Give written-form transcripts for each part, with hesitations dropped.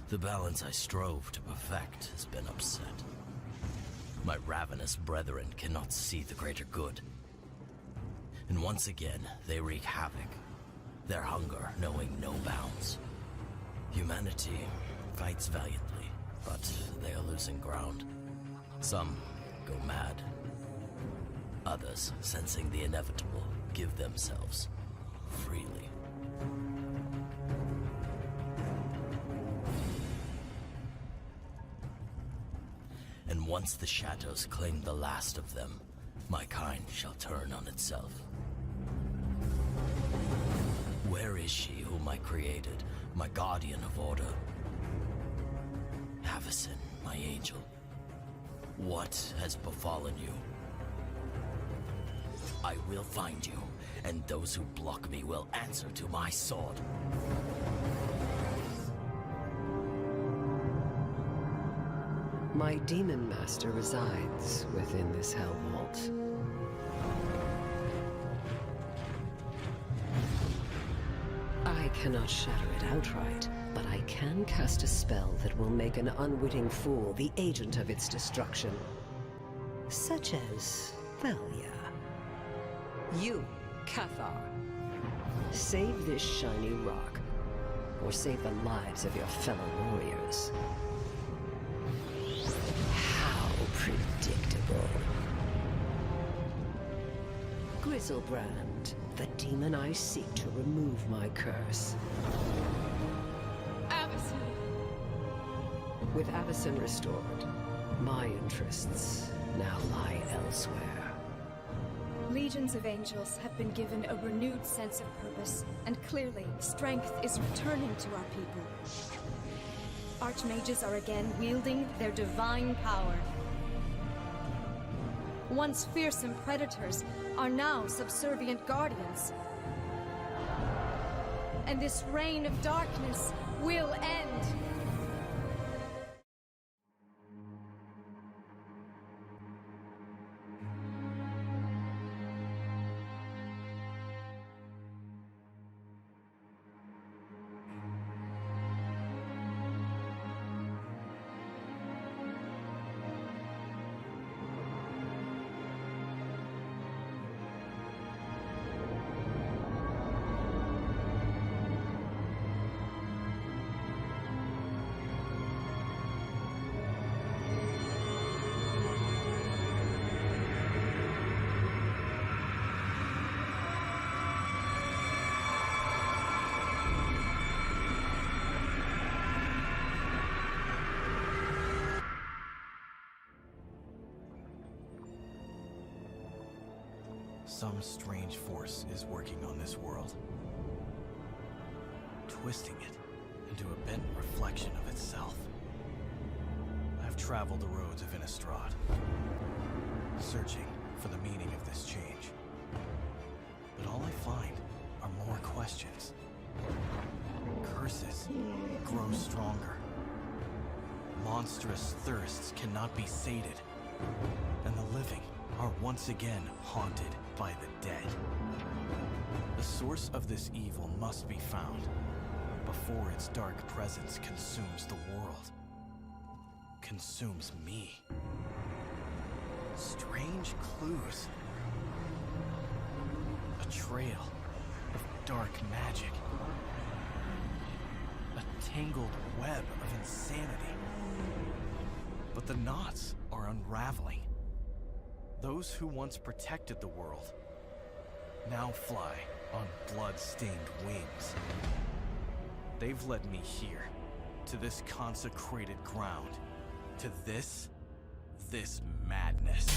The balance I strove to perfect has been upset. My ravenous brethren cannot see the greater good. And once again, they wreak havoc, their hunger knowing no bounds. Humanity fights valiantly, but they are losing ground. Some go mad. Others, sensing the inevitable, give themselves freely. And once the shadows claim the last of them, my kind shall turn on itself. Where is she whom I created, my guardian of order? Avacyn, my angel. What has befallen you? I will find you, and those who block me will answer to my sword. My demon master resides within this hell vault. I cannot shatter it outright, but I can cast a spell that will make an unwitting fool the agent of its destruction. Such as Thalia. You, Cathar. Save this shiny rock, or save the lives of your fellow warriors. How predictable. Grizzlebrand, the demon I seek to remove my curse. Avacyn! With Avacyn restored, my interests now lie elsewhere. Legions of angels have been given a renewed sense of purpose, and clearly, strength is returning to our people. Archmages are again wielding their divine power. Once fearsome predators are now subservient guardians. And this reign of darkness will end. Some strange force is working on this world, twisting it into a bent reflection of itself. I've traveled the roads of Innistrad, searching for the meaning of this change. But all I find are more questions. Curses grow stronger. Monstrous thirsts cannot be sated, and the living are once again haunted by the dead. The source of this evil must be found before its dark presence consumes the world. Consumes me. Strange clues. A trail of dark magic. A tangled web of insanity. But the knots are unraveling. Those who once protected the world now fly on blood-stained wings. They've led me here, to this consecrated ground, to this madness.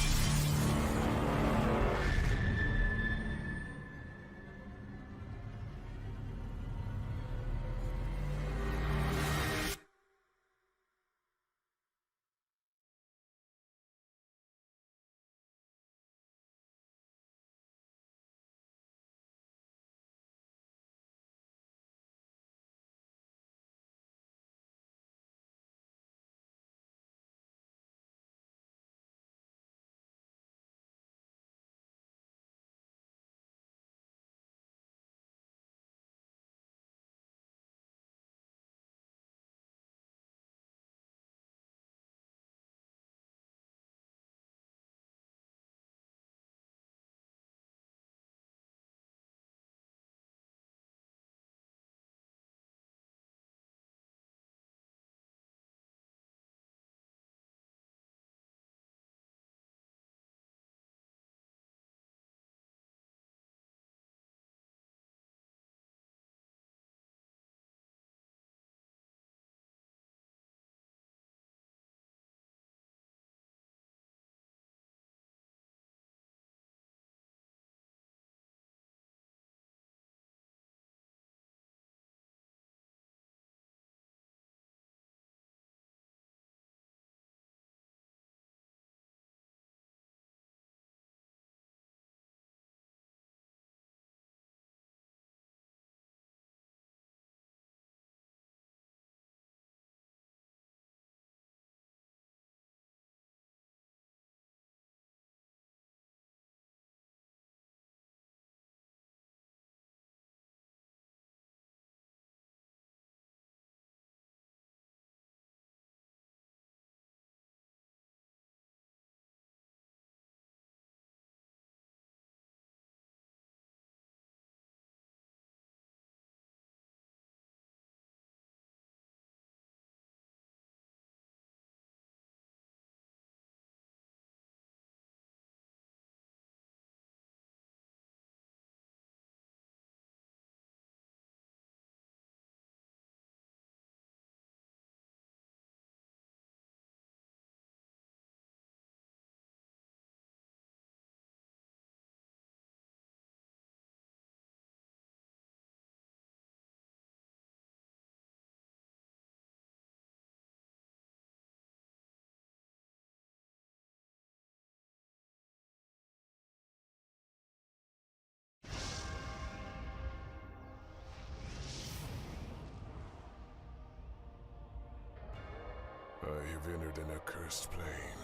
I have entered an accursed plane,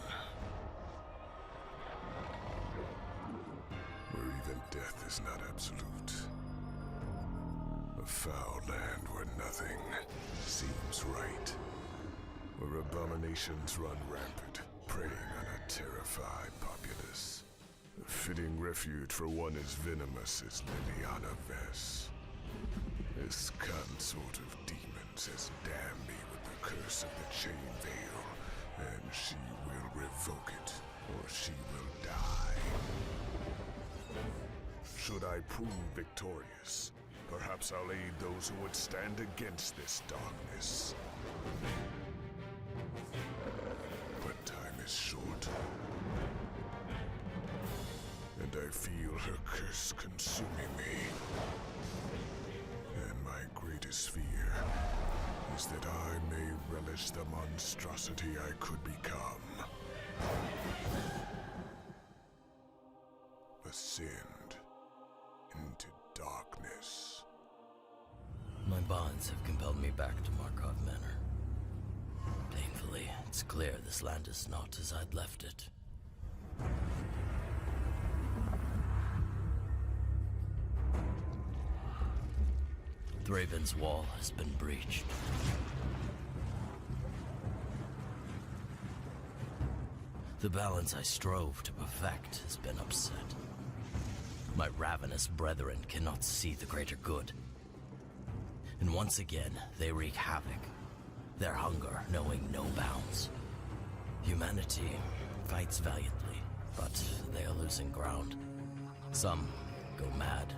where even death is not absolute. A foul land where nothing seems right, where abominations run rampant, preying on a terrified populace. A fitting refuge for one as venomous as Liliana Vess. This consort of demons has damned me with the curse of the Chain Veil, and she will revoke it, or she will die. Should I prove victorious, perhaps I'll aid those who would stand against this darkness. But time is short, and I feel her curse consuming me. And my greatest fear is that I may relish the monstrosity I could become. Ascend into darkness. My bonds have compelled me back to Markov Manor. Painfully, it's clear this land is not as I'd left it. Thraven's wall has been breached. The balance I strove to perfect has been upset. My ravenous brethren cannot see the greater good. And once again, they wreak havoc, their hunger knowing no bounds. Humanity fights valiantly, but they are losing ground. Some go mad.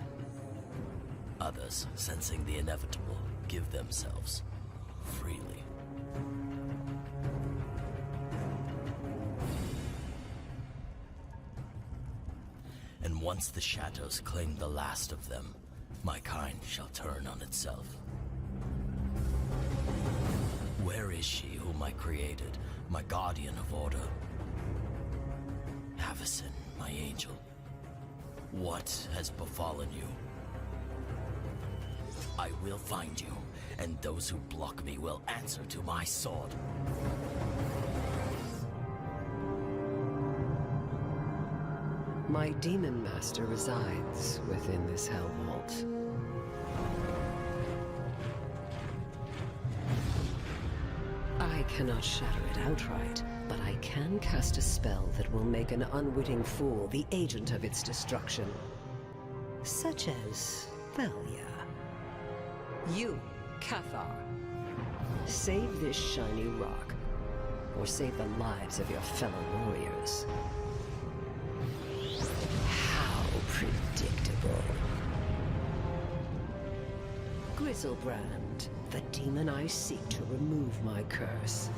Others, sensing the inevitable, give themselves freely. And once the shadows claim the last of them, my kind shall turn on itself. Where is she whom I created, my guardian of order? Avacyn, my angel, what has befallen you? I will find you, and those who block me will answer to my sword. My demon master resides within this hell vault. I cannot shatter it outright, but I can cast a spell that will make an unwitting fool the agent of its destruction. Such as Thalia. You, Cathar. Save this shiny rock, or save the lives of your fellow warriors. How predictable. Grizzlebrand, the demon I seek to remove my curse.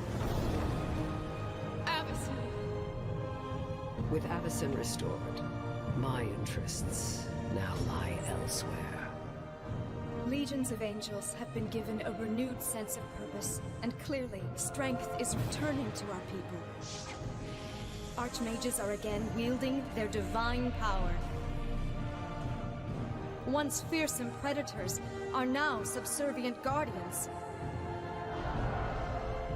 Avacyn! With Avacyn restored, my interests now lie elsewhere. Legions of angels have been given a renewed sense of purpose, and clearly, strength is returning to our people. Archmages are again wielding their divine power. Once fearsome predators are now subservient guardians.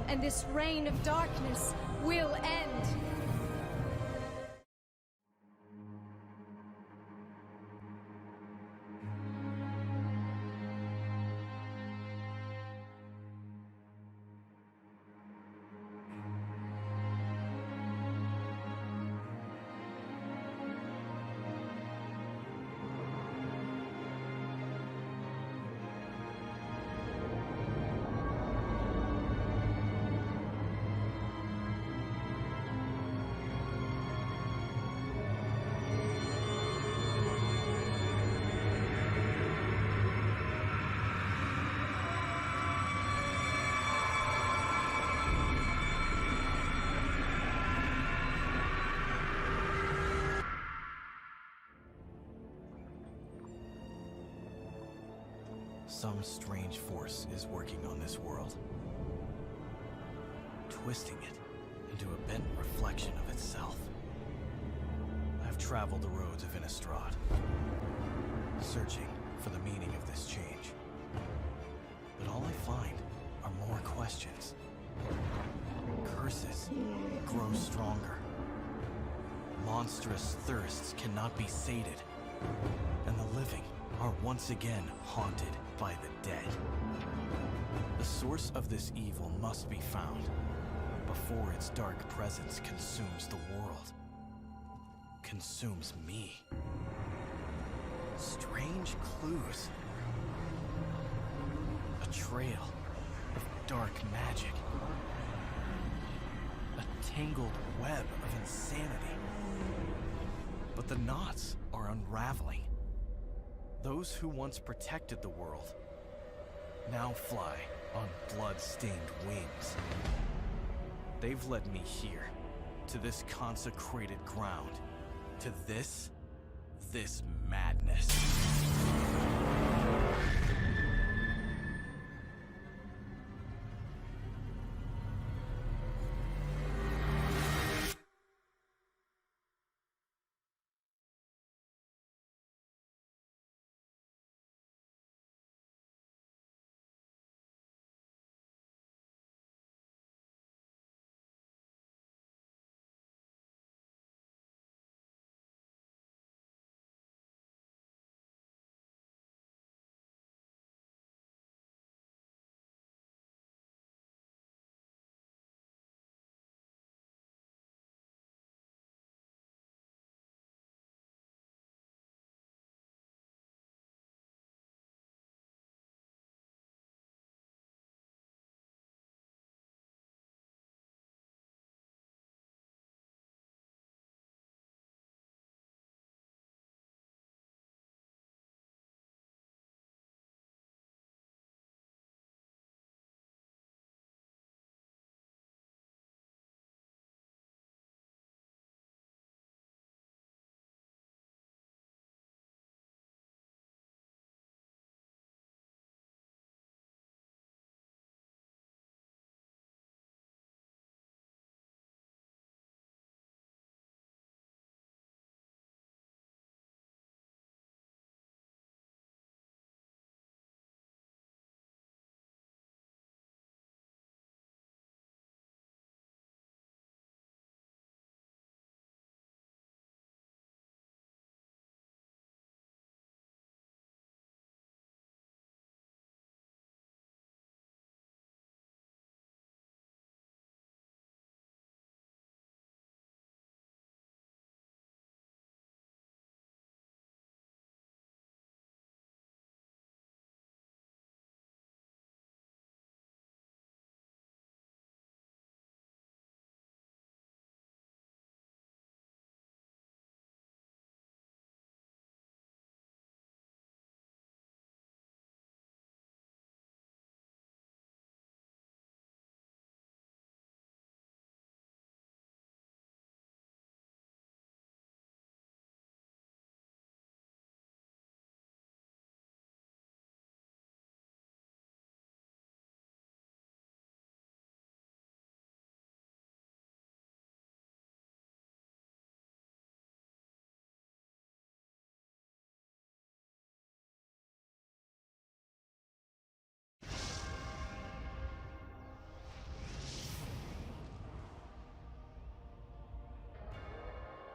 And this reign of darkness will end. Some strange force is working on this world, twisting it into a bent reflection of itself. I've traveled the roads of Innistrad, searching for the meaning of this change. But all I find are more questions. grow stronger. Monstrous thirsts cannot be sated, and the living are once again haunted by the dead. The source of this evil must be found before its dark presence consumes the world. Consumes me. Strange clues. A trail of dark magic. A tangled web of insanity. But the knots are unraveling. Those who once protected the world now fly on blood-stained wings. They've led me here, to this consecrated ground, to this madness.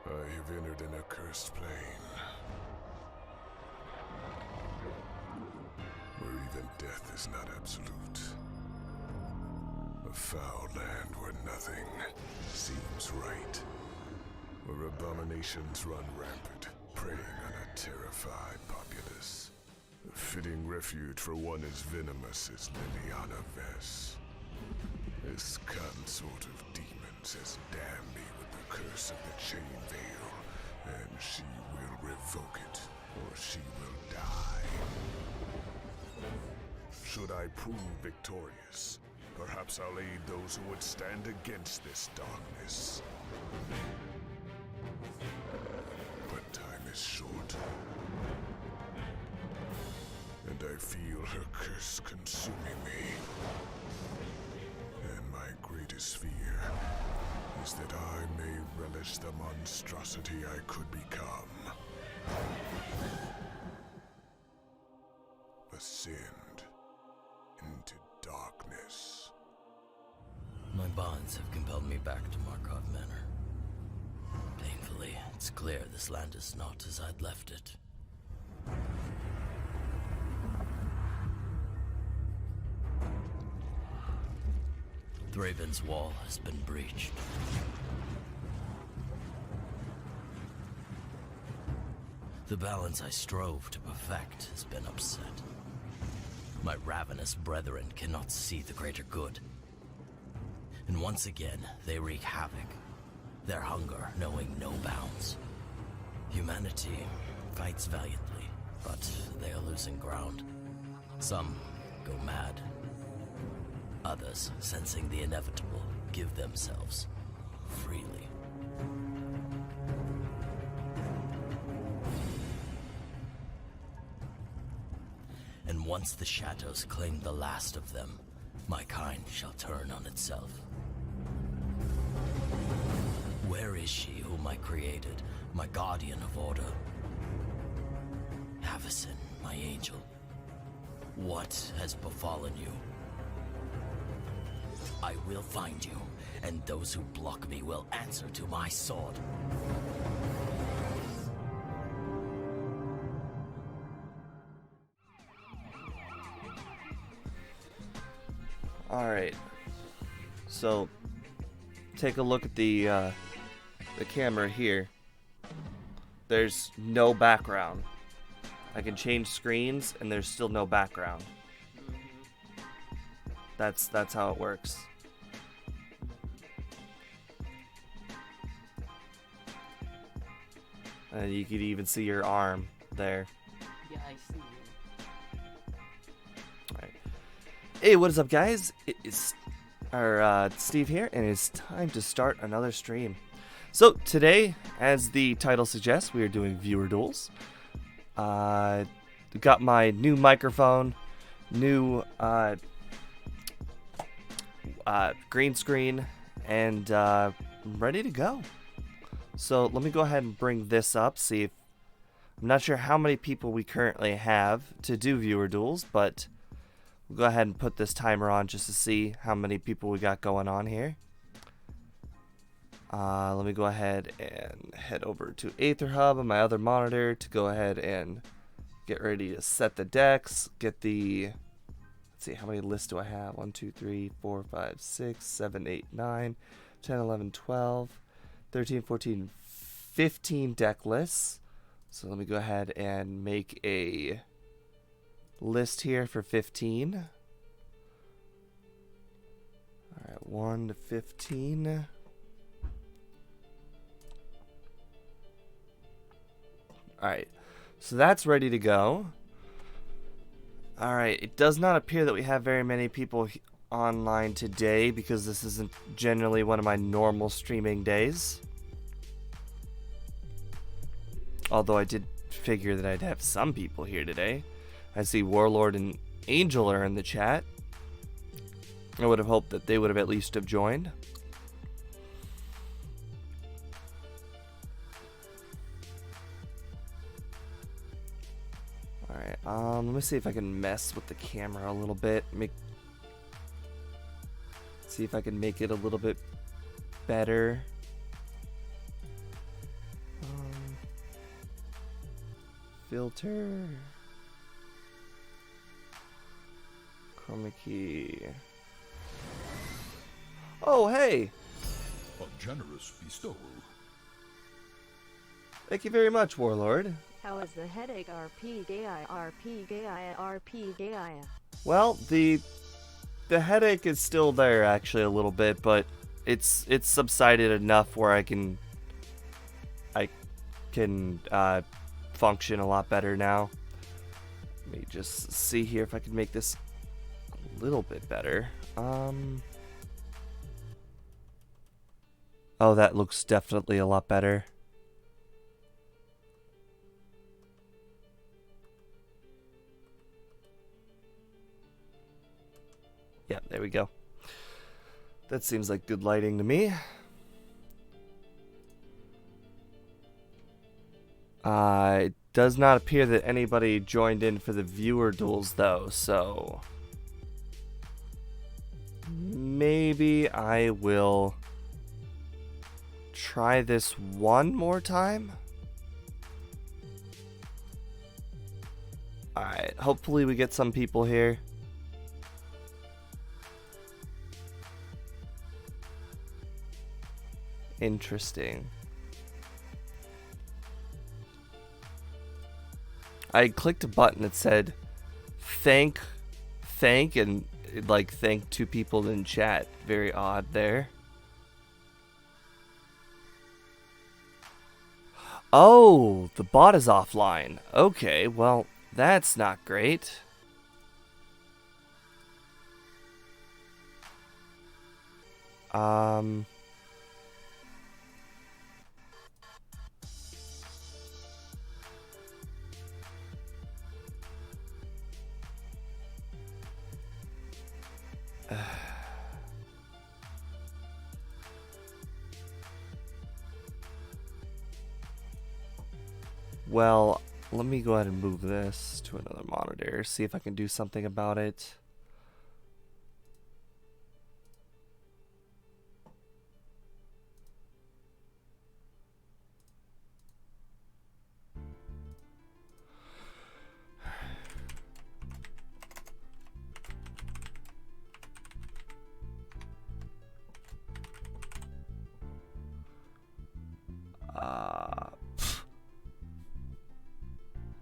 I have entered an accursed plane, where even death is not absolute. A foul land where nothing seems right, where abominations run rampant, preying on a terrified populace. A fitting refuge for one as venomous as Liliana Vess. This consort of demons has damned me with the curse of the Chain Veil, and she will revoke it, or she will die. Should I prove victorious, perhaps I'll aid those who would stand against this darkness. But time is short, and I feel her curse consuming me. And my greatest fear is that I may relish the monstrosity I could become. Ascend into darkness. My bonds have compelled me back to Markov Manor. Painfully, it's clear this land is not as I'd left it. Thraben's wall has been breached. The balance I strove to perfect has been upset. My ravenous brethren cannot see the greater good. And once again, they wreak havoc, their hunger knowing no bounds. Humanity fights valiantly, but they are losing ground. Some go mad. Others, sensing the inevitable, give themselves freely. And once the shadows claim the last of them, my kind shall turn on itself. Where is she whom I created, my guardian of order? Havison, my angel, what has befallen you? I will find you, and those who block me will answer to my sword. Alright, so take a look at the camera here. There's no background. I can change screens and there's still no background. That's how it works. And you could even see your arm there. Yeah, I see you. Alright. Hey, what is up, guys? It is Steve here, and it's time to start another stream. So, today, as the title suggests, we are doing viewer duels. Got my new microphone, new green screen, and I'm ready to go. So let me go ahead and bring this up, see if... I'm not sure how many people we currently have to do viewer duels, but we'll go ahead and put this timer on just to see how many people we got going on here. Let me go ahead and head over to Aetherhub on my other monitor to go ahead and get ready to set the decks, get the... Let's see, how many lists do I have? 1, 2, 3, 4, 5, 6, 7, 8, 9, 10, 11, 12, 13, 14, 15 deck lists. So let me go ahead and make a list here for 15. Alright, 1 to 15. Alright, so that's ready to go. Alright, it does not appear that we have very many people online today because this isn't generally one of my normal streaming days. Although I did figure that I'd have some people here today. I see Warlord and Angel are in the chat. I would have hoped that they would have at least have joined. Alright, let me see if I can mess with the camera a little bit. See if I can make it a little bit better. Filter. Chroma key. Oh, hey! A generous bestowal. Thank you very much, Warlord. How is the headache? RP Gaia, RP Gaia, RP Gaia. Well, the headache is still there actually a little bit, but it's subsided enough where I can function a lot better now. Let me just see here if I can make this a little bit better. Oh, that looks definitely a lot better. Yeah, there we go. That seems like good lighting to me. It does not appear that anybody joined in for the viewer duels, though, so... maybe I will try this one more time. Alright, hopefully we get some people here. Interesting. I clicked a button that said thank, and it, like, thank two people in chat. Very odd there. Oh, the bot is offline. Okay, well, that's not great. Well, let me go ahead and move this to another monitor, see if I can do something about it.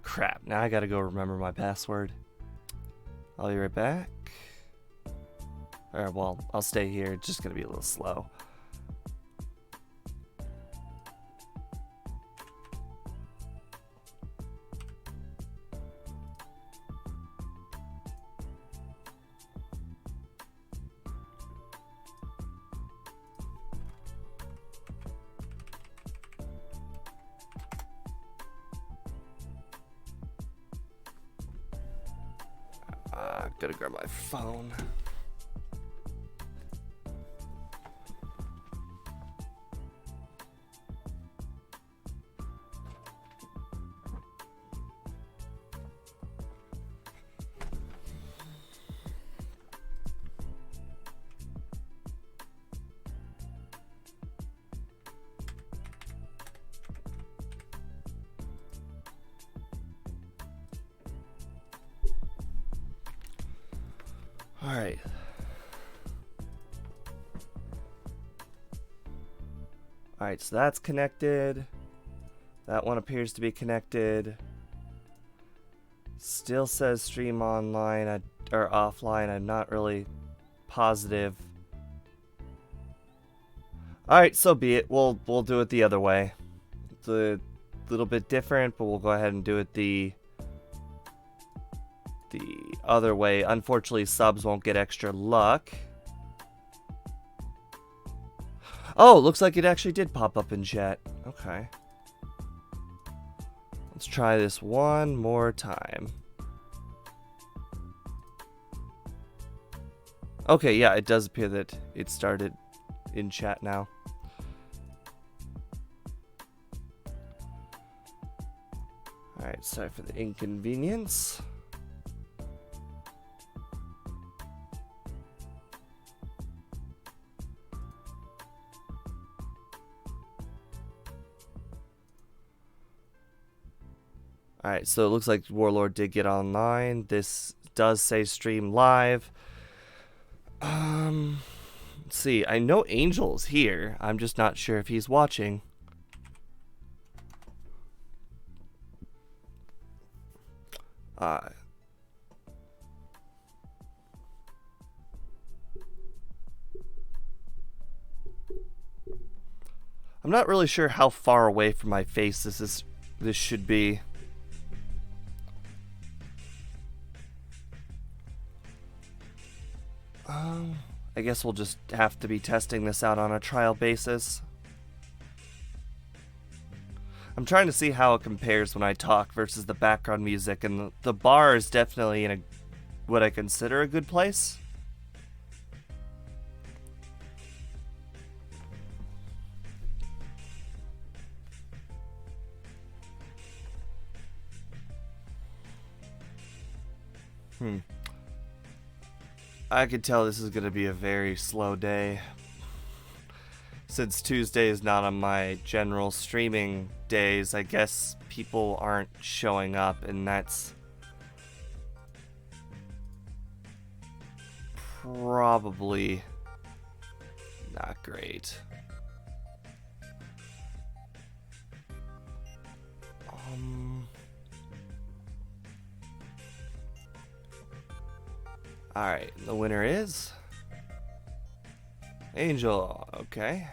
Crap, now I gotta go remember my password. I'll be right back. Alright, well, I'll stay here. It's just gonna be a little slow. Gotta grab my phone. Alright. Alright, so that's connected. That one appears to be connected. Still says stream online or offline. I'm not really positive. Alright, so be it. We'll do it the other way. It's a little bit different, but we'll go ahead and do it the other way. Unfortunately, subs won't get extra luck. Oh, looks like it actually did pop up in chat. Okay. Let's try this one more time. Okay, yeah, it does appear that it started in chat now. Alright, sorry for the inconvenience. Alright, so it looks like Warlord did get online. This does say stream live. Let's see. I know Angel's here. I'm just not sure if he's watching. I'm not really sure how far away from my face this should be. I guess we'll just have to be testing this out on a trial basis. I'm trying to see how it compares when I talk versus the background music, and the bar is definitely in what I consider a good place. I could tell this is going to be a very slow day. Since Tuesday is not on my general streaming days, I guess people aren't showing up, and that's probably not great. Alright, the winner is Angel. Okay.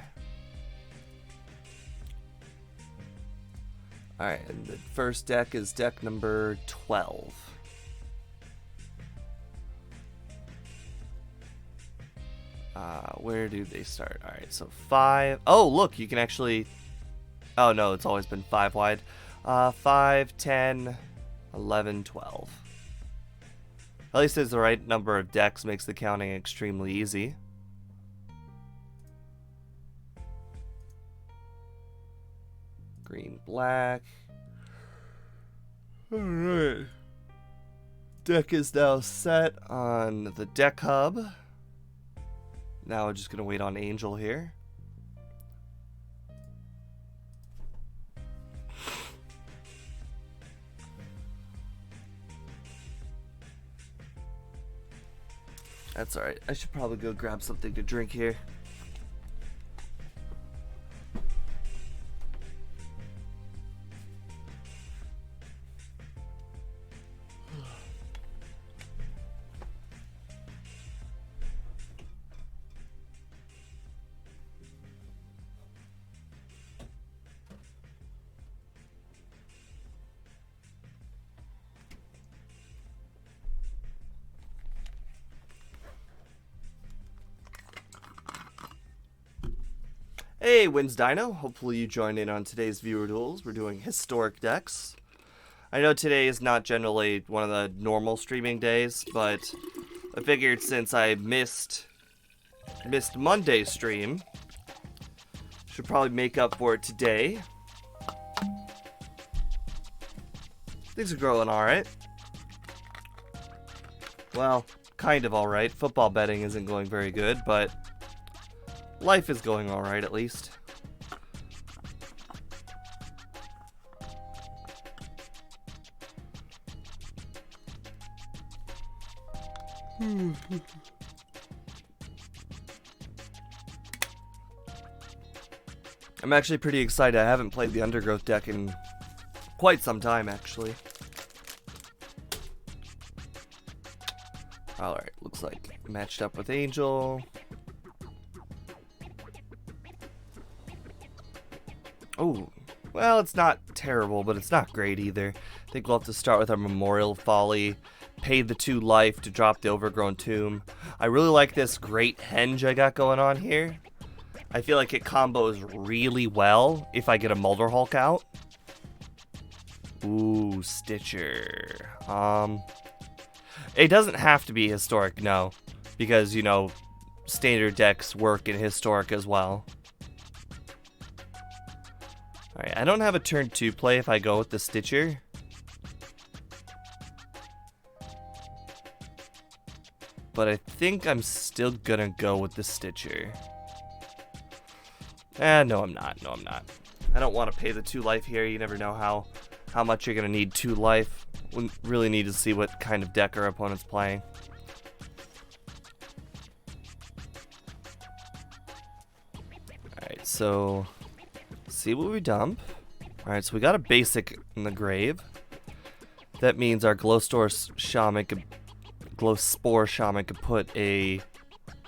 Alright, and the first deck is deck number 12. Where do they start? Alright, so 5. Oh, look, you can actually... Oh, no, it's always been 5 wide. 5, 10, 11, 12. At least there's the right number of decks, makes the counting extremely easy. Green, black. Alright. Deck is now set on the deck hub. Now we're just going to wait on Angel here. That's alright. I should probably go grab something to drink here. Hey, Wins Dino. Hopefully you joined in on today's viewer duels. We're doing historic decks. I know today is not generally one of the normal streaming days, but I figured since I missed Monday's stream, should probably make up for it today. Things are growing alright. Well, kind of alright. Football betting isn't going very good, but life is going alright at least. I'm actually pretty excited. I haven't played the Undergrowth deck in quite some time, actually. Alright, looks like matched up with Angel. Oh, well, it's not terrible, but it's not great either. I think we'll have to start with our Memorial Folly, pay the 2 life to drop the Overgrown Tomb. I really like this Great Henge I got going on here. I feel like it combos really well if I get a Mulder Hulk out. Ooh, Stitcher. It doesn't have to be historic, no, because, you know, standard decks work in historic as well. Alright, I don't have a turn 2 play if I go with the Stitcher. But I think I'm still gonna go with the Stitcher. No, I'm not. No, I'm not. I don't want to pay the 2 life here. You never know how much you're gonna need 2 life. We really need to see what kind of deck our opponent's playing. Alright, so see what we dump. Alright, so we got a basic in the grave. That means our Glowspore Shaman could put a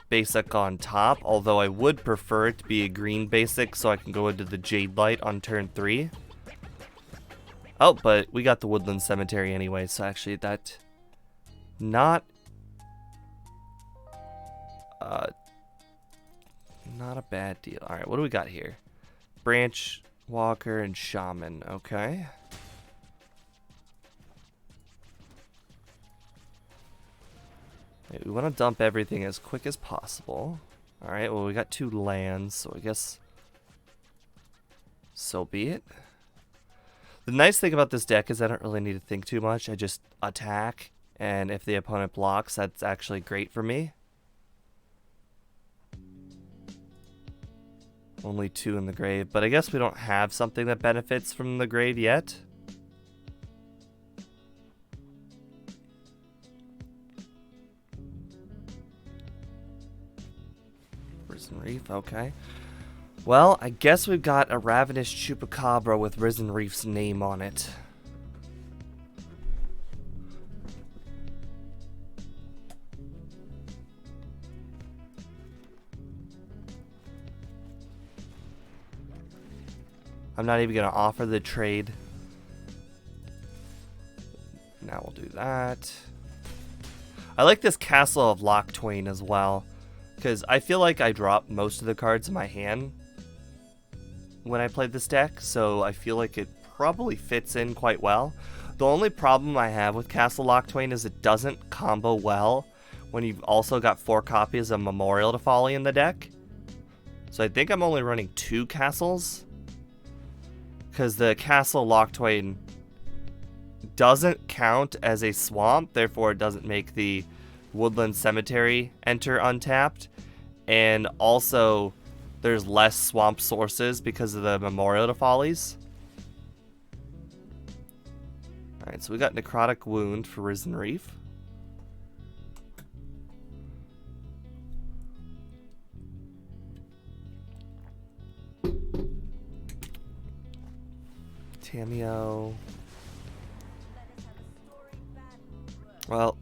basic on top, although I would prefer it to be a green basic so I can go into the Jade Light on turn 3. Oh, but we got the Woodland Cemetery anyway, so actually that not a bad deal. Alright, what do we got here? Branch, Walker, and Shaman. Okay. We want to dump everything as quick as possible. Alright, well we got 2 lands, so I guess so be it. The nice thing about this deck is I don't really need to think too much. I just attack, and if the opponent blocks, that's actually great for me. Only 2 in the grave, but I guess we don't have something that benefits from the grave yet. Risen Reef, okay. Well, I guess we've got a Ravenous Chupacabra with Risen Reef's name on it. I'm not even going to offer the trade. Now we'll do that. I like this Castle of Loch Twain as well, because I feel like I drop most of the cards in my hand when I played this deck, so I feel like it probably fits in quite well. The only problem I have with Castle Loch Twain is it doesn't combo well when you've also got 4 copies of Memorial to Folly in the deck. So I think I'm only running 2 castles, because the Castle Loch Twain doesn't count as a swamp, therefore it doesn't make the Woodland Cemetery enter untapped, and also there's less swamp sources because of the Memorial to Follies. Alright, so we got Necrotic Wound for Risen Reef. Tamiyo. Well,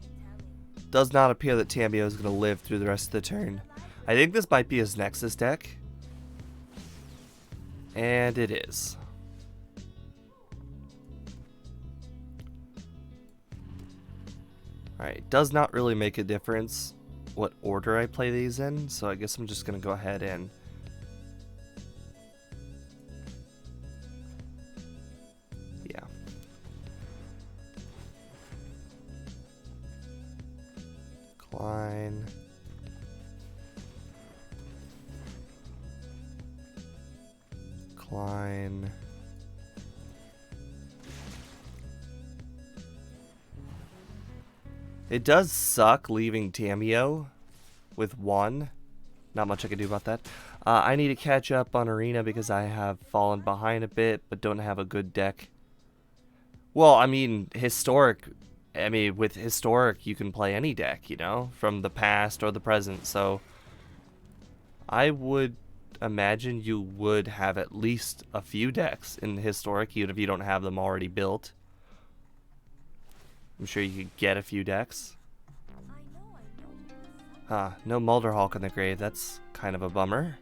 does not appear that Tamiyo is going to live through the rest of the turn. I think this might be his Nexus deck. And it is. Alright, does not really make a difference what order I play these in, so I guess I'm just going to go ahead and Klein. Klein. It does suck leaving Tamiyo with 1. Not much I can do about that. I need to catch up on Arena because I have fallen behind a bit, but don't have a good deck. Well, I mean, with Historic, you can play any deck, you know, from the past or the present, so I would imagine you would have at least a few decks in Historic, even if you don't have them already built. I'm sure you could get a few decks. No Mulderhawk in the grave, that's kind of a bummer.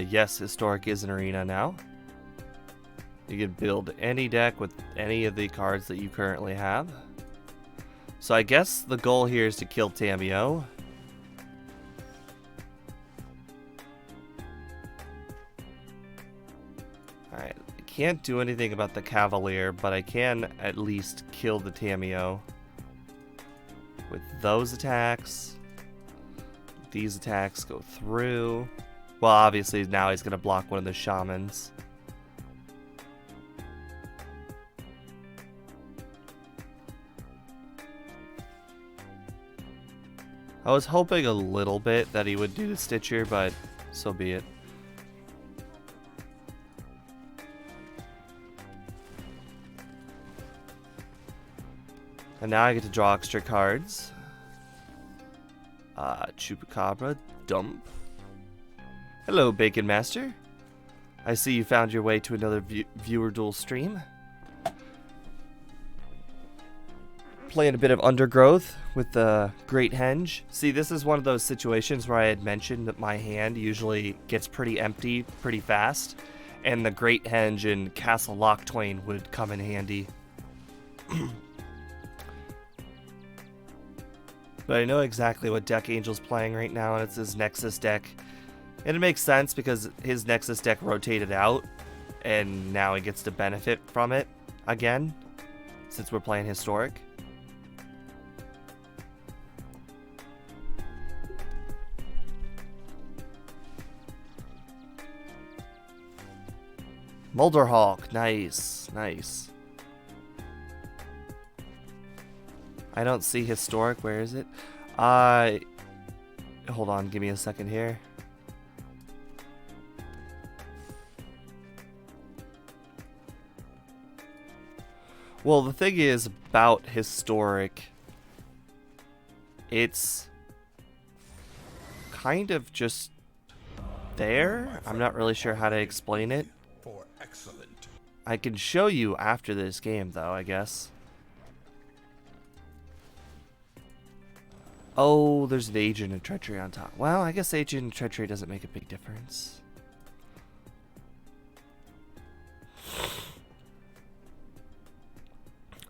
Yes, Historic is an arena now. You can build any deck with any of the cards that you currently have. So I guess the goal here is to kill Tamiyo. Alright, I can't do anything about the Cavalier, but I can at least kill the Tamiyo. With those attacks, these attacks go through. Well, obviously now he's going to block one of the shamans. I was hoping a little bit that he would do the Stitcher, but so be it. And now I get to draw extra cards. Chupacabra, dump. Hello, Bacon Master. I see you found your way to another viewer duel stream. Playing a bit of Undergrowth with the Great Henge. See, this is one of those situations where I had mentioned that my hand usually gets pretty empty pretty fast, and the Great Henge and Castle Loch Twain would come in handy. But I know exactly what deck Angel's playing right now, and it's his Nexus deck. And it makes sense because his Nexus deck rotated out, and now he gets to benefit from it again, since we're playing Historic. Mulderhawk, nice, nice. I don't see historic. Where is it? Hold on, give me a second here. Well, the thing is about historic, it's kind of just there. I'm not really sure how to explain it. For excellent. I can show you after this game, though, I guess. Oh, there's an Agent of Treachery on top. Well, I guess Agent of Treachery doesn't make a big difference.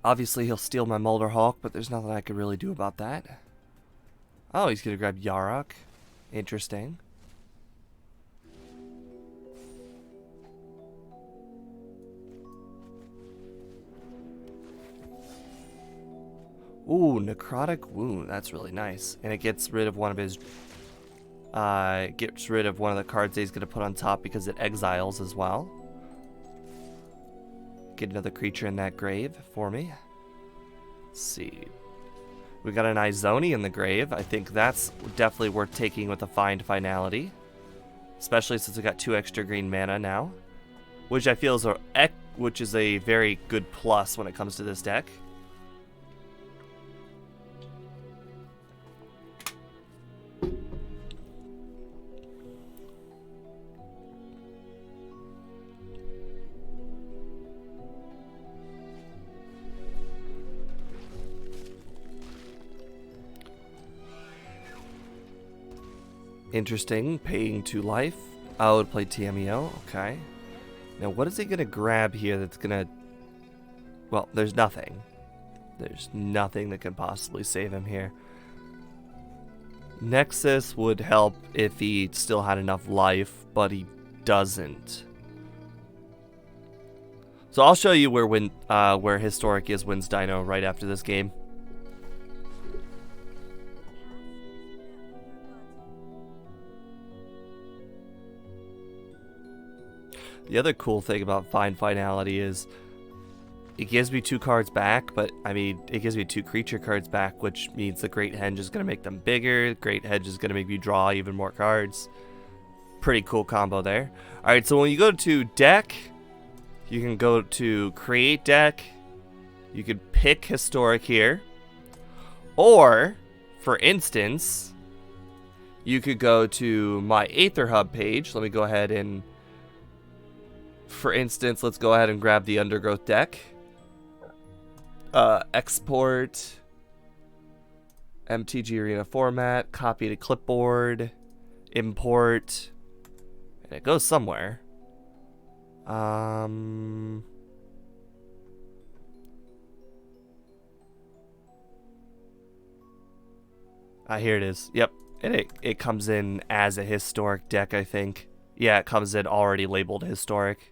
Obviously, he'll steal my Mulder Hawk, but there's nothing I can really do about that. Oh, he's gonna grab Yarok. Interesting. Ooh, Necrotic Wound. That's really nice. And it gets rid of one of his... gets rid of one of the cards that he's gonna put on top because it exiles as well. Get another creature in that grave for me. Let's see. We got an Izoni in the grave. I think that's definitely worth taking with a Find Finality. Especially since we got 2 extra green mana now. Which I feel is which is a very good plus when it comes to this deck. Interesting. Paying 2 life. I would play TMEO. Okay. Now, what is he going to grab here that's going to... Well, there's nothing. There's nothing that can possibly save him here. Nexus would help if he still had enough life, but he doesn't. So I'll show you where Historic is wins Dino right after this game. The other cool thing about Find Finality is it gives me 2 cards back, but I mean, it gives me 2 creature cards back, which means the Great Henge is going to make them bigger. Great Henge is going to make me draw even more cards. Pretty cool combo there. Alright, so when you go to deck, you can go to create deck. You can pick Historic here. Or, for instance, you could go to my Aetherhub page. Let me go ahead and... For instance, let's go ahead and grab the Undergrowth deck. Export. MTG Arena format. Copy to clipboard. Import. And it goes somewhere. Here it is. Yep. And it comes in as a historic deck, I think. Yeah, it comes in already labeled historic.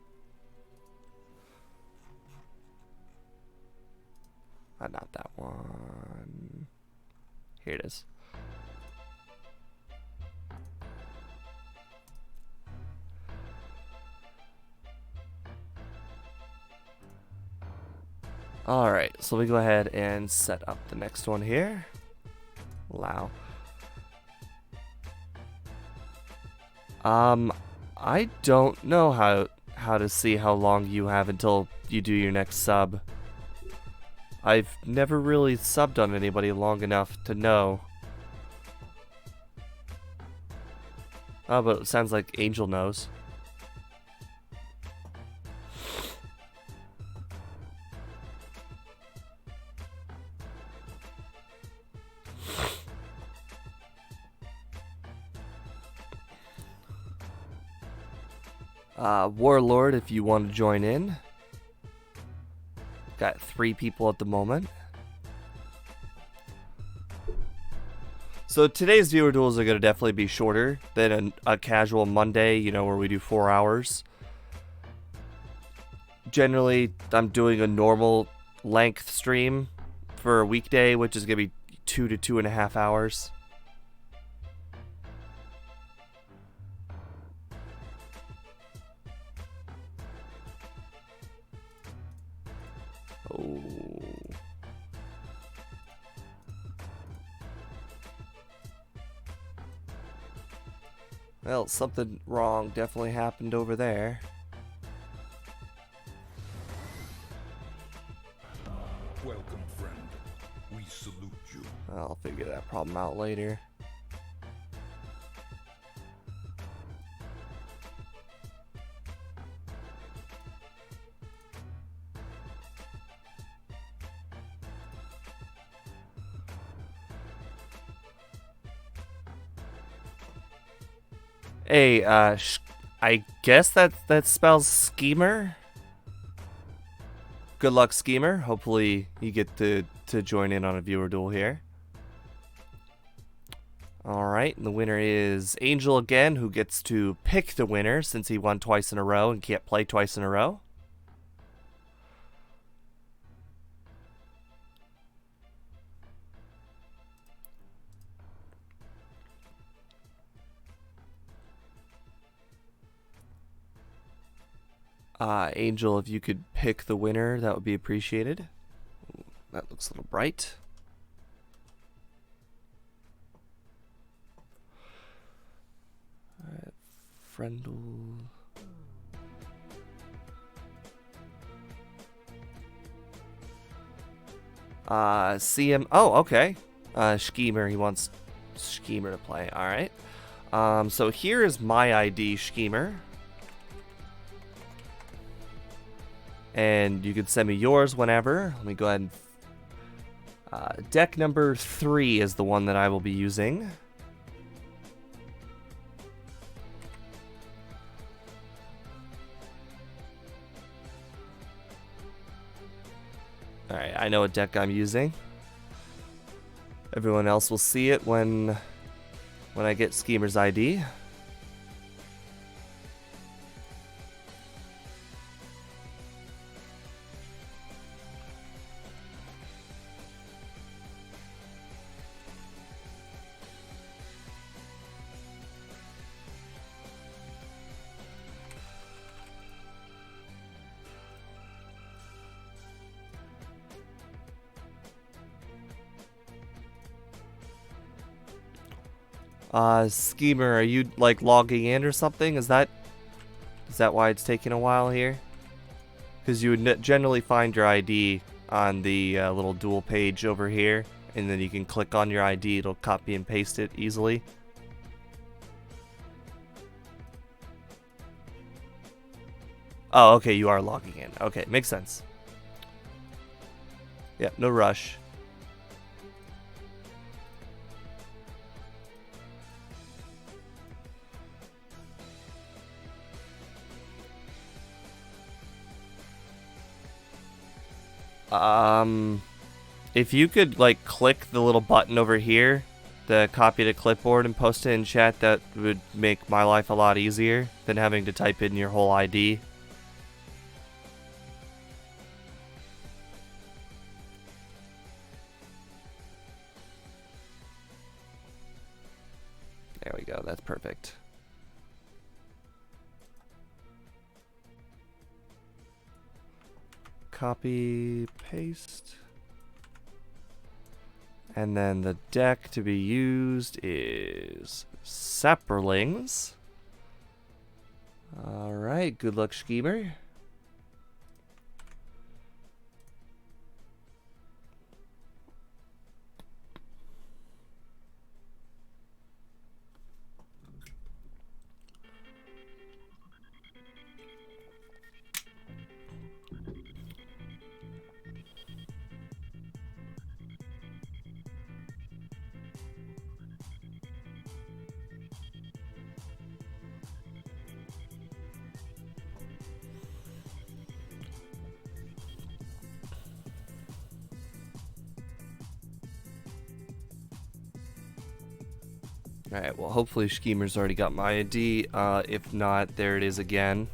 Not that one. Here it is. Alright, so we go ahead and set up the next one here. Allow. I don't know how to see how long you have until you do your next sub. I've never really subbed on anybody long enough to know. Oh, but it sounds like Angel knows. Warlord, if you want to join in. Got 3 people at the moment. So today's viewer duels are going to definitely be shorter than a casual Monday, you know, where we do 4 hours. Generally, I'm doing a normal length stream for a weekday, which is going to be 2 to 2.5 hours. Well, something wrong definitely happened over there. Welcome, friend. We salute you. I'll figure that problem out later. Hey, I guess that spells schemer. Good luck, schemer. Hopefully you get to join in on a viewer duel here. Alright, and the winner is Angel again, who gets to pick the winner since he won twice in a row and can't play twice in a row. Angel, if you could pick the winner, that would be appreciated. Ooh, that looks a little bright. Alright, Friendle. CM. Oh, okay. Schemer. He wants Schemer to play. Alright. So here is my ID, Schemer. And you can send me yours whenever. Let me go ahead and... deck number 3 is the one that I will be using. Alright, I know what deck I'm using. Everyone else will see it when I get Schemer's ID. Schemer, are you like logging in or something? Is that why it's taking a while here? Because you would generally find your ID on the little duel page over here, and then you can click on your ID, it'll copy and paste it easily. Oh, okay, you are logging in. Okay, makes sense. Yeah, no rush. If you could like click the little button over here, the copy to clipboard, and post it in chat, that would make my life a lot easier than having to type in your whole ID. There we go, that's perfect. Copy, paste. And then the deck to be used is Sapperlings. Alright, good luck, Schemer. Alright, well hopefully Schemer's already got my ID. If not, there it is again.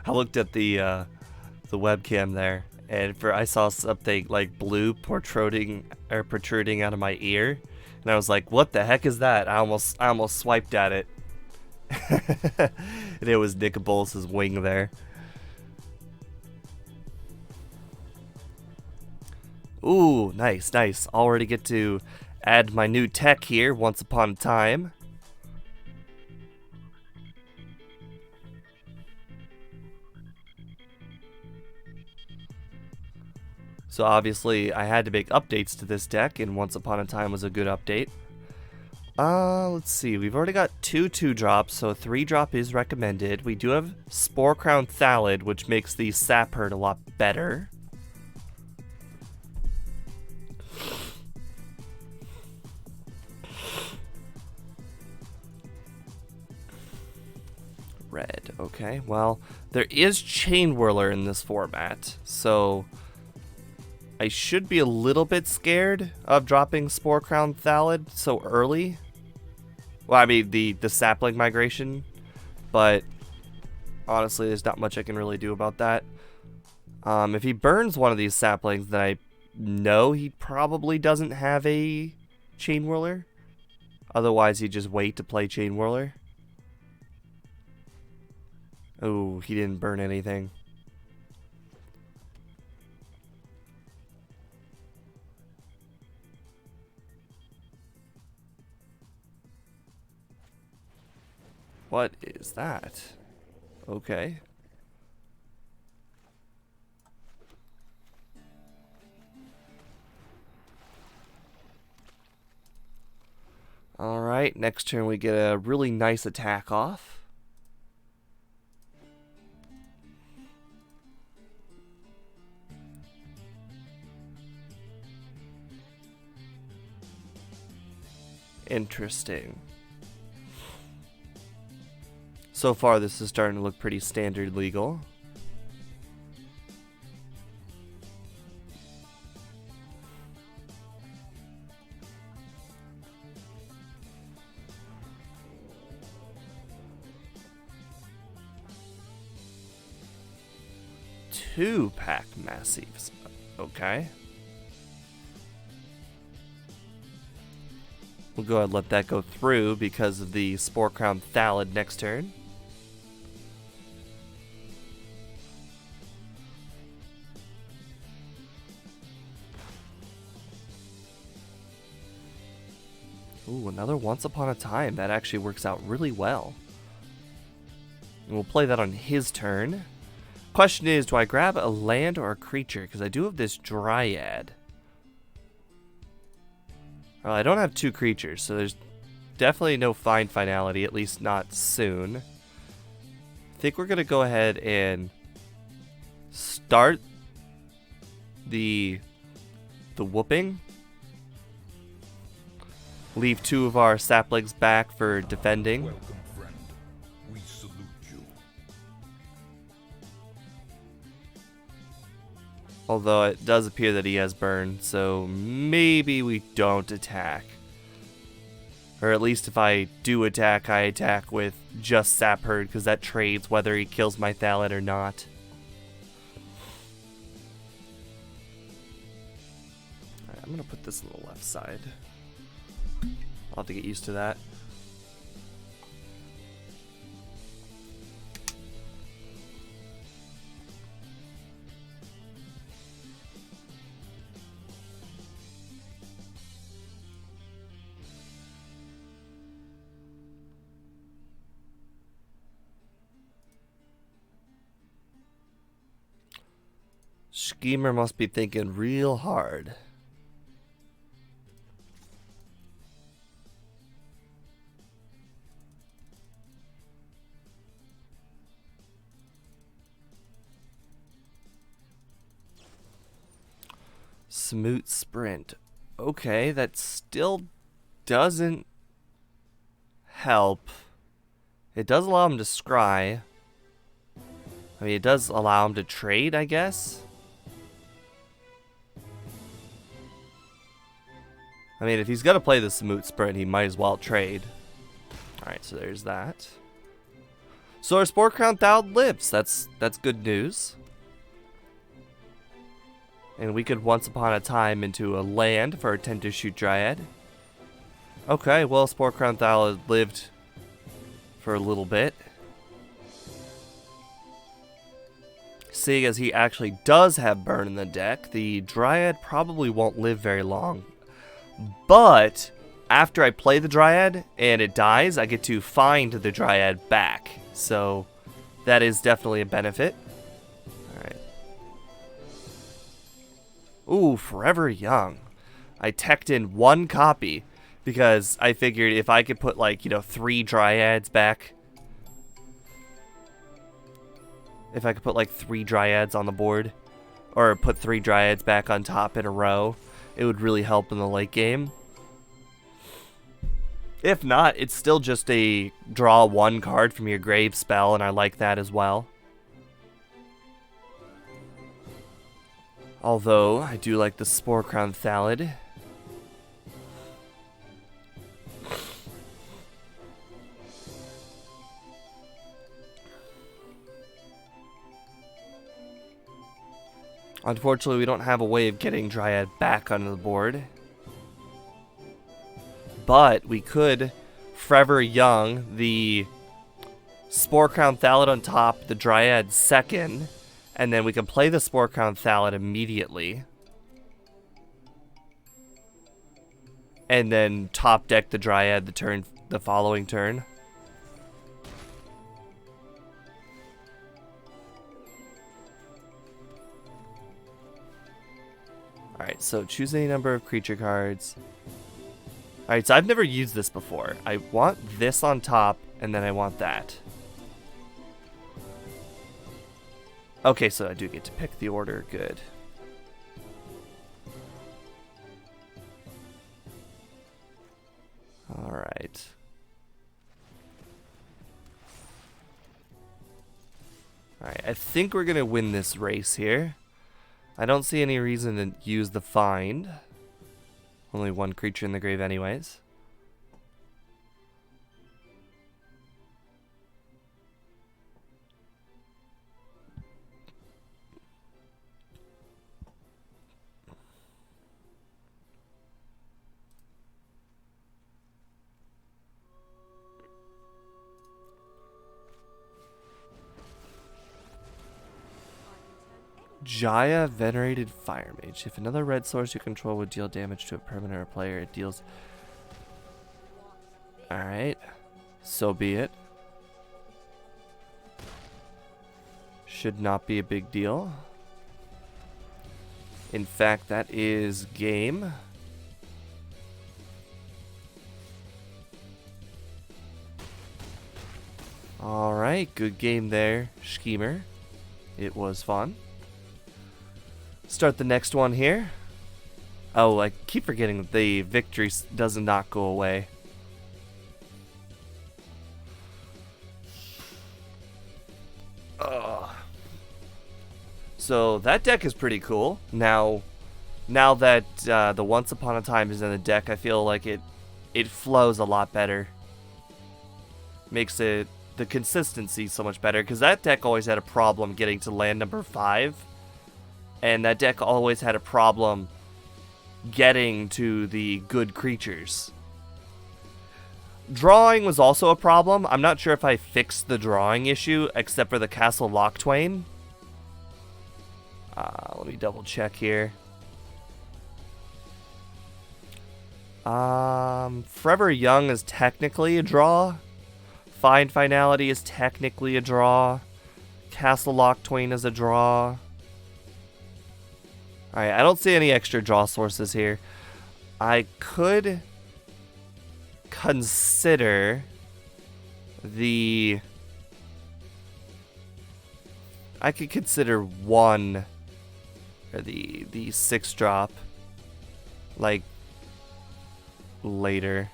I looked at the webcam there, and I saw something like blue protruding out of my ear, and I was like, "What the heck is that?" I almost swiped at it. And it was Nick Bolas's wing there. Ooh, nice, nice. Already get to add my new tech here, Once Upon a Time. So obviously I had to make updates to this deck, and Once Upon a Time was a good update. Let's see. We've already got 2/2-drops, so a 3-drop is recommended. We do have Spore Crown Thallid, which makes the Sap Herd a lot better. Red. Okay, well, there is Chain Whirler in this format, so I should be a little bit scared of dropping Spore Crown Thallid so early. Well, I mean, the sapling migration, but honestly, there's not much I can really do about that. If he burns one of these saplings, then I know he probably doesn't have a Chain Whirler. Otherwise, he'd just wait to play Chain Whirler. Oh, he didn't burn anything. What is that? Okay. Alright, next turn we get a really nice attack off. Interesting. So far, this is starting to look pretty standard legal. Two pack massives. Okay. We'll go ahead and let that go through because of the Spore Crown Thallid next turn. Ooh, another Once Upon a Time. That actually works out really well. And we'll play that on his turn. Question is, do I grab a land or a creature? Because I do have this Dryad. Well, I don't have two creatures, so there's definitely no finality, at least not soon. I think we're going to go ahead and start the whooping. Leave two of our saplings back for defending. Welcome, friend. We salute you. Although it does appear that he has burn, so maybe we don't attack. Or at least if I do attack, I attack with just Sap Herd, because that trades whether he kills my Thallid or not. Alright, I'm going to put this on the left side. I'll have to get used to that. Schemer must be thinking real hard. Smoot Sprint. Okay, that still doesn't help. It does allow him to scry. I mean, it does allow him to trade, I guess. I mean, if he's gonna play the Smoot Sprint, he might as well trade. Alright, so there's that. So our Spore Crown Thallid lives. That's good news. And we could Once Upon a Time into a land for our Tend to Shoot Dryad. Okay, well, Spore Crown Thallid lived for a little bit. seeing as he actually does have burn in the deck, the Dryad probably won't live very long. But after I play the Dryad and it dies, I get to find the Dryad back. So that is definitely a benefit. Alright. Ooh, Forever Young. I teched in 1 copy because I figured if I could put, like, 3 Dryads back. If I could put, like, 3 Dryads on the board, or put 3 Dryads back on top in a row, it would really help in the late game. If not, it's still just a draw 1 card from your grave spell, and I like that as well. Although, I do like the Spore Crown Thallid. Unfortunately, we don't have a way of getting Dryad back onto the board. But we could Forever Young the Spore Crown Thallid on top, the Dryad second, and then we can play the Spore Crown Thallid immediately. And then top deck the Dryad the following turn. Alright, so choose any number of creature cards. Alright, so I've never used this before. I want this on top, and then I want that. Okay, so I do get to pick the order. Good. Alright. Alright, I think we're going to win this race here. I don't see any reason to use the find. Only 1 creature in the grave anyways. Jaya, Venerated Fire Mage. If another red source you control would deal damage to a permanent or player, it deals... Alright. So be it. Should not be a big deal. In fact, that is game. Alright, good game there, Schemer. It was fun. Start the next one here. Oh, I keep forgetting that the victory does not go away. Ugh. So that deck is pretty cool. Now that the Once Upon a Time is in the deck, I feel like it flows a lot better. Makes the consistency so much better, because that deck always had a problem getting to land number 5. And that deck always had a problem getting to the good creatures. Drawing was also a problem. I'm not sure if I fixed the drawing issue, except for the Castle Lochtwain. Let me double check here. Forever Young is technically a draw. Find Finality is technically a draw. Castle Lochtwain is a draw. Alright, I don't see any extra draw sources here. I could consider the... I could consider 1, or the 6-drop, like, later.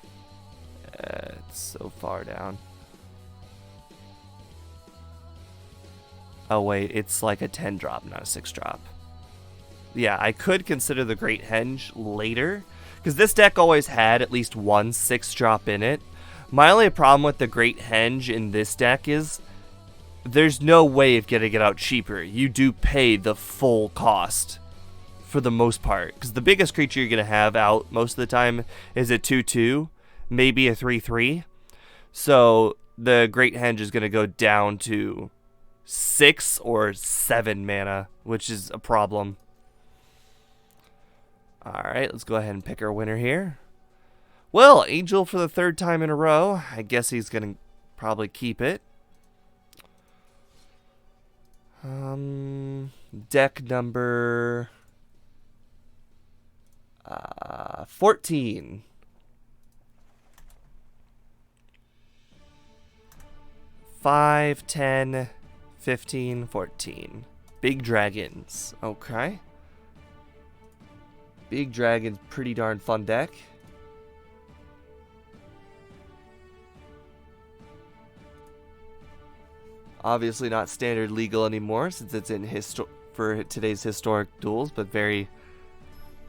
It's so far down. Oh wait, it's like a 10-drop, not a 6-drop. Yeah, I could consider the Great Henge later, because this deck always had at least 1 6-drop in it. My only problem with the Great Henge in this deck is there's no way of getting it out cheaper. You do pay the full cost for the most part, because the biggest creature you're going to have out most of the time is a 2/2, maybe a 3/3. So the Great Henge is going to go down to 6 or 7 mana, which is a problem. Alright, let's go ahead and pick our winner here. Well, Angel for the 3rd time in a row. I guess he's going to probably keep it. Deck number 14. 5, 10, 15, 14. Big Dragons. Okay. Big Dragons, pretty darn fun deck. Obviously not standard legal anymore since it's in for today's historic duels, but very,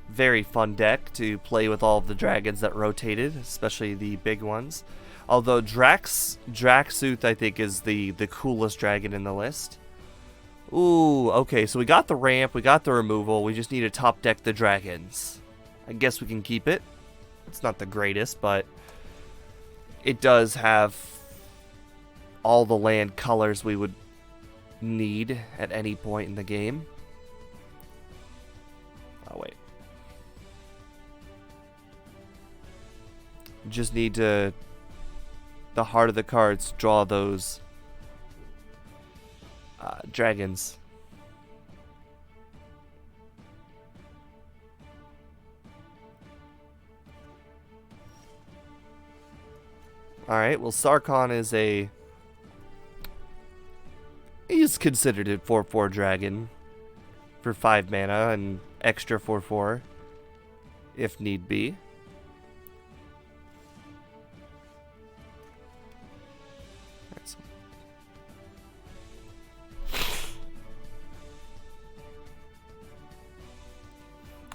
very fun deck to play with all of the dragons that rotated, especially the big ones. Although Draxuth, I think, is the coolest dragon in the list. Ooh, okay, so we got the ramp, we got the removal, we just need to top deck the dragons. I guess we can keep it. It's not the greatest, but it does have all the land colors we would need at any point in the game. Oh, wait. Just need to, the heart of the cards, draw those dragons. Alright, well, Sarkhan is he's considered a 4/4 dragon for 5 mana and extra 4/4 if need be.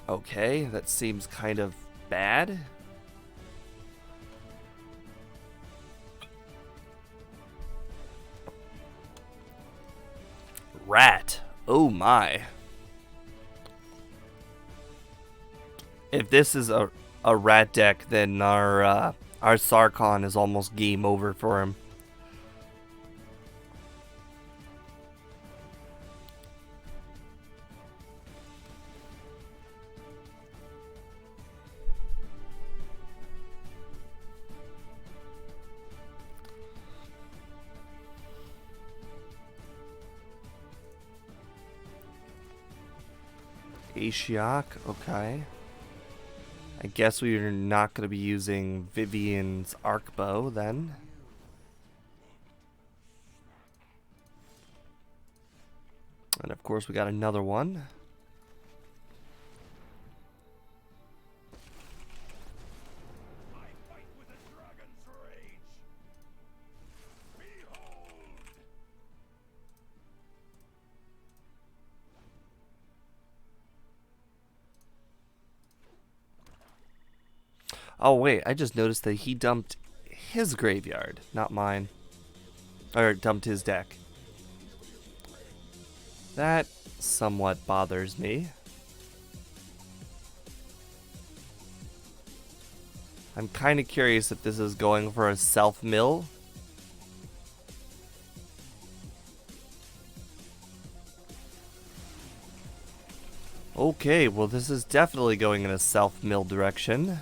Okay, that seems kind of bad. Rat. Oh my. If this is a rat deck, then our Sarkhan is almost game over for him. Ashiok, okay. I guess we're not going to be using Vivian's arc bow then. And of course we got another one. Oh wait, I just noticed that he dumped his graveyard, not mine. Or dumped his deck. That somewhat bothers me. I'm kind of curious if this is going for a self-mill. Okay, well this is definitely going in a self-mill direction.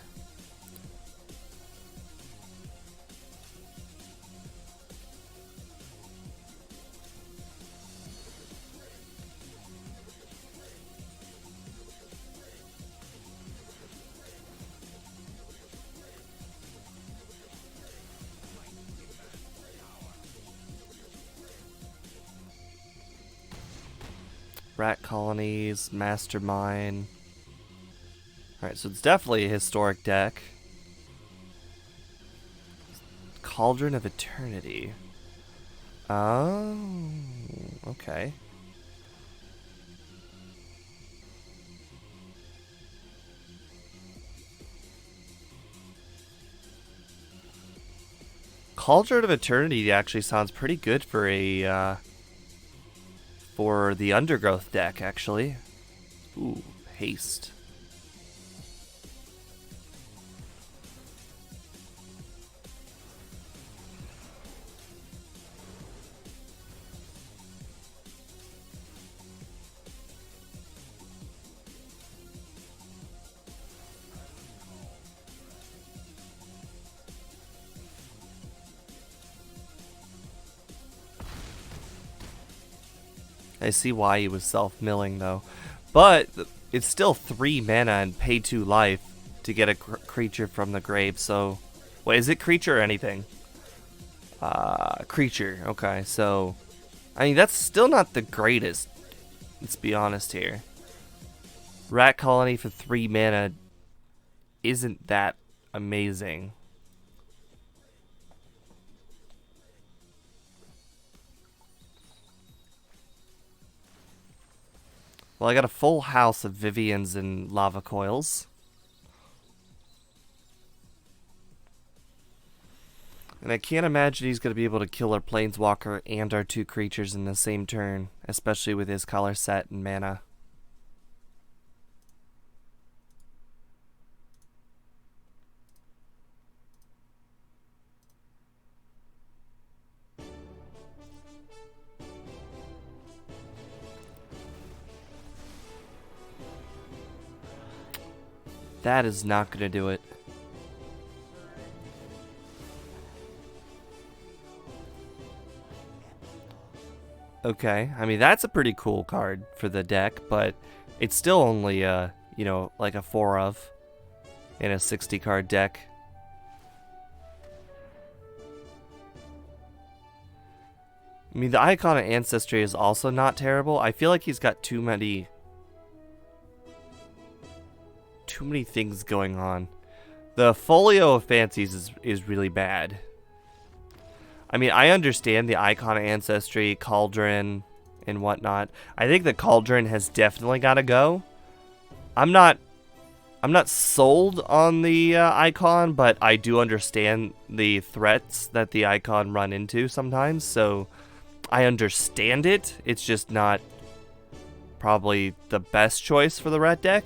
Rat colonies, mastermind. Alright, so it's definitely a historic deck. Cauldron of Eternity. Oh, okay. Cauldron of Eternity actually sounds pretty good for a for the Undergrowth deck, actually. Ooh, haste. I see why he was self-milling, though. But it's still 3 mana and pay 2 life to get a creature from the grave, so... Wait, is it creature or anything? Creature. Okay, so... I mean, that's still not the greatest. Let's be honest here. Rat Colony for 3 mana isn't that amazing. Well, I got a full house of Vivians and Lava Coils. And I can't imagine he's going to be able to kill our Planeswalker and our 2 creatures in the same turn, especially with his color set and mana. That is not going to do it. Okay, I mean, that's a pretty cool card for the deck, but it's still only, you know, like a 4 of in a 60 card deck. I mean, the Icon of Ancestry is also not terrible. I feel like he's got too many things going on. The Folio of Fancies is really bad. I mean, I understand the Icon of Ancestry, Cauldron, and whatnot. I think the Cauldron has definitely got to go. I'm not sold on the Icon, but I do understand the threats that the Icon run into sometimes, so I understand it. It's just not probably the best choice for the red deck.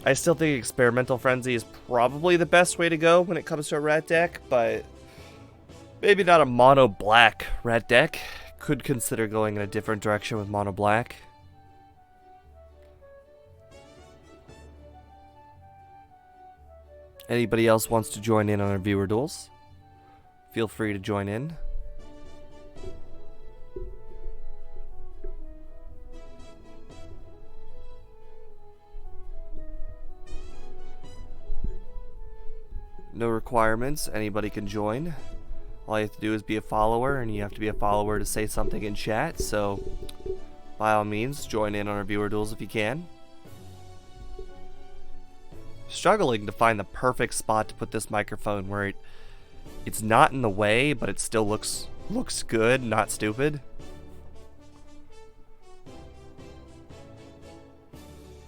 I still think Experimental Frenzy is probably the best way to go when it comes to a red deck, but maybe not a mono black red deck. Could consider going in a different direction with mono black. Anybody else wants to join in on our viewer duels? Feel free to join in. No requirements, anybody can join. All you have to do is be a follower, and you have to be a follower to say something in chat, so by all means, join in on our viewer duels if you can. Struggling to find the perfect spot to put this microphone where it's not in the way, but it still looks good, not stupid.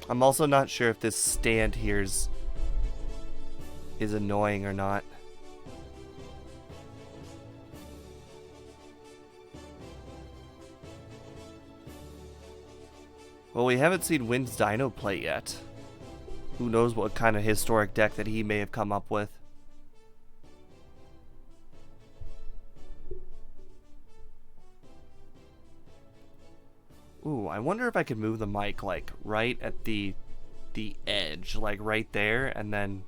I'm also not sure if this stand here is annoying or not. Well, we haven't seen Wynn's Dino play yet. Who knows what kind of historic deck that he may have come up with. Ooh, I wonder if I could move the mic like right at the edge, like right there, and then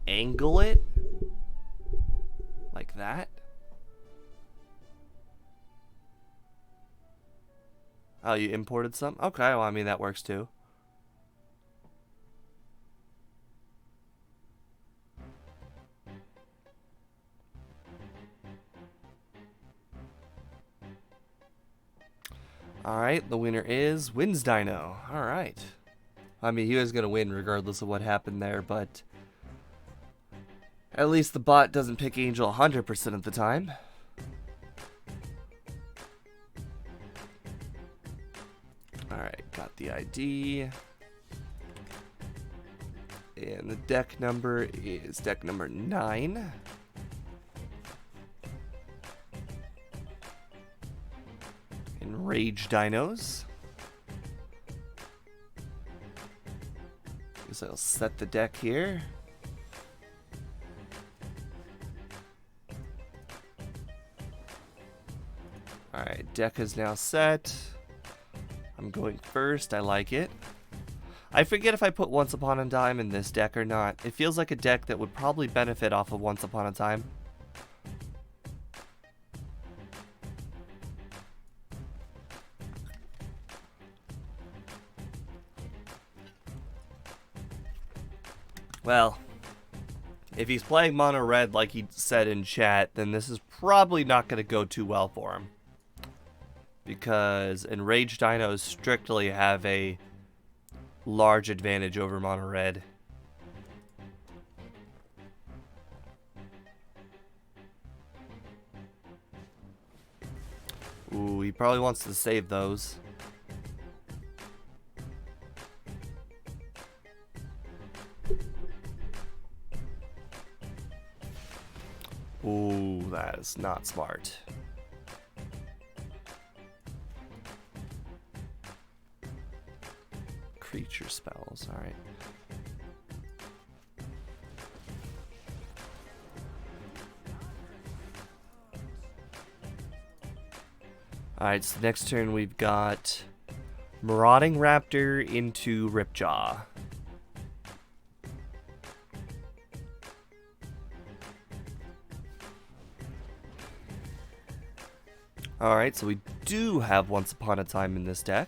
angle it like that. Oh, you imported some? Okay, well, I mean, that works too. Alright, the winner is Wynn's Dino. Alright. I mean, he was going to win regardless of what happened there, but at least the bot doesn't pick Angel 100% of the time. Alright, got the ID. And the deck number is deck number 9. Enraged Dinos. Guess I'll set the deck here. Alright, deck is now set. I'm going first, I like it. I forget if I put Once Upon a Time in this deck or not. It feels like a deck that would probably benefit off of Once Upon a Time. Well, if he's playing mono red like he said in chat, then this is probably not going to go too well for him. Because enraged dinos strictly have a large advantage over mono red. Ooh, he probably wants to save those. Ooh, that is not smart. Creature spells, alright. Alright, so next turn we've got Marauding Raptor into Ripjaw. Alright, so we do have Once Upon a Time in this deck.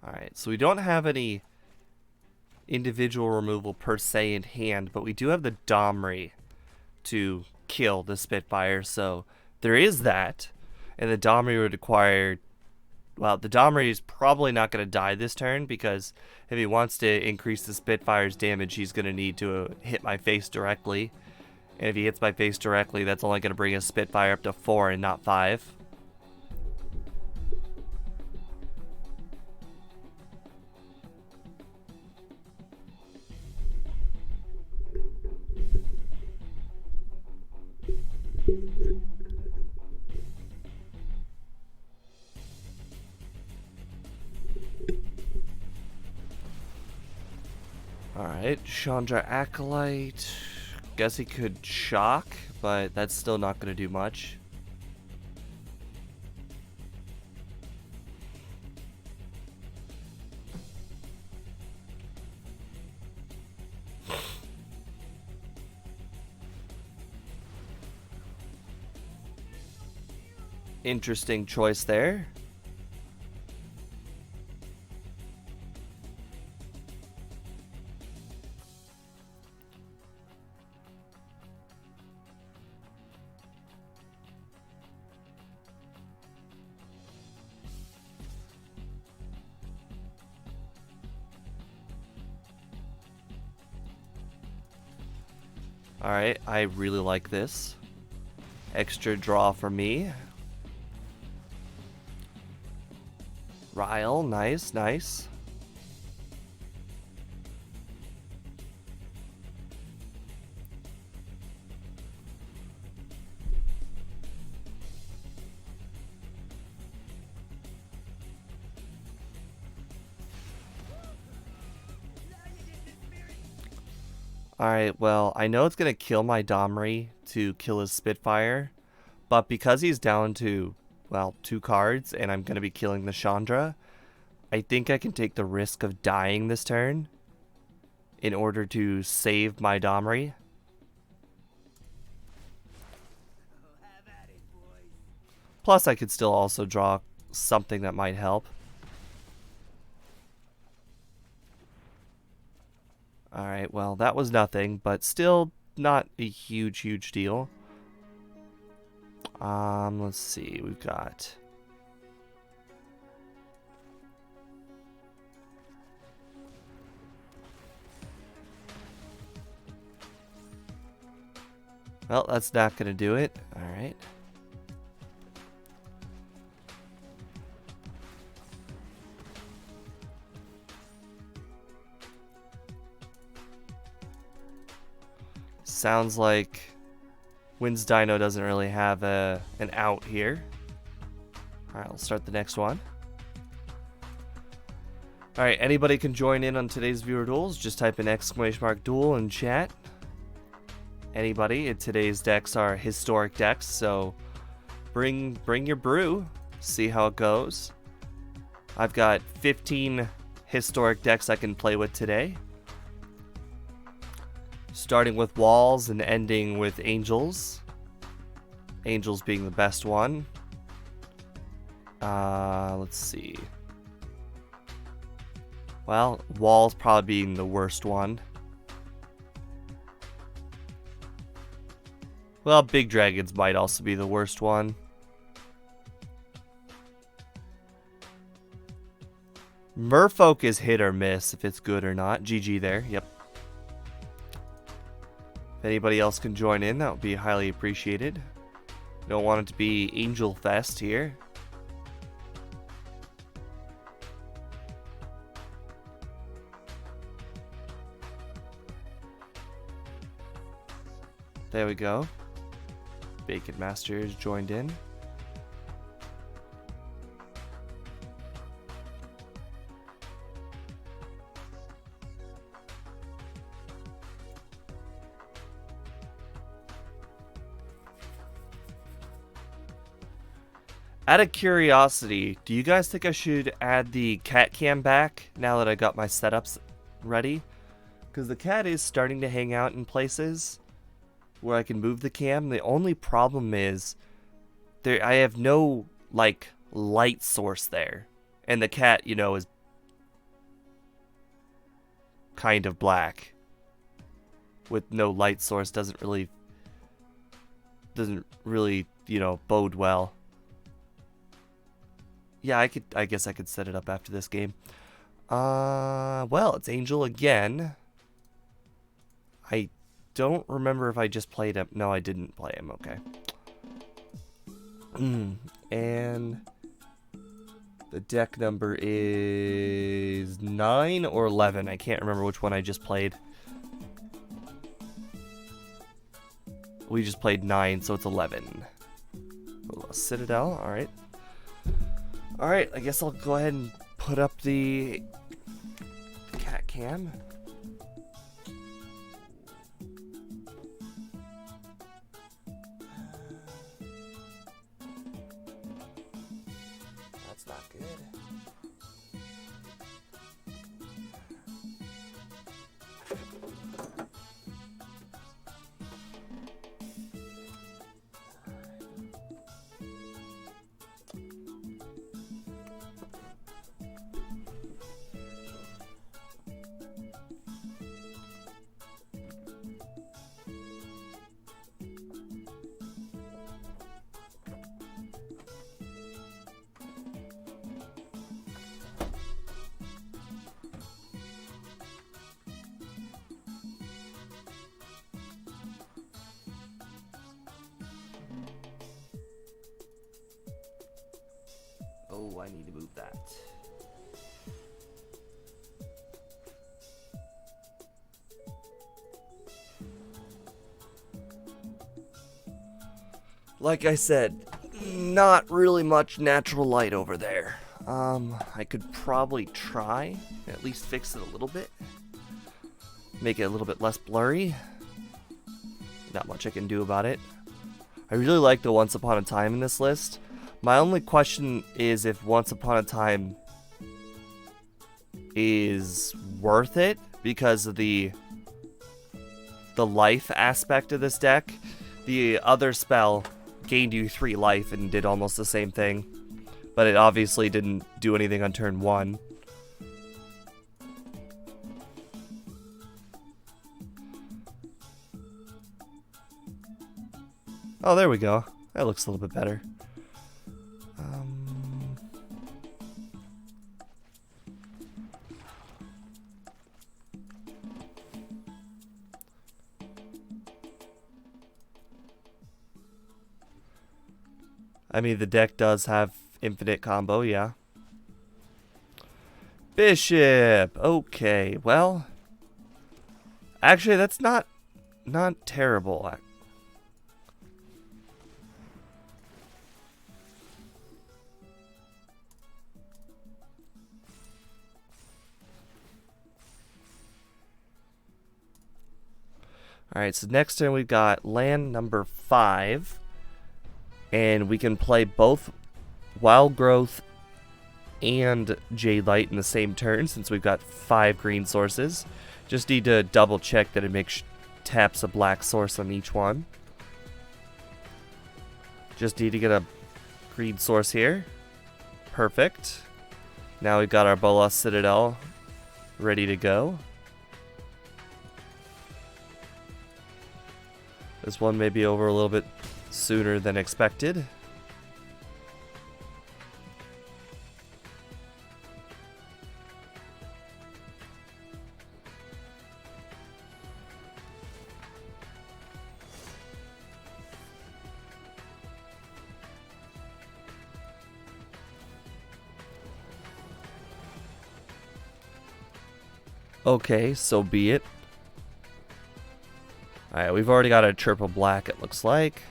Alright, so we don't have any individual removal per se in hand, but we do have the Domri to kill the Spitfire, so there is that. And the Domri would require... Well, the Domri is probably not going to die this turn, because if he wants to increase the Spitfire's damage, he's going to need to hit my face directly. And if he hits my face directly, that's only going to bring his Spitfire up to 4 and not 5. Alright, Chandra Acolyte. Guess he could shock, but that's still not going to do much. Interesting choice there. Alright, I really like this. Extra draw for me. Ryle, nice, nice. Alright, well, I know it's going to kill my Domri to kill his Spitfire, but because he's down to, well, 2 cards, and I'm going to be killing the Chandra, I think I can take the risk of dying this turn in order to save my Domri. Plus, I could still also draw something that might help. Alright, well, that was nothing, but still not a huge deal. Let's see, we've got... Well, that's not going to do it. Alright. Sounds like Wins Dino doesn't really have an out here. Alright, let's start the next one. Alright, anybody can join in on today's viewer duels. Just type in !duel in chat. Anybody. Today's decks are historic decks, so bring your brew. See how it goes. I've got 15 historic decks I can play with today. Starting with walls and ending with angels. Angels being the best one. Let's see. Well, walls probably being the worst one. Well, big dragons might also be the worst one. Merfolk is hit or miss if it's good or not. GG there, yep. If anybody else can join in, that would be highly appreciated. Don't want it to be Angel Fest here. There we go. Bacon Masters joined in. Out of curiosity, do you guys think I should add the cat cam back now that I got my setups ready? Because the cat is starting to hang out in places where I can move the cam. The only problem is I have no like light source there, and the cat, you know, is kind of black with no light source. Doesn't really, you know, bode well. Yeah, I guess I could set it up after this game. Well, it's Angel again. I don't remember if I just played him. No, I didn't play him. Okay. And the deck number is 9 or 11. I can't remember which one I just played. We just played 9, so it's 11. Citadel, alright. Alright, I guess I'll go ahead and put up the cat cam. That's not good. Oh, I need to move that. Like I said, not really much natural light over there. I could probably try, at least fix it a little bit. Make it a little bit less blurry. Not much I can do about it. I really like the Once Upon a Time in this list. My only question is if Once Upon a Time is worth it because of the life aspect of this deck. The other spell gained you 3 life and did almost the same thing, but it obviously didn't do anything on turn 1. Oh, there we go. That looks a little bit better. I mean, the deck does have infinite combo, yeah. Bishop! Okay, well... Actually, that's not terrible. Alright, so next turn we've got land number 5. And we can play both Wild Growth and Jade Light in the same turn since we've got 5 green sources. Just need to double check that it makes taps a black source on each one. Just need to get a green source here. Perfect. Now we've got our Bolas Citadel ready to go. This one may be over a little bit sooner than expected. Okay, so be it. Alright, we've already got a triple black, it looks like.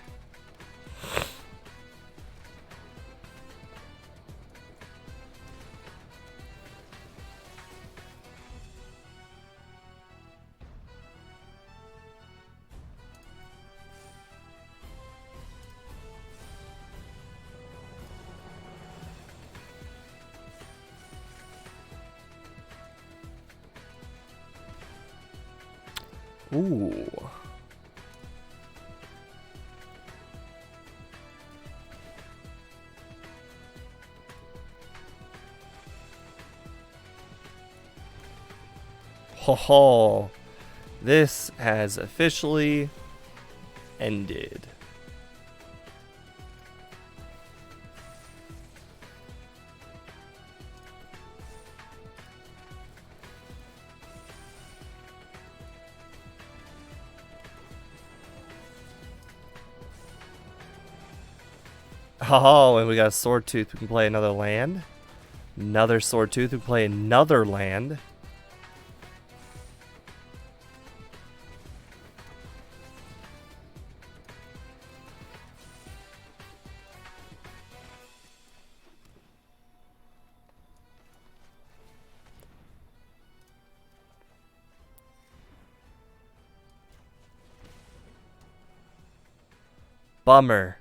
Ooh. Ho ho. This has officially ended. Oh, and we got a Sword Tooth. We can play another land. Another Sword Tooth. We can play another land. Bummer.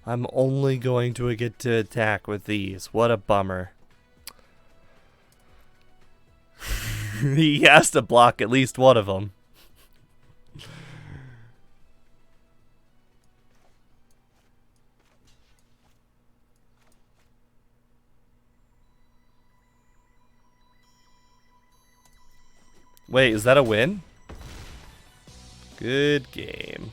I'm only going to get to attack with these. What a bummer. He has to block at least one of them. Wait, is that a win? Good game.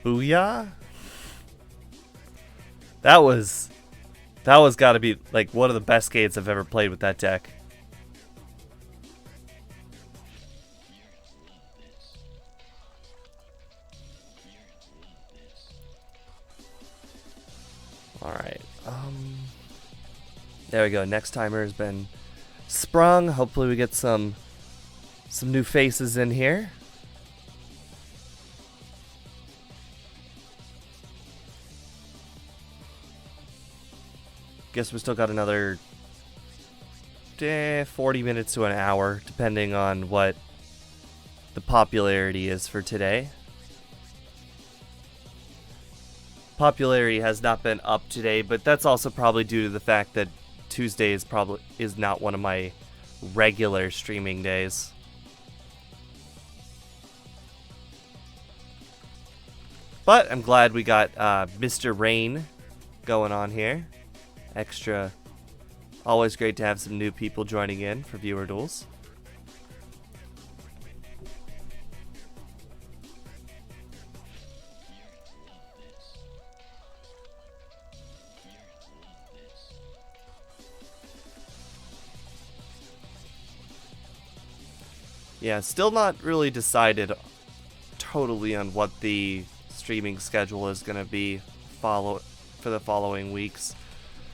Booyah? That was gotta be like one of the best games I've ever played with that deck. Alright, there we go. Next timer has been sprung. Hopefully we get some new faces in here. Guess we still got another 40 minutes to an hour, depending on what the popularity is for today. Popularity has not been up today, but that's also probably due to the fact that Tuesday is not one of my regular streaming days. But I'm glad we got Mr. Rain going on here. Extra. Always great to have some new people joining in for viewer duels. Yeah, still not really decided totally on what the streaming schedule is going to be for the following weeks.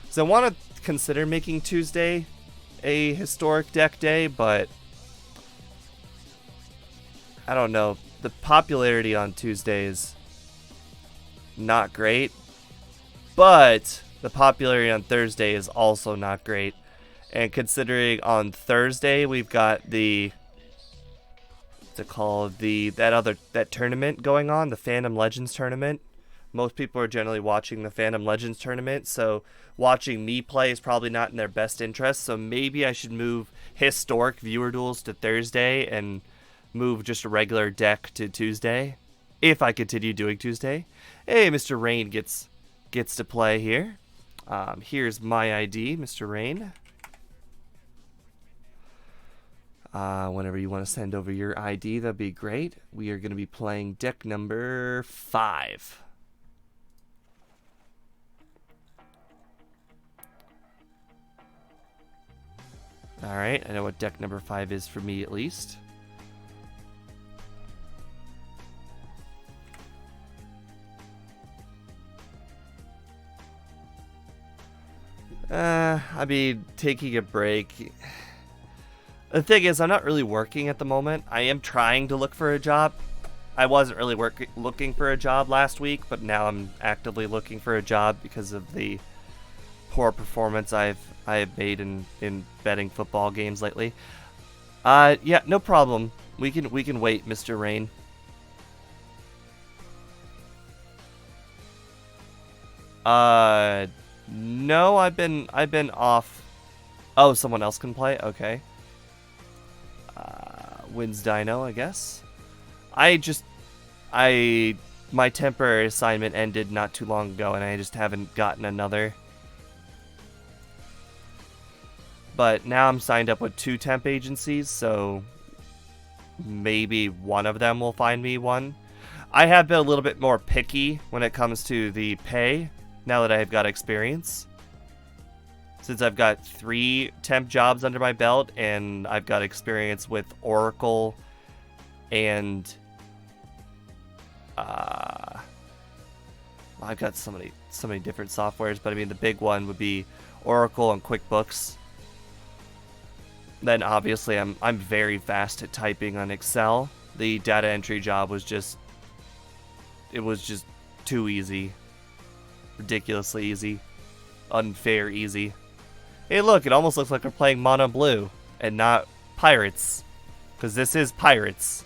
So I want to consider making Tuesday a historic deck day, but I don't know. The popularity on Tuesday is not great, but the popularity on Thursday is also not great. And considering on Thursday we've got that tournament going on, the Phantom Legends tournament. Most people are generally watching the Phantom Legends tournament, so watching me play is probably not in their best interest. So maybe I should move historic viewer duels to Thursday and move just a regular deck to Tuesday, if I continue doing Tuesday. Hey, Mr. Rain gets to play here. Here's my ID, Mr. Rain. Whenever you want to send over your ID, that'd be great. We are going to be playing deck number 5. Alright, I know what deck number 5 is for me at least. I mean, taking a break. The thing is, I'm not really working at the moment. I am trying to look for a job. I wasn't really looking for a job last week, but now I'm actively looking for a job because of the poor performance I have made in betting football games lately. Yeah, no problem. We can wait, Mr. Rain. No, I've been off. Oh, someone else can play? Okay. Wins Dino, I guess. My temporary assignment ended not too long ago, and I just haven't gotten another. But now I'm signed up with 2 temp agencies, so maybe one of them will find me one. I have been a little bit more picky when it comes to the pay, now that I've got experience. Since I've got 3 temp jobs under my belt, and I've got experience with Oracle and I've got so many different softwares, but I mean the big one would be Oracle and QuickBooks. Then obviously I'm very fast at typing on Excel. The data entry job was just too easy. Ridiculously easy. Unfair easy. Hey look, it almost looks like we're playing Mono Blue and not Pirates. Because this is Pirates.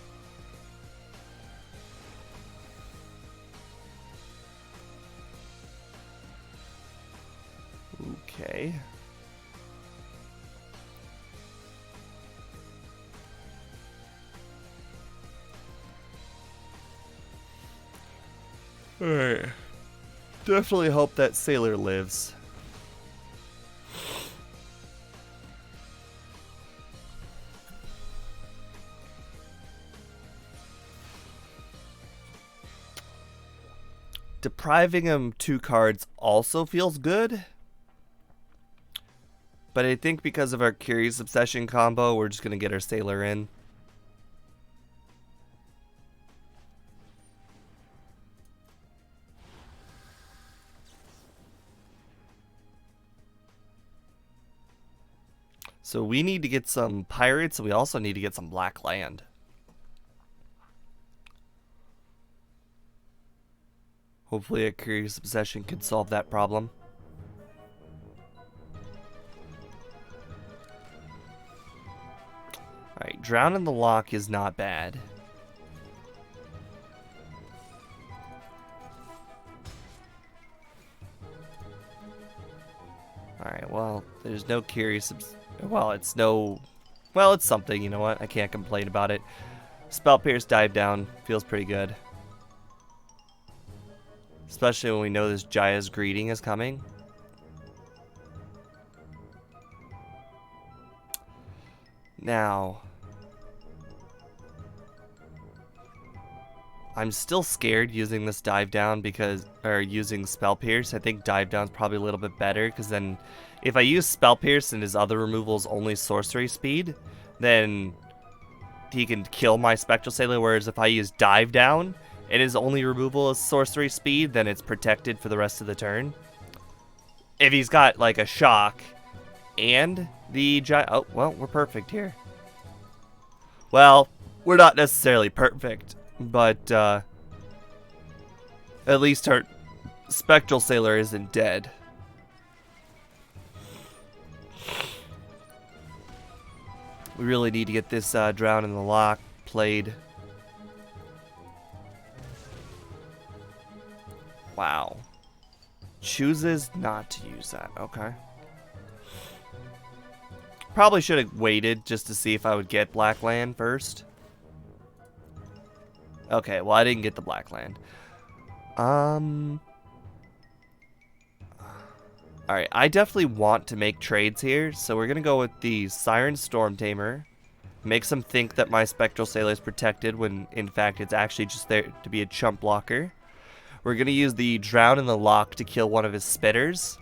Okay. Alright. Definitely hope that sailor lives. Depriving him 2 cards also feels good. But I think because of our Curious Obsession combo, we're just going to get our sailor in. So we need to get some pirates, and we also need to get some black land. Hopefully a Curious Obsession can solve that problem. Alright, Drown in the Loch is not bad. Alright, well, there's no Curious Obsession. Well, it's something, you know what? I can't complain about it. Spell Pierce Dive Down feels pretty good. Especially when we know this Jaya's Greeting is coming. Now, I'm still scared using this Dive Down or using Spell Pierce. I think Dive Down's probably a little bit better, because then if I use Spell Pierce and his other removal is only sorcery speed, then he can kill my Spectral Sailor, whereas if I use Dive Down and his only removal is sorcery speed, then it's protected for the rest of the turn. If he's got like a shock and the oh, well, we're perfect here. Well, we're not necessarily perfect, but at least our Spectral Sailor isn't dead. We really need to get this Drown in the Loch played. Wow. Chooses not to use that. Okay. Probably should have waited just to see if I would get black land first. Okay, well I didn't get the black land. Alright, I definitely want to make trades here, so we're gonna go with the Siren Storm Tamer. Makes them think that my Spectral Sailor is protected when in fact it's actually just there to be a chump blocker. We're gonna use the Drown in the Loch to kill one of his spitters.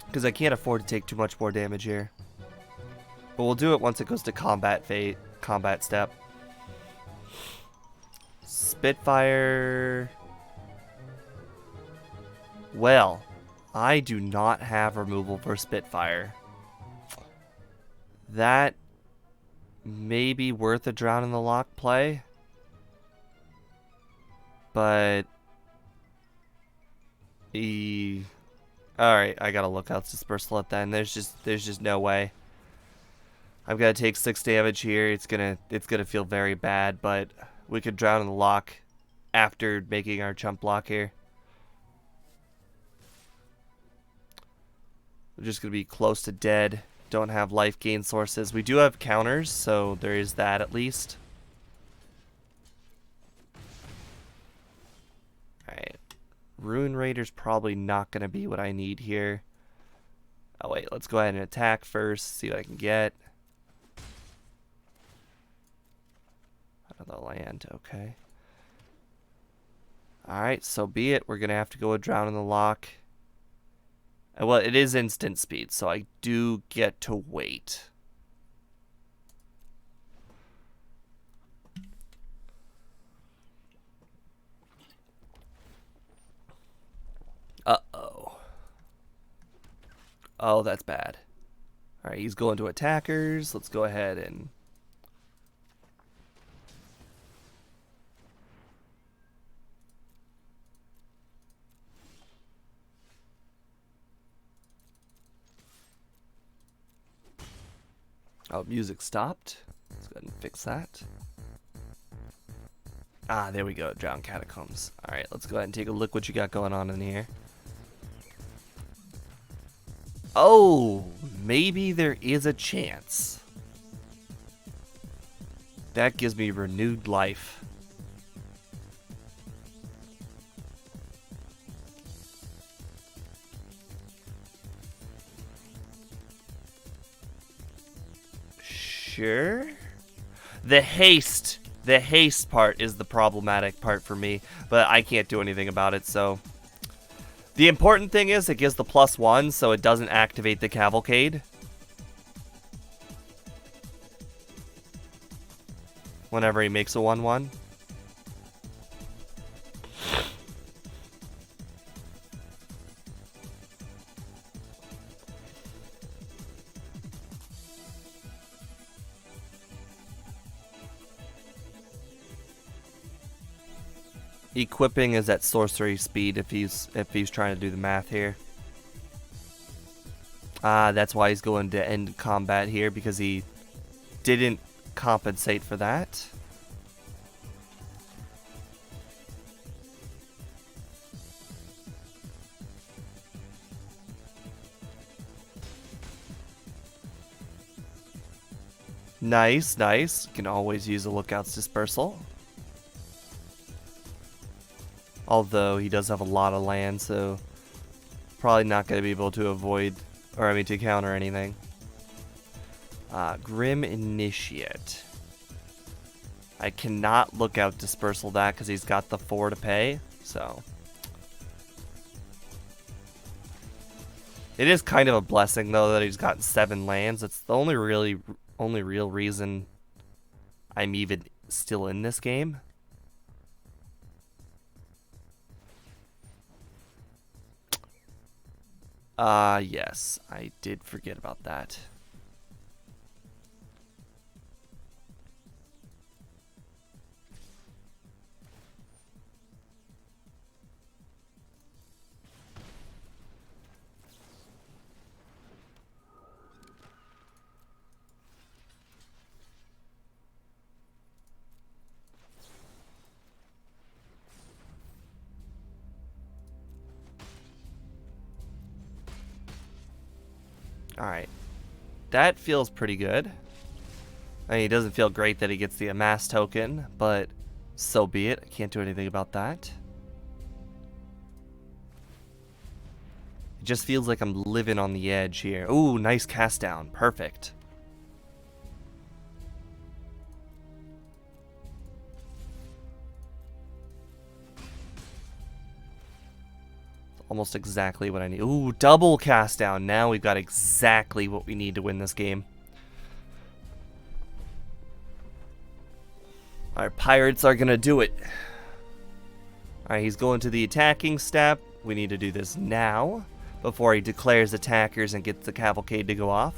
Because I can't afford to take too much more damage here. But we'll do it once it goes to combat step. Spitfire. Well, I do not have removal for Spitfire. That may be worth a Drown in the Loch play. But alright, I gotta look out Dispersal at then. There's just no way. I'm gonna take 6 damage here. It's gonna feel very bad, but we could Drown in the Loch after making our chump block here. We're just gonna be close to dead. Don't have life gain sources. We do have counters, so there is that at least. Alright. Rune Raider's probably not gonna be what I need here. Oh wait, let's go ahead and attack first, see what I can get. Another land, okay. Alright, so be it. We're gonna have to go with Drown in the Loch. Well, it is instant speed, so I do get to wait. Uh-oh. Oh, that's bad. Alright, he's going to attackers. Let's go ahead and... Oh, music stopped. Let's go ahead and fix that. Ah, there we go. Drown Catacombs. Alright, let's go ahead and take a look what you got going on in here. Oh, maybe there is a chance. That gives me renewed life. Sure. The haste part is the problematic part for me, but I can't do anything about it, so. The important thing is it gives the +1, so it doesn't activate the Cavalcade. Whenever he makes a 1/1. Equipping is at sorcery speed if he's trying to do the math here. That's why he's going to end combat here, because he didn't compensate for that. Nice, nice. Can always use a Lookout's Dispersal. Although he does have a lot of land, so probably not going to be able to avoid, or I mean to counter anything. Grim Initiate. I cannot Lookout Dispersal that because he's got the 4 to pay, so. It is kind of a blessing though that he's gotten 7 lands. It's the only real reason I'm even still in this game. Yes, I did forget about that. Alright. That feels pretty good. I mean, it doesn't feel great that he gets the amass token, but so be it. I can't do anything about that. It just feels like I'm living on the edge here. Ooh, nice cast down. Perfect. Almost exactly what I need. Ooh, double cast down. Now we've got exactly what we need to win this game. Our pirates are gonna do it. Alright, he's going to the attacking step. We need to do this now before he declares attackers and gets the cavalcade to go off.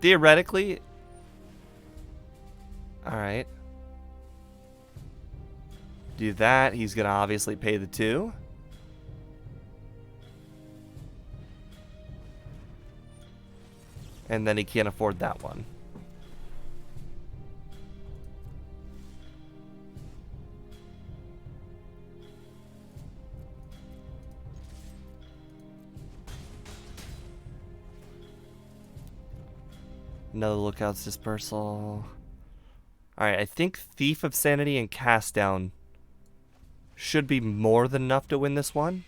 Theoretically, alright. Do that. He's gonna obviously pay the 2. And then he can't afford that one. Another Lookout's Dispersal. Alright, I think Thief of Sanity and Cast Down should be more than enough to win this one.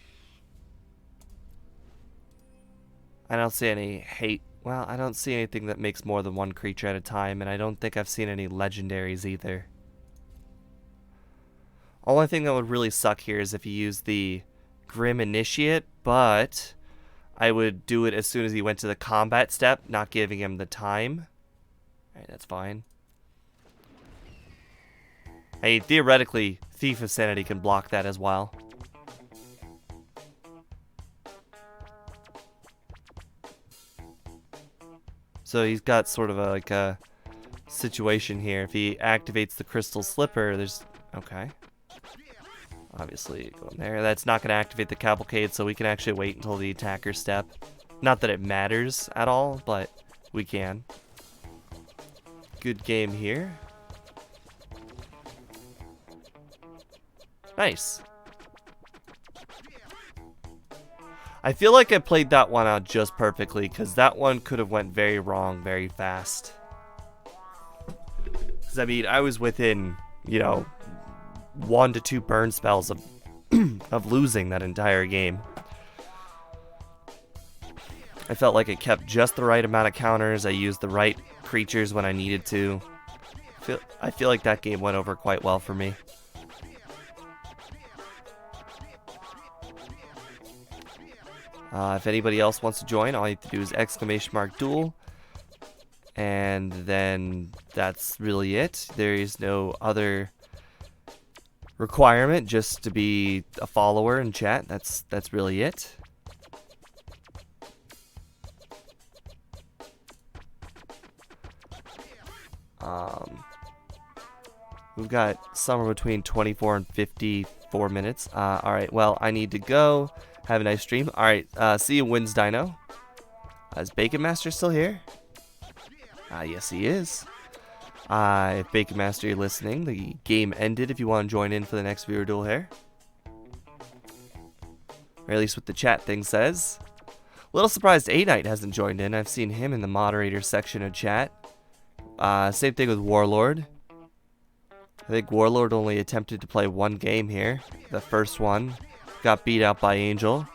I don't see any hate. Well, I don't see anything that makes more than one creature at a time, and I don't think I've seen any legendaries either. Only thing that would really suck here is if you use the Grim Initiate, but I would do it as soon as he went to the combat step, not giving him the time. Alright, that's fine. I mean, theoretically, Thief of Sanity can block that as well. So he's got sort of like a situation here. If he activates the Crystal Slipper, there's... Okay. Obviously, going there. That's not going to activate the Cavalcade, so we can actually wait until the attacker step. Not that it matters at all, but we can. Good game here. Nice. I feel like I played that one out just perfectly, because that one could have went very wrong very fast. Because, I mean, I was within, you know, 1 to 2 burn spells of, of losing that entire game. I felt like I kept just the right amount of counters. I used the right creatures when I needed to. I feel like that game went over quite well for me. If anybody else wants to join, all you have to do is !duel. And then that's really it. There is no other requirement, just to be a follower and chat. That's really it. We've got somewhere between 24 and 54 minutes. Alright, well, I need to go. Have a nice stream. Alright, see you, Wins Dino. Is Bacon Master still here? Yes, he is. If Bacon Master, you're listening, the game ended if you want to join in for the next viewer duel here. Or at least what the chat thing says. A little surprised A-Knight hasn't joined in. I've seen him in the moderator section of chat. Same thing with Warlord. I think Warlord only attempted to play one game here. The first one. Got beat out by Angel.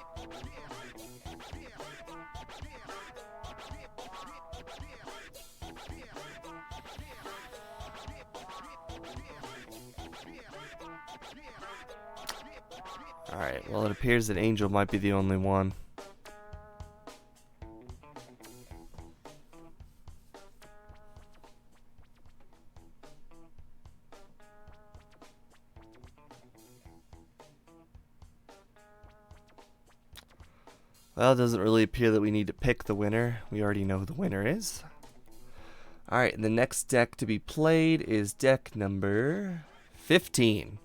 Alright, well, it appears that Angel might be the only one. Well, it doesn't really appear that we need to pick the winner. We already know who the winner is. Alright, and the next deck to be played is deck number 15.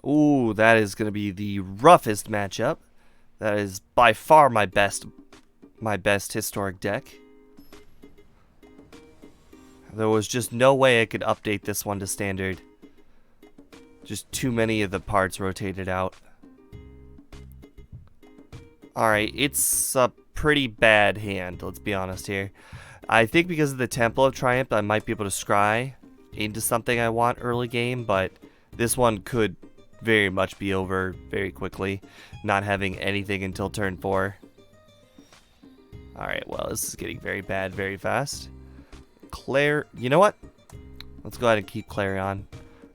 Ooh, that is going to be the roughest matchup. That is by far my best historic deck. There was just no way I could update this one to standard. Just too many of the parts rotated out. Alright, it's a pretty bad hand, let's be honest here. I think because of the Temple of Triumph, I might be able to scry into something I want early game, but this one could very much be over very quickly, not having anything until turn 4. Alright, well, this is getting very bad very fast. You know what? Let's go ahead and keep Clarion.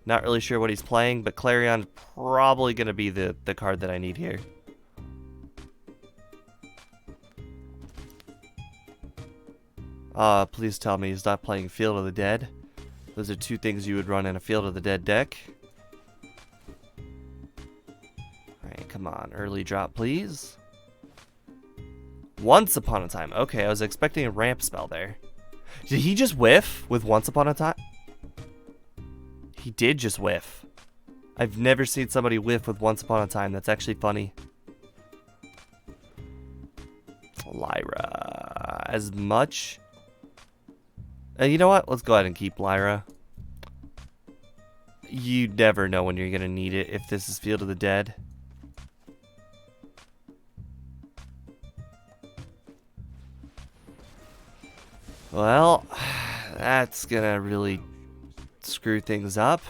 Not really sure what he's playing, but Clarion's probably going to be the card that I need here. Please tell me he's not playing Field of the Dead. Those are two things you would run in a Field of the Dead deck. Alright, come on. Early drop, please. Once Upon a Time. Okay, I was expecting a ramp spell there. Did he just whiff with Once Upon a Time? He did just whiff. I've never seen somebody whiff with Once Upon a Time. That's actually funny. Lyra. As much... you know what? Let's go ahead and keep Lyra. You never know when you're going to need it if this is Field of the Dead. Well, that's going to really screw things up.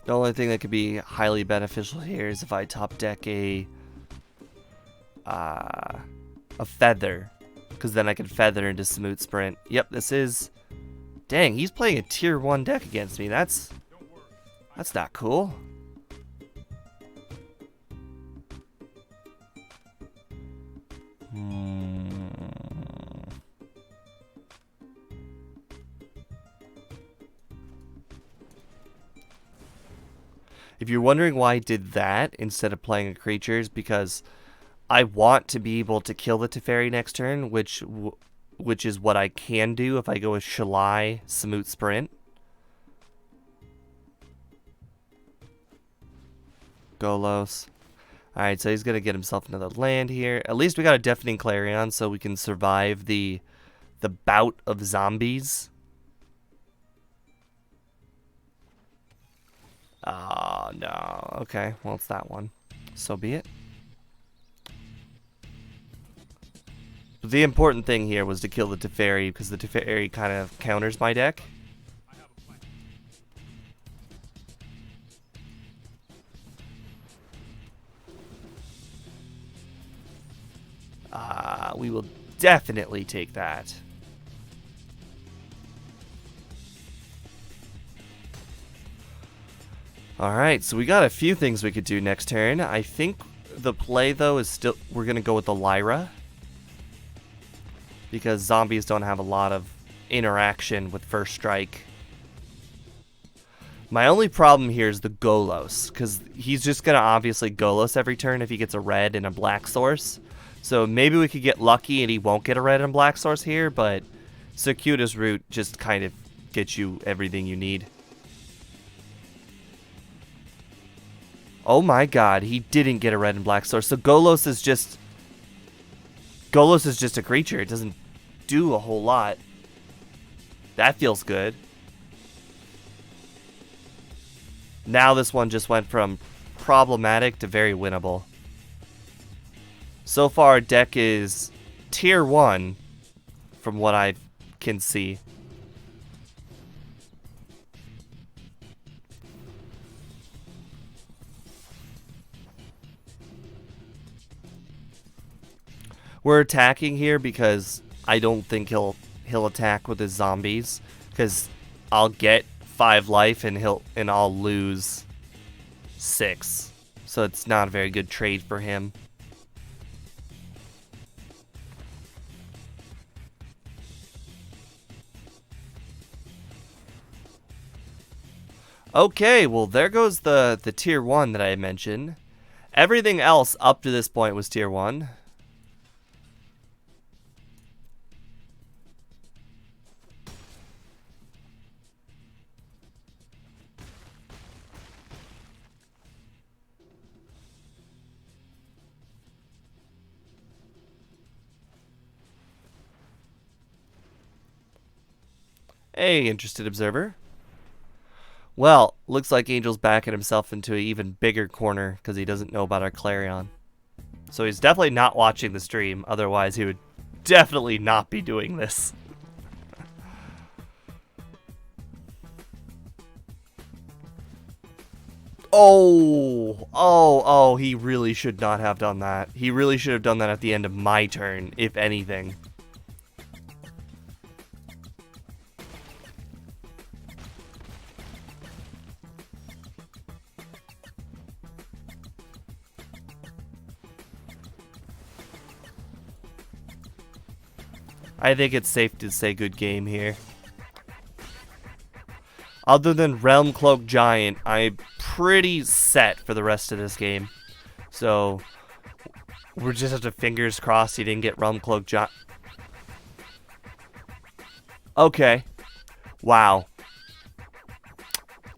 The only thing that could be highly beneficial here is if I top deck a feather, because then I can feather into Smooth Sprint. Yep, this is... Dang, he's playing a tier 1 deck against me. That's not cool. If you're wondering why I did that instead of playing a creature, is because I want to be able to kill the Teferi next turn, which is what I can do if I go with Shalai, Smooth Sprint. Golos. Alright, so he's going to get himself another land here. At least we got a Deafening Clarion so we can survive the bout of zombies. Oh, no. Okay, well, it's that one. So be it. But the important thing here was to kill the Teferi, because the Teferi kind of counters my deck. We will definitely take that. Alright, so we got a few things we could do next turn. I think the play, though, is still... We're going to go with the Lyra. Because zombies don't have a lot of interaction with First Strike. My only problem here is the Golos, because he's just going to obviously Golos every turn if he gets a red and a black source. So maybe we could get lucky and he won't get a red and black source here, but Circuitous Route just kind of gets you everything you need. Oh my god, he didn't get a red and black source. So Golos is just a creature. It doesn't do a whole lot. That feels good. Now this one just went from problematic to very winnable. So far, our deck is tier 1 from what I can see. We're attacking here because I don't think he'll attack with his zombies, because I'll get 5 life and I'll lose 6. So it's not a very good trade for him. Okay, well there goes the tier 1 that I mentioned. Everything else up to this point was tier 1. Hey, interested observer. Well, looks like Angel's backing himself into an even bigger corner because he doesn't know about our Clarion. So he's definitely not watching the stream, otherwise he would definitely not be doing this. Oh, he really should not have done that. He really should have done that at the end of my turn, if anything. I think it's safe to say good game here. Other than Realm Cloak Giant, I'm pretty set for the rest of this game. So, we're just have to fingers crossed he didn't get Realm Cloak Giant. Okay. Wow.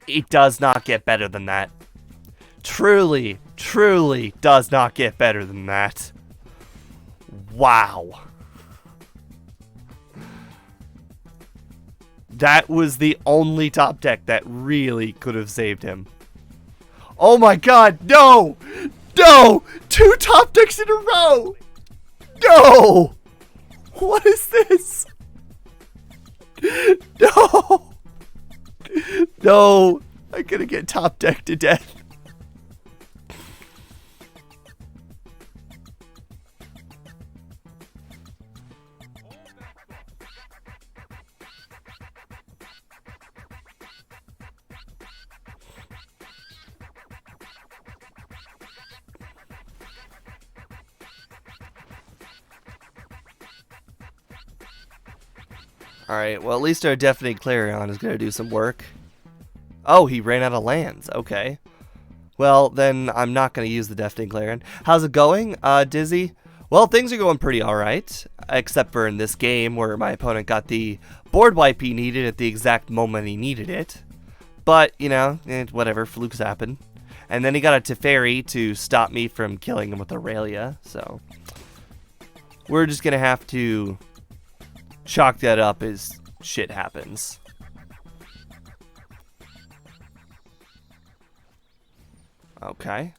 It does not get better than that. Truly, truly does not get better than that. Wow. That was the only top deck that really could have saved him. Oh my god, no! No! 2 top decks in a row! No! What is this? No! No! I'm gonna get top decked to death. Alright, well at least our Deafening Clarion is going to do some work. Oh, he ran out of lands. Okay. Well, then I'm not going to use the Deafening Clarion. How's it going, Dizzy? Well, things are going pretty alright. Except for in this game where my opponent got the board wipe he needed at the exact moment he needed it. But, you know, whatever, flukes happen. And then he got a Teferi to stop me from killing him with Aurelia, so... We're just going to have to chalk that up as shit happens. Okay.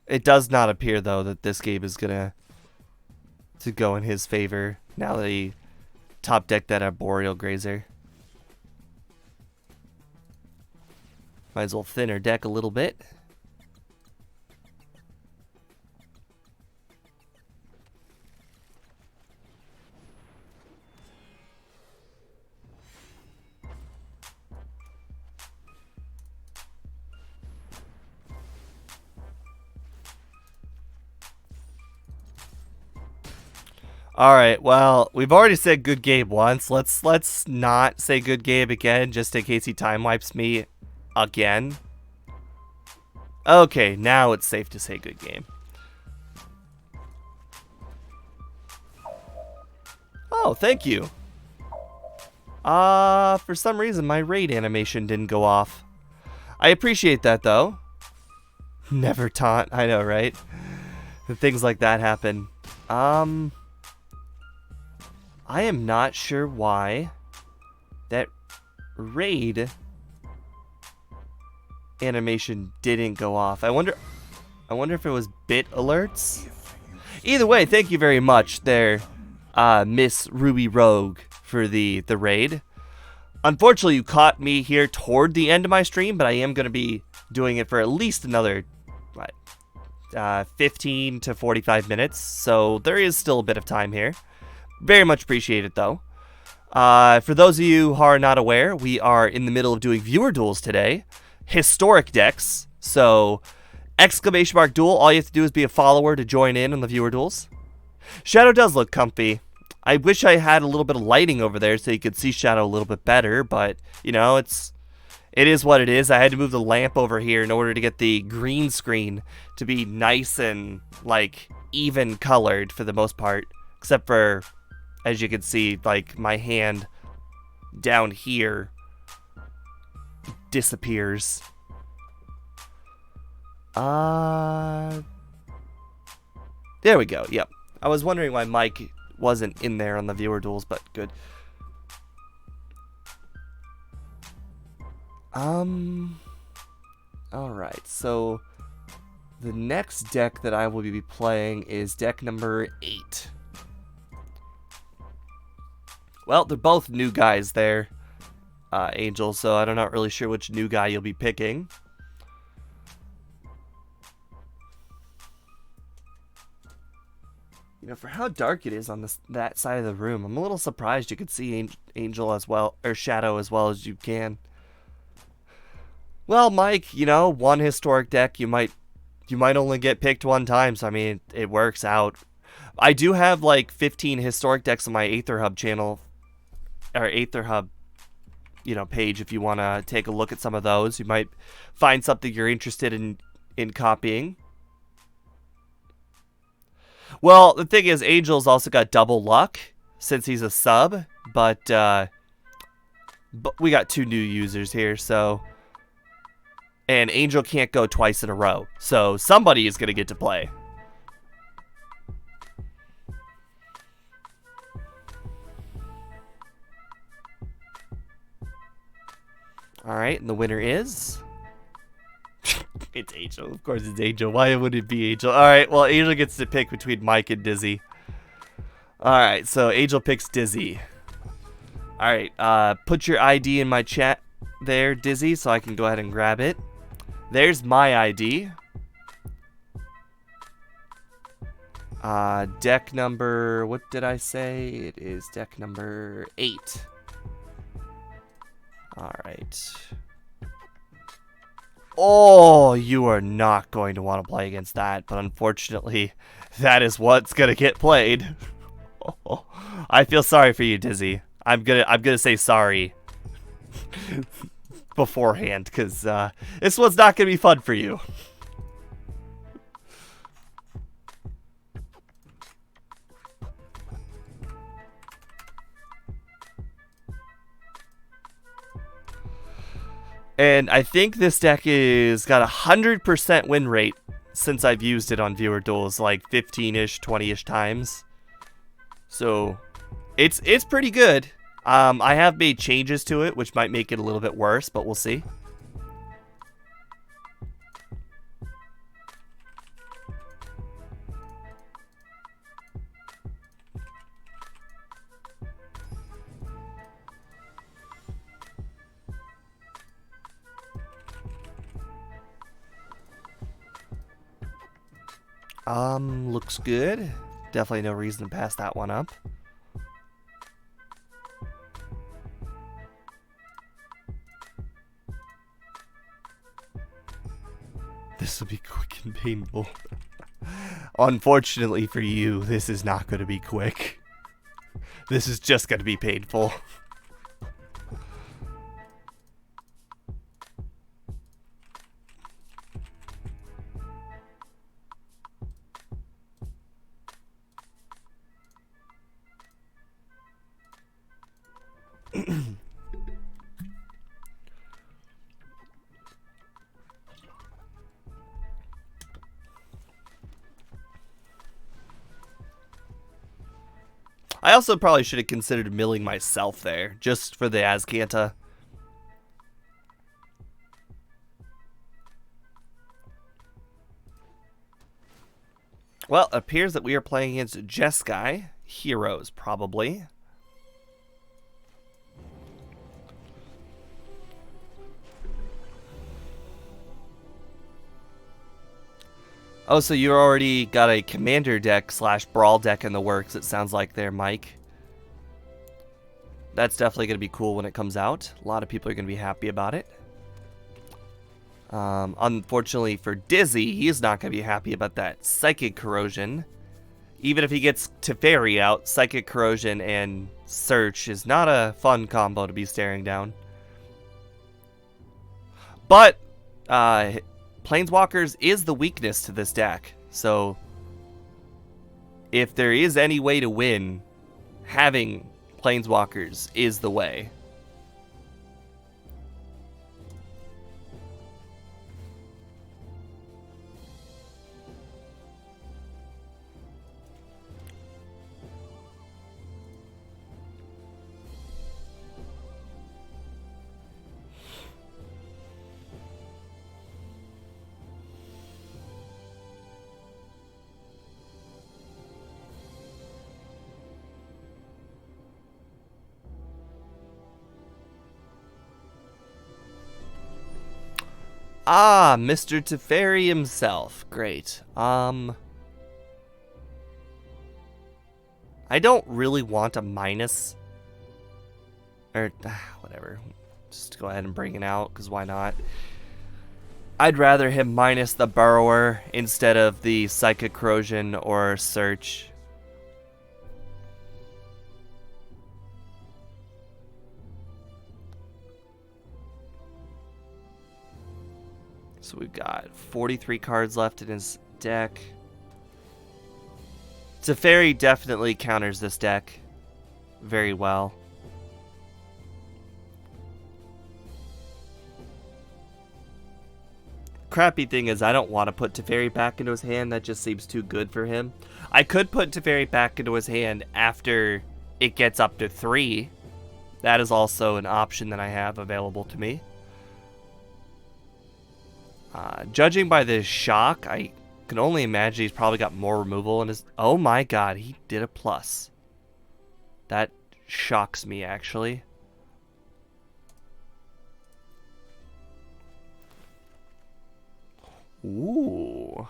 It does not appear, though, that this game is gonna to go in his favor now that he top decked that Arboreal Grazer. Might as well thin our deck a little bit. All right, well, we've already said good game once. Let's not say good game again, just in case he time wipes me again. Okay, now it's safe to say good game. Oh, thank you. For some reason my raid animation didn't go off. I appreciate that though. Never taunt, I know, right? Things like that happen. I am not sure why that raid animation didn't go off. I wonder if it was bit alerts. Either way, thank you very much there, Miss Ruby Rogue, for the raid. Unfortunately, you caught me here toward the end of my stream, but I am going to be doing it for at least another 15 to 45 minutes, so there is still a bit of time here. Very much appreciate it, though. For those of you who are not aware, we are in the middle of doing viewer duels today. Historic decks. So, ! Duel. All you have to do is be a follower to join in on the viewer duels. Shadow does look comfy. I wish I had a little bit of lighting over there so you could see Shadow a little bit better. But, you know, it is what it is. I had to move the lamp over here in order to get the green screen to be nice and, like, even colored for the most part. Except for, as you can see, like, my hand down here disappears. There we go, yep. I was wondering why Mike wasn't in there on the viewer duels, but good. Alright, so the next deck that I will be playing is deck number 8. Well, they're both new guys there, Angel, so I'm not really sure which new guy you'll be picking. You know, for how dark it is on that side of the room, I'm a little surprised you could see Angel as well, or Shadow as well as you can. Well, Mike, you know, one historic deck, you might only get picked one time, so I mean, it works out. I do have like 15 historic decks on my Aetherhub channel, or Aetherhub, you know, page. If you want to take a look at some of those, you might find something you're interested in copying. Well, the thing is, Angel's also got double luck since he's a sub, but we got 2 new users here, so. And Angel can't go twice in a row, so somebody is going to get to play. Alright, and the winner is... It's Angel. Of course it's Angel. Why would it be Angel? Alright, well, Angel gets to pick between Mike and Dizzy. Alright, so Angel picks Dizzy. Alright, put your ID in my chat there, Dizzy, so I can go ahead and grab it. There's my ID. Deck number... What did I say? It is deck number 8. Alright. Oh, you are not going to want to play against that, but unfortunately, that is what's gonna get played. Oh, I feel sorry for you, Dizzy. I'm gonna say sorry beforehand, because this one's not gonna be fun for you. And I think this deck is got 100% win rate since I've used it on viewer duels, like 15-ish, 20-ish times. So it's pretty good. I have made changes to it, which might make it a little bit worse, but we'll see. Looks good. Definitely no reason to pass that one up. This will be quick and painful. Unfortunately for you, this is not going to be quick. This is just going to be painful. I also probably should have considered milling myself there, just for the Azcanta. Well, it appears that we are playing against Jeskai. Heroes, probably. Oh, so you already got a commander deck / brawl deck in the works, it sounds like there, Mike. That's definitely going to be cool when it comes out. A lot of people are going to be happy about it. Unfortunately for Dizzy, he's not going to be happy about that Psychic Corrosion. Even if he gets Teferi out, Psychic Corrosion and Search is not a fun combo to be staring down. But, Planeswalkers is the weakness to this deck, so if there is any way to win, having Planeswalkers is the way. Ah, Mr. Teferi himself. Great. I don't really want a minus. Or, whatever. Just go ahead and bring it out, because why not? I'd rather him minus the Burrower instead of the Psychic Corrosion or Search. So we've got 43 cards left in his deck. Teferi definitely counters this deck very well. Crappy thing is I don't want to put Teferi back into his hand. That just seems too good for him. I could put Teferi back into his hand after it gets up to 3. That is also an option that I have available to me. Judging by this shock, I can only imagine he's probably got more removal in his... Oh my god, he did a plus. That shocks me, actually. Ooh.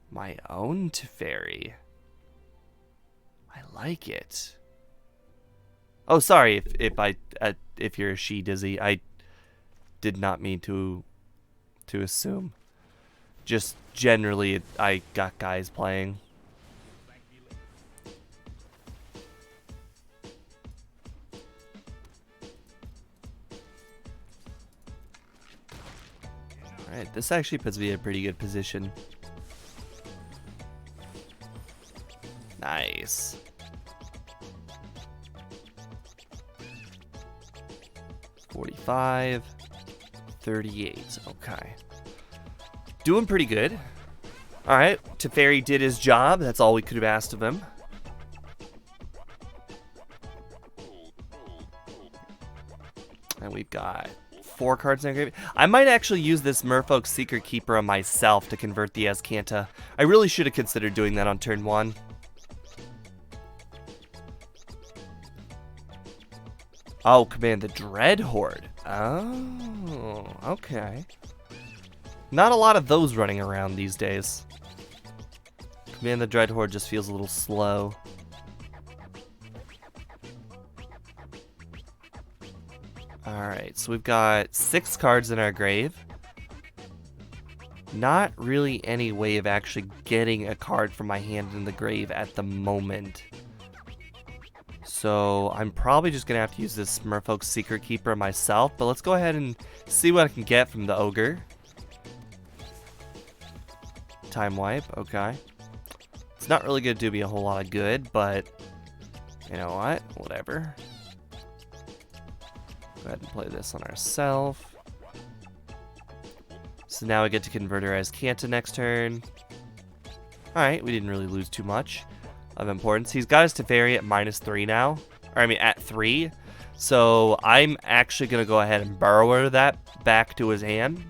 My own Teferi. I like it. Oh, sorry if you're a she, Dizzy. I did not mean to assume. Just generally, I got guys playing. Alright, this actually puts me in a pretty good position. Nice. $45, $38. Okay. Doing pretty good. Alright, Teferi did his job. That's all we could have asked of him. And we've got 4 cards in our grave. I might actually use this Merfolk Secret Keeper on myself to convert the Azcanta. I really should have considered doing that on turn 1. Oh, command the Dread Horde. Oh, okay. Not a lot of those running around these days. Command the Dread Horde just feels a little slow. Alright, so we've got 6 cards in our grave. Not really any way of actually getting a card from my hand in the grave at the moment. So I'm probably just going to have to use this Merfolk Secret Keeper myself. But let's go ahead and see what I can get from the Ogre. Time Wipe, okay. It's not really going to do me a whole lot of good, but you know what? Whatever. Go ahead and play this on ourselves. So now we get to convert our Azcanta next turn. Alright, we didn't really lose too much of importance. He's got his Teferi at -3 now. Or I mean at 3. So I'm actually going to go ahead and Burrower that back to his hand.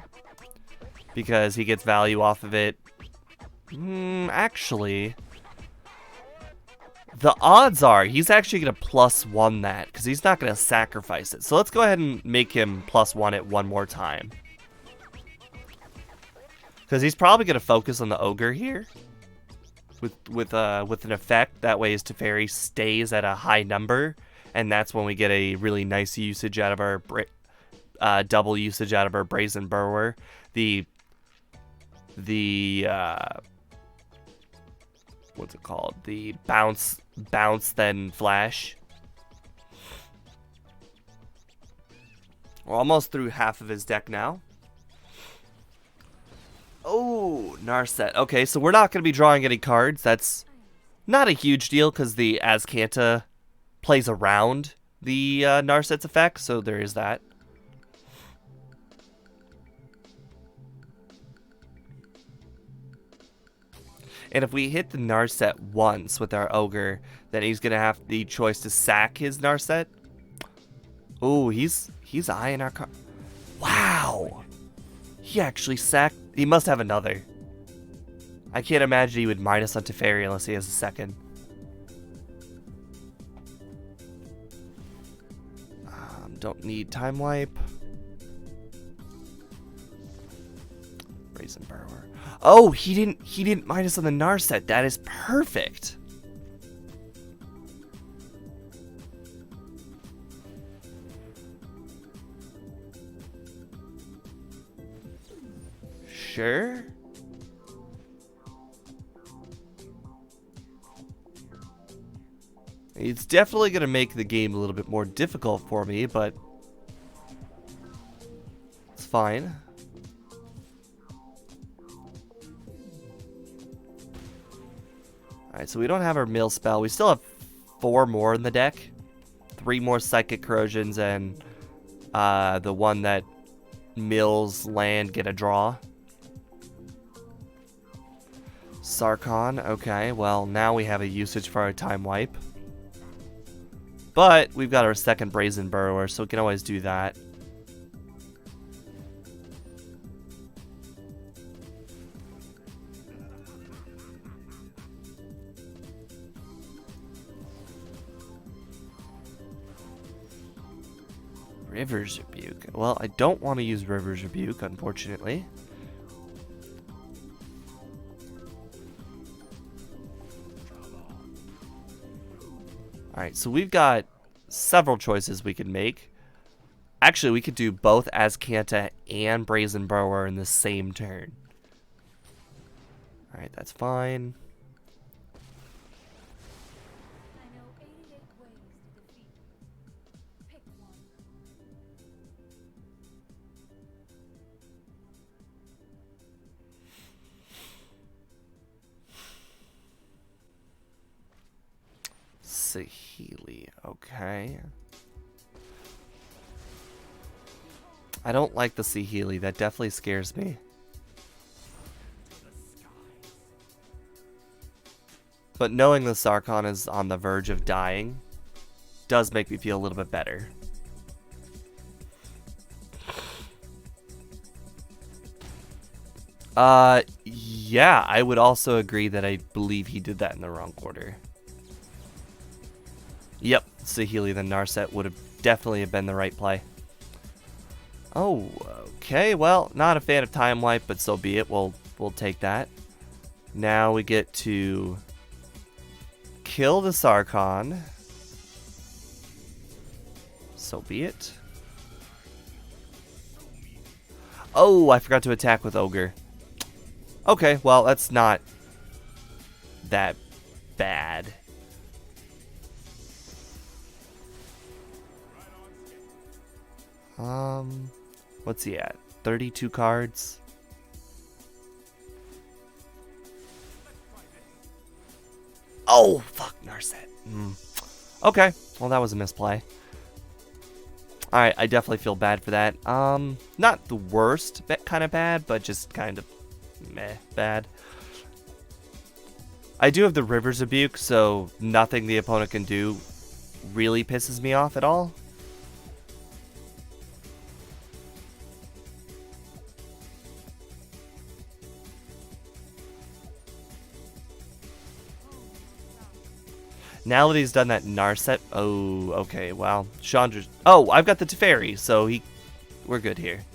Because he gets value off of it. Actually, the odds are he's actually going to +1 that. Because he's not going to sacrifice it. So let's go ahead and make him +1 it one more time. Because he's probably going to focus on the Ogre here. With an effect. That way his Teferi stays at a high number. And that's when we get a really nice usage out of our... double usage out of our Brazen Burrower. What's it called? The bounce then flash. We're almost through half of his deck now. Oh, Narset. Okay, so we're not going to be drawing any cards. That's not a huge deal because the Azcanta plays around the Narset's effect, so there is that. And if we hit the Narset once with our Ogre, then he's going to have the choice to sack his Narset. Oh, he's eyeing our card. Wow! He actually sacked... He must have another. I can't imagine he would minus on Teferi unless he has a second. Don't need Time Wipe. Brazen Burrower. Oh, he didn't minus on the Narset. That is perfect. Sure. It's definitely going to make the game a little bit more difficult for me, but it's fine. Alright, so we don't have our mill spell. We still have 4 more in the deck. 3 more Psychic Corrosions and the one that mills land, get a draw. Sarkhan, okay, well now we have a usage for our time wipe. But we've got our second Brazen Burrower, so we can always do that. River's Rebuke. Well, I don't want to use River's Rebuke, unfortunately. Alright, so we've got several choices we could make. Actually, we could do both Azcanta and Brazen Burrower in the same turn. Alright, that's fine. Saheeli, okay. I don't like the Saheeli, that definitely scares me. But knowing the Sarkhan is on the verge of dying does make me feel a little bit better. Yeah, I would also agree that I believe he did that in the wrong order. Yep, Saheeli the Narset would have definitely have been the right play. Oh, okay, well, not a fan of Time Wipe, but so be it. We'll take that. Now we get to kill the Sarkhan. So be it. Oh, I forgot to attack with Ogre. Okay, well, that's not that bad. What's he at? 32 cards. Oh, fuck, Narset. Okay, well, that was a misplay. Alright, I definitely feel bad for that. Not the worst kind of bad, but just kind of meh bad. I do have the River's Rebuke, so nothing the opponent can do really pisses me off at all. Now that he's done that Narset... Oh, okay, well, Chandra's... Oh, I've got the Teferi, so we're good here.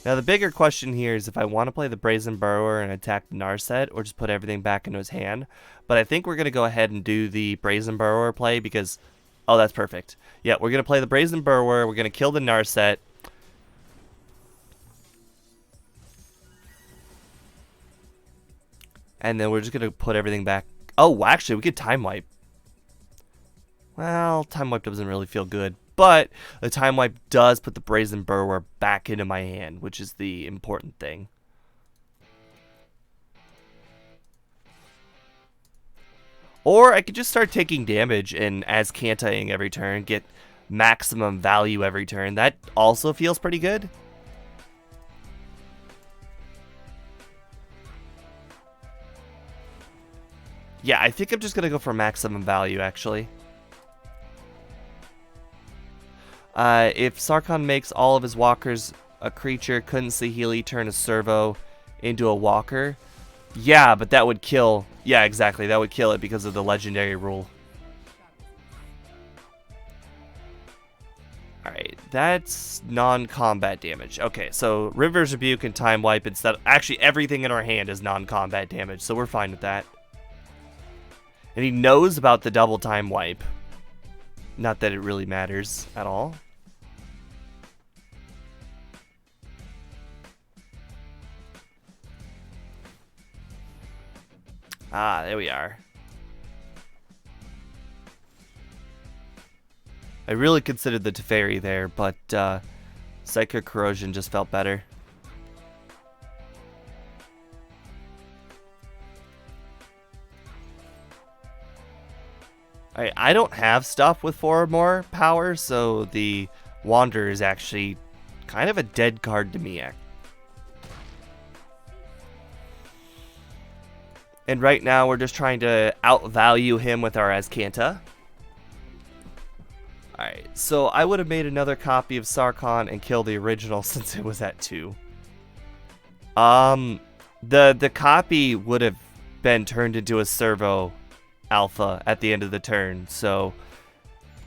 Now, the bigger question here is if I want to play the Brazen Burrower and attack the Narset, or just put everything back into his hand. But I think we're going to go ahead and do the Brazen Burrower play because... Oh, that's perfect. Yeah, we're going to play the Brazen Burrower, we're going to kill the Narset. And then we're just going to put everything back. Oh, actually, we could Time Wipe. Well, Time Wipe doesn't really feel good. But the Time Wipe does put the Brazen Burrower back into my hand, which is the important thing. Or I could just start taking damage and Azcantaing every turn, get maximum value every turn. That also feels pretty good. Yeah, I think I'm just going to go for maximum value, actually. If Sarkhan makes all of his walkers a creature, couldn't Saheeli turn a servo into a walker? Yeah, but that would kill... Yeah, exactly. That would kill it because of the legendary rule. Alright, that's non-combat damage. Okay, so River's Rebuke and Time Wipe instead. Actually, everything in our hand is non-combat damage, so we're fine with that. And he knows about the double Time Wipe. Not that it really matters at all. Ah, there we are. I really considered the Teferi there, but Psychic Corrosion just felt better. Alright, I don't have stuff with 4 or more power, so the Wanderer is actually kind of a dead card to me. And right now we're just trying to outvalue him with our Azcanta. Alright, so I would have made another copy of Sarkhan and killed the original since it was at 2. The copy would have been turned into a servo alpha at the end of the turn, so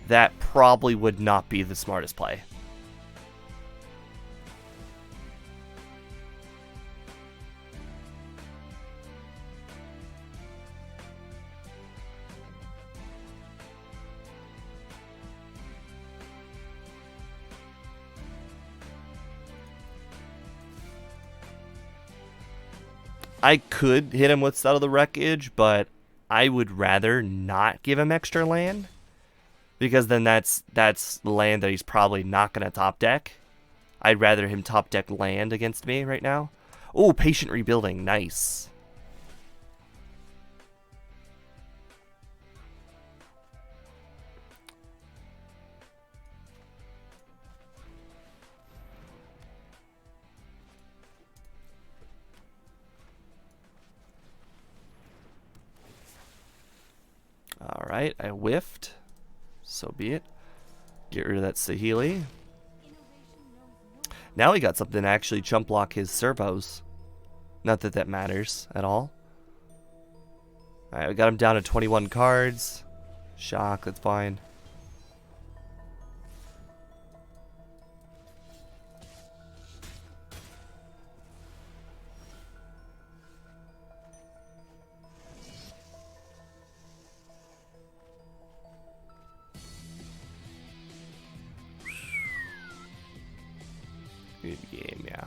that probably would not be the smartest play. I could hit him with Settle the Wreckage, but I would rather not give him extra land, because then that's land that he's probably not going to top deck. I'd rather him top deck land against me right now. Oh, Patient Rebuilding, nice. Alright, I whiffed. So be it. Get rid of that Saheeli. Now he got something to actually chump block his servos. Not that that matters at all. Alright, we got him down to 21 cards. Shock, that's fine. Good game, yeah.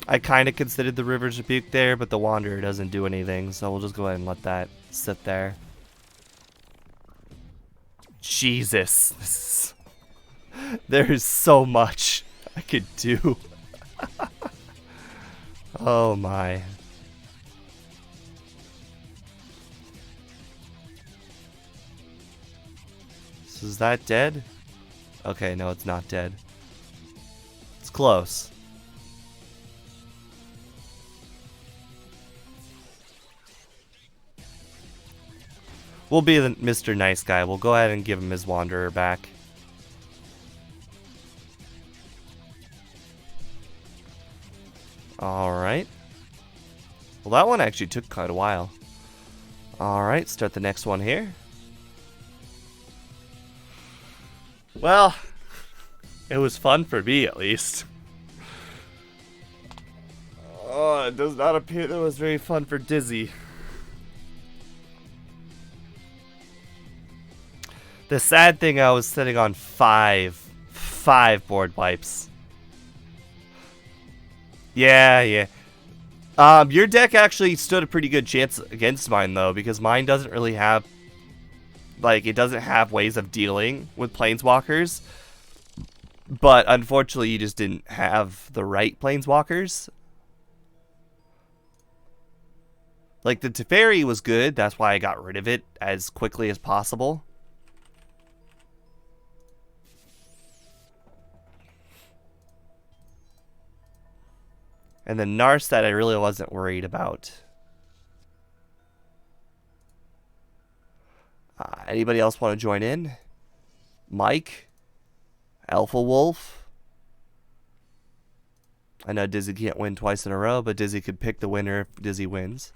I kind of considered the River's Rebuke there, but the Wanderer doesn't do anything, so we'll just go ahead and let that sit there. Jesus. There's so much I could do. Oh my. So is that dead? Okay, no, it's not dead. It's close. We'll be the Mr. Nice Guy. We'll go ahead and give him his Wanderer back. Alright. Well, that one actually took quite a while. Alright, start the next one here. Well, it was fun for me at least. Oh, it does not appear that it was very fun for Dizzy. The sad thing, I was sitting on five board wipes. Yeah. Your deck actually stood a pretty good chance against mine, though, because mine doesn't really have, like, it doesn't have ways of dealing with Planeswalkers. But, unfortunately, you just didn't have the right Planeswalkers. Like, the Teferi was good, that's why I got rid of it as quickly as possible. And the Narset I really wasn't worried about. Anybody else want to join in? Mike, Alpha Wolf. I know Dizzy can't win twice in a row, but Dizzy could pick the winner if Dizzy wins.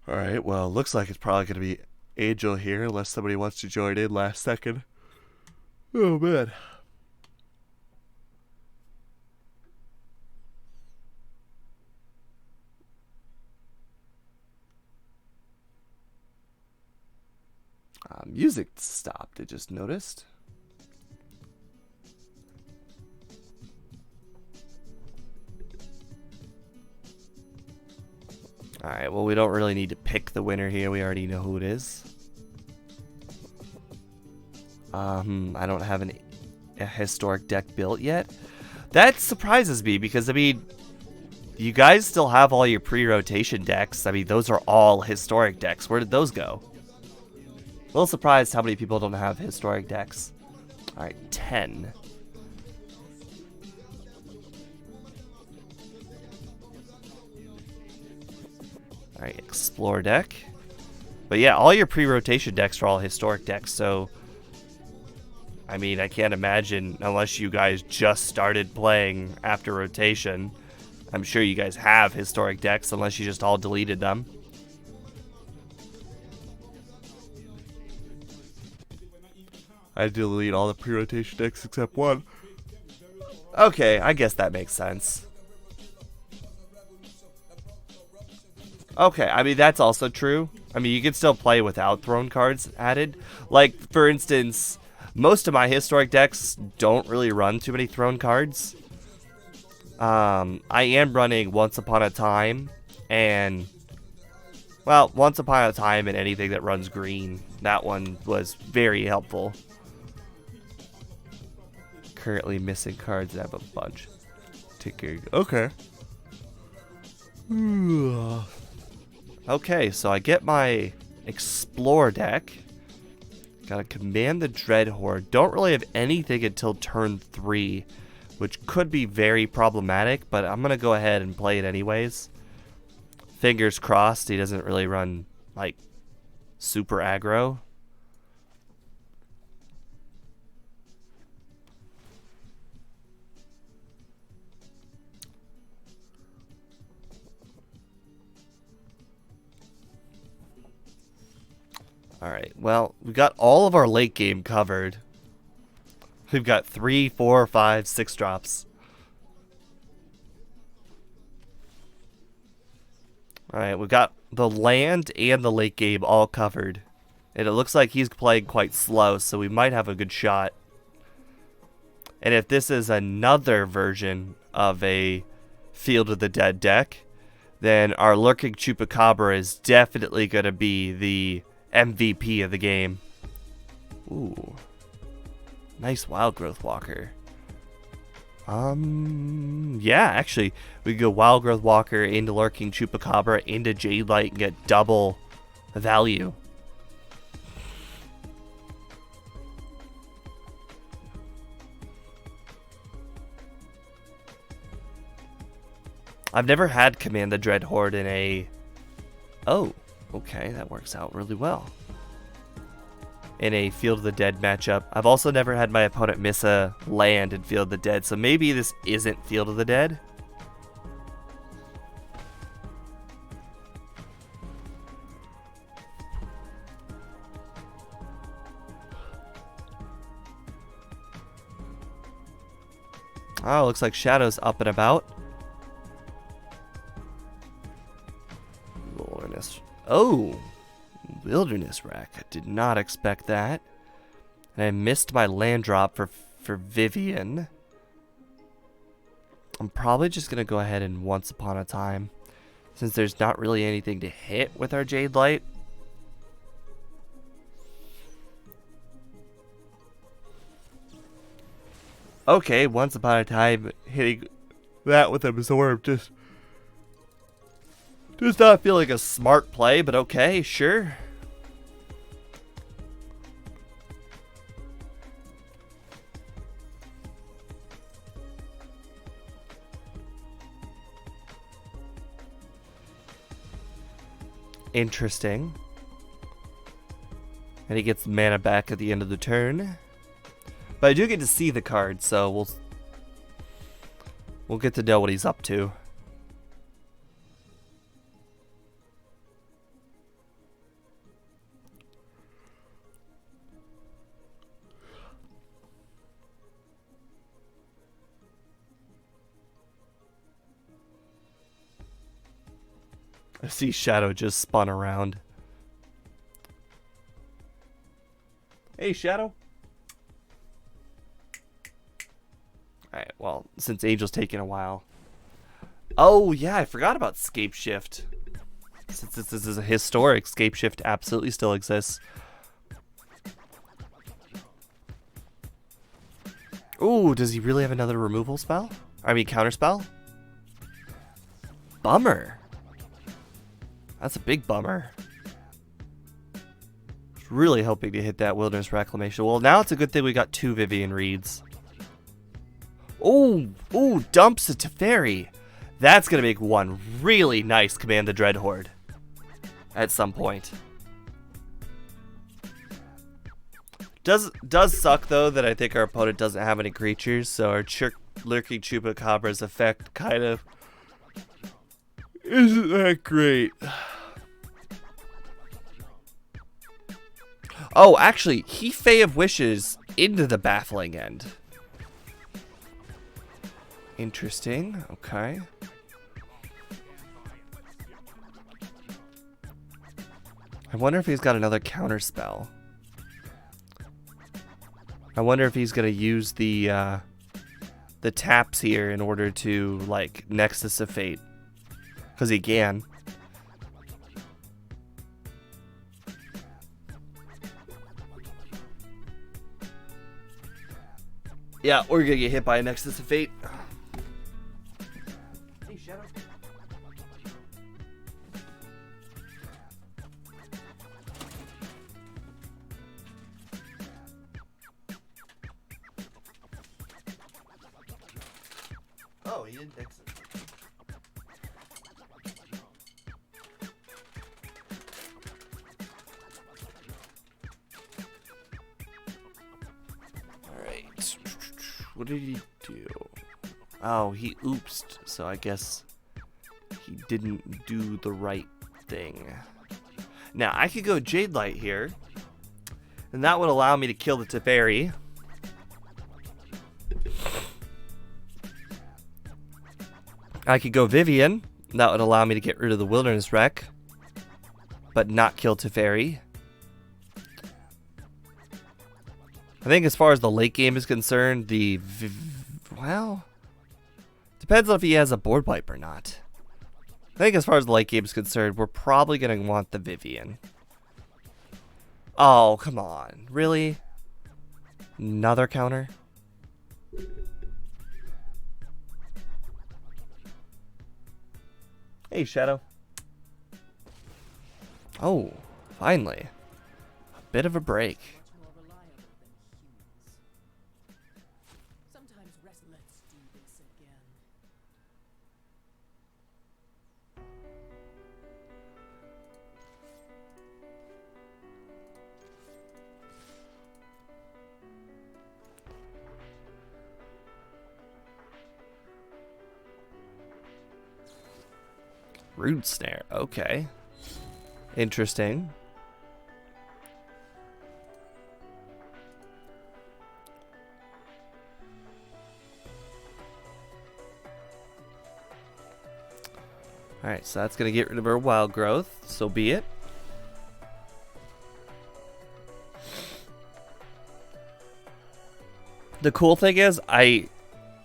Alright, well, looks like it's probably going to be Angel here, unless somebody wants to join in last second. Oh, man. Music stopped, I just noticed. Alright, well, we don't really need to pick the winner here. We already know who it is. I don't have a historic deck built yet. That surprises me because, I mean, you guys still have all your pre-rotation decks. I mean, those are all historic decks. Where did those go? A little surprised how many people don't have historic decks. Alright, 10. Alright, explore deck. But yeah, all your pre-rotation decks are all historic decks, so I mean, I can't imagine, unless you guys just started playing after rotation, I'm sure you guys have historic decks, unless you just all deleted them. I delete all the pre-rotation decks except one. Okay, I guess that makes sense. Okay, I mean, that's also true. I mean, you can still play without throne cards added. Like, for instance, most of my historic decks don't really run too many throne cards. I am running Once Upon a Time and, well, Once Upon a Time and anything that runs green. That one was very helpful. Currently missing cards. I have a bunch. Take care. Okay. Okay, so I get my Explore deck. Gotta command the Dread Horde. Don't really have anything until turn 3, which could be very problematic, but I'm gonna go ahead and play it anyways. Fingers crossed he doesn't really run, like, super aggro. Alright, well, we got all of our late game covered. We've got 3, 4, 5, 6 drops. Alright, we've got the land and the late game all covered. And it looks like he's playing quite slow, so we might have a good shot. And if this is another version of a Field of the Dead deck, then our Lurking Chupacabra is definitely going to be the MVP of the game. Ooh. Nice Wild Growth Walker. Yeah, actually, we could go Wild Growth Walker into Lurking Chupacabra into Jade Light and get double value. I've never had Command the Dread Horde in a... Oh. Okay, that works out really well. In a Field of the Dead matchup. I've also never had my opponent miss a land in Field of the Dead, so maybe this isn't Field of the Dead. Oh, looks like Shadow's up and about. Wilderness. Oh, Wilderness Rack. I did not expect that. And I missed my land drop for Vivian. I'm probably just going to go ahead and Once Upon a Time, since there's not really anything to hit with our Jade Light. Okay, Once Upon a Time, hitting that with Absorb just does not feel like a smart play, but okay, sure. Interesting. And he gets mana back at the end of the turn. But I do get to see the card, so we'll get to know what he's up to. I see Shadow just spun around. Hey, Shadow. Alright, well, since Angel's taking a while. Oh, yeah, I forgot about Scape Shift. Since this is a historic, Scape Shift absolutely still exists. Ooh, does he really have another removal spell? I mean, counter spell? Bummer. That's a big bummer. Really hoping to hit that Wilderness Reclamation. Well, now it's a good thing we got 2 Vivian Reeds. Ooh, dumps a Teferi. That's going to make one really nice Command the Dreadhorde at some point. Does suck, though, that I think our opponent doesn't have any creatures, so our Lurking Chupacabra's effect kind of isn't that great. Oh, actually, he Fae of Wishes into the Baffling End. Interesting. Okay. I wonder if he's got another counter spell. I wonder if he's gonna use the taps here in order to, like, Nexus of Fate. Because he can. Yeah, we're gonna get hit by a Nexus of Fate. Hey, Shadow. Oh, he didn't Nexus. What did he do? Oh, he oopsed, so I guess he didn't do the right thing. Now, I could go Jade Light here, and that would allow me to kill the Teferi. I could go Vivian, and that would allow me to get rid of the Wilderness Wreck, but not kill Teferi. I think as far as the late game is concerned, well, depends on if he has a board wipe or not. I think as far as the late game is concerned, we're probably going to want the Vivian. Oh, come on. Really? Another counter? Hey, Shadow. Oh, finally. A bit of a break. Root Snare, okay. Interesting. Alright, so that's going to get rid of our wild growth, so be it. The cool thing is,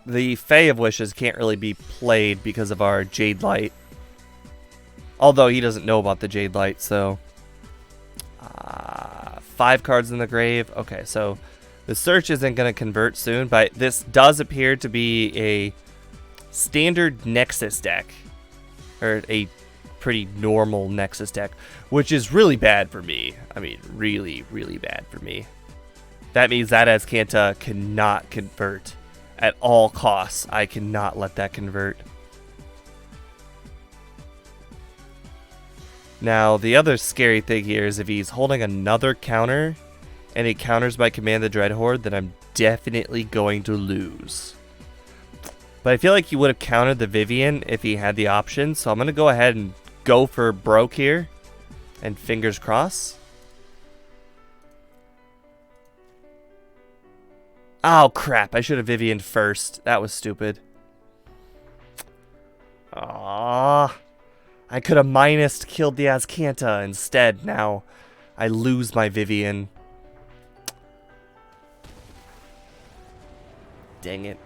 the Fae of Wishes can't really be played because of our Jade Light. Although he doesn't know about the Jade Light, so 5 cards in the grave. Okay, so the search isn't going to convert soon, but this does appear to be a standard Nexus deck, or a pretty normal Nexus deck, which is really bad for me. I mean, really, really bad for me. That means that Azcanta cannot convert at all costs. I cannot let that convert. Now, the other scary thing here is if he's holding another counter and he counters my Command the Dreadhorde, then I'm definitely going to lose. But I feel like he would have countered the Vivian if he had the option, so I'm going to go ahead and go for broke here. And fingers crossed. Oh, crap. I should have Vivian first. That was stupid. Aww. I could have minused killed the Azcanta instead. Now I lose my Vivian. Dang it.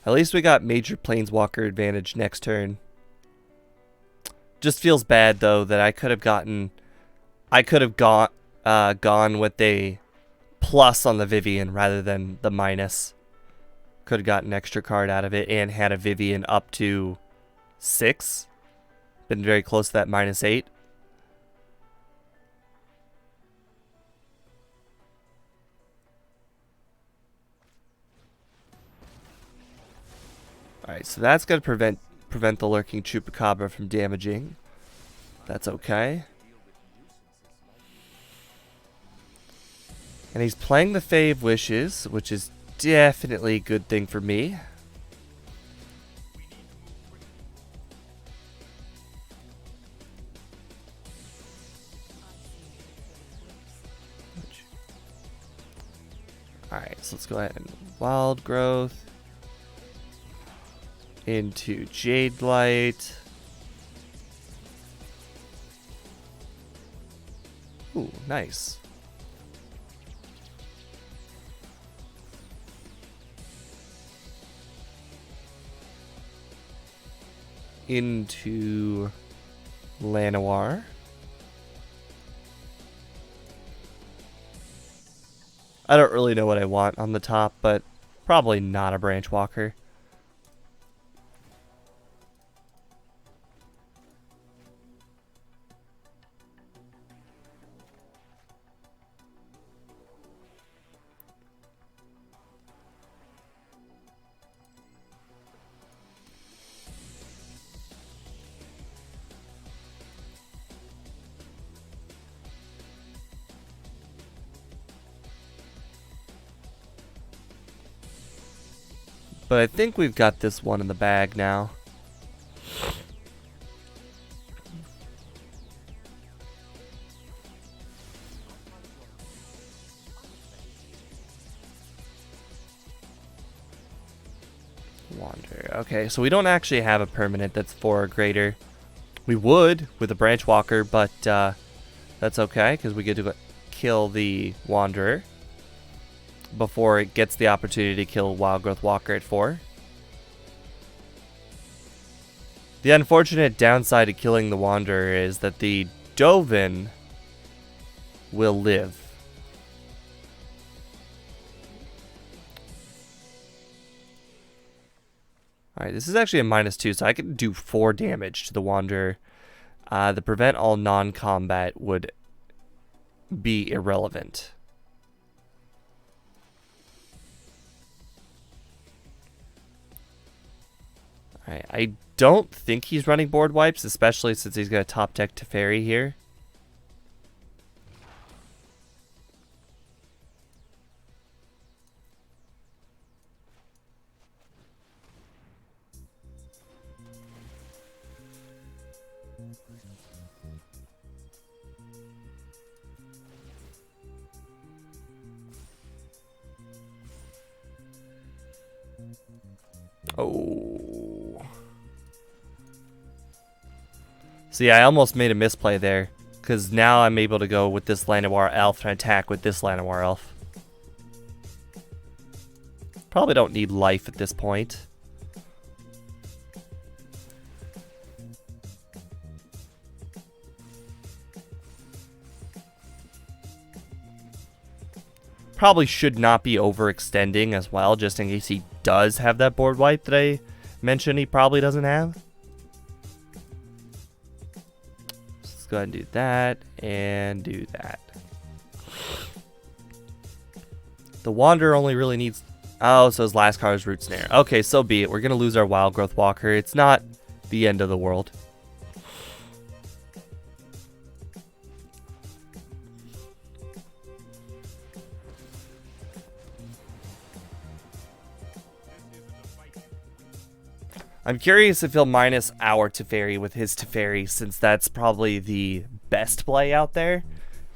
At least we got major Planeswalker advantage next turn. Just feels bad though that I could have gone with a plus on the Vivian rather than the minus. Could have gotten an extra card out of it and had a Vivian up to 6. Been very close to that -8. Alright, so that's going to prevent the Lurking Chupacabra from damaging. That's okay. And he's playing the Fae of Wishes, which is definitely a good thing for me. Alright, so let's go ahead and Wild Growth into Jade Light. Ooh, nice. Into Llanowar. I don't really know what I want on the top, but probably not a Branch Walker. But I think we've got this one in the bag now. Wander. Okay, so we don't actually have a permanent that's 4 or greater. We would with a Branch Walker, but that's okay because we get to kill the Wanderer before it gets the opportunity to kill Wild Growth Walker at 4. The unfortunate downside to killing the Wanderer is that the Dovin will live. Alright, this is actually a -2, so I can do 4 damage to the Wanderer. The prevent all non-combat would be irrelevant. Alright, I don't think he's running board wipes, especially since he's got a top deck Teferi here. Oh. See, I almost made a misplay there, because now I'm able to go with this Llanowar Elf and attack with this Llanowar Elf. Probably don't need life at this point. Probably should not be overextending as well, just in case he does have that board wipe that I mentioned he probably doesn't have. Let's go ahead and do that and do that. The Wanderer only really needs... Oh, so his last card is Root Snare. Okay, so be it. We're going to lose our Wild Growth Walker. It's not the end of the world. I'm curious if he'll minus our Teferi with his Teferi, since that's probably the best play out there.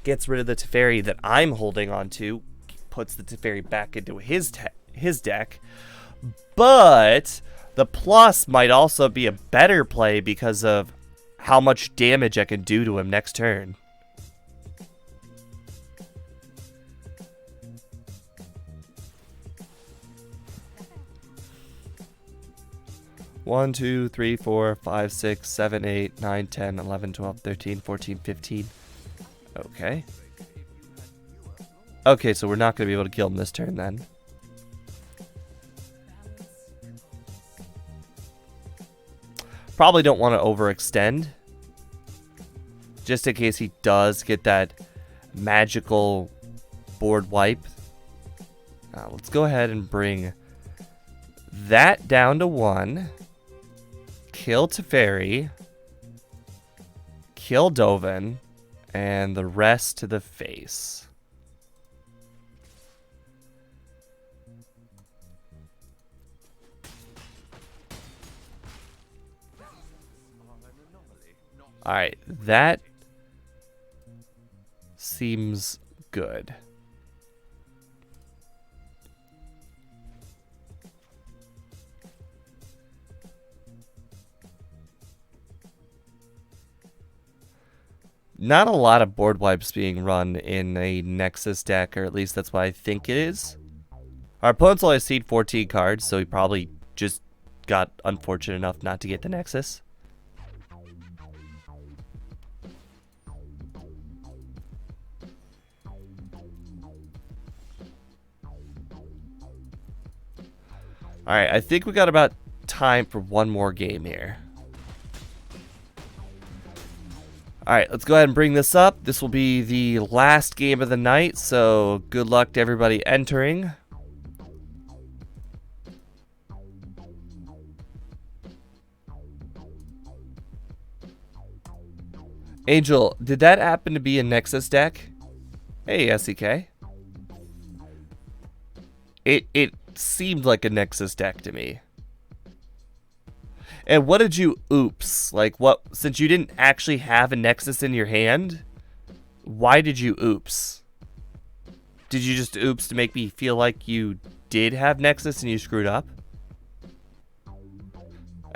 Gets rid of the Teferi that I'm holding on to, puts the Teferi back into his deck. But the plus might also be a better play because of how much damage I can do to him next turn. One, 2, 3, 4, 5, 6, 7, 8, 9, 10, 11, 12, 13, 14, 15. Okay. Okay, so we're not going to be able to kill him this turn then. Probably don't want to overextend. Just in case he does get that magical board wipe. Let's go ahead and bring that down to 1. Kill Teferi. Kill Dovin. And the rest to the face. Alright, that seems good. Not a lot of board wipes being run in a Nexus deck, or at least that's what I think it is. Our opponent's only seed 14 cards, so he probably just got unfortunate enough not to get the Nexus. Alright, I think we got about time for one more game here. Alright, let's go ahead and bring this up. This will be the last game of the night, so good luck to everybody entering. Angel, did that happen to be a Nexus deck? Hey, SEK. It seemed like a Nexus deck to me. And what did you oops? Like, what, since you didn't actually have a Nexus in your hand, why did you oops? Did you just oops to make me feel like you did have Nexus and you screwed up?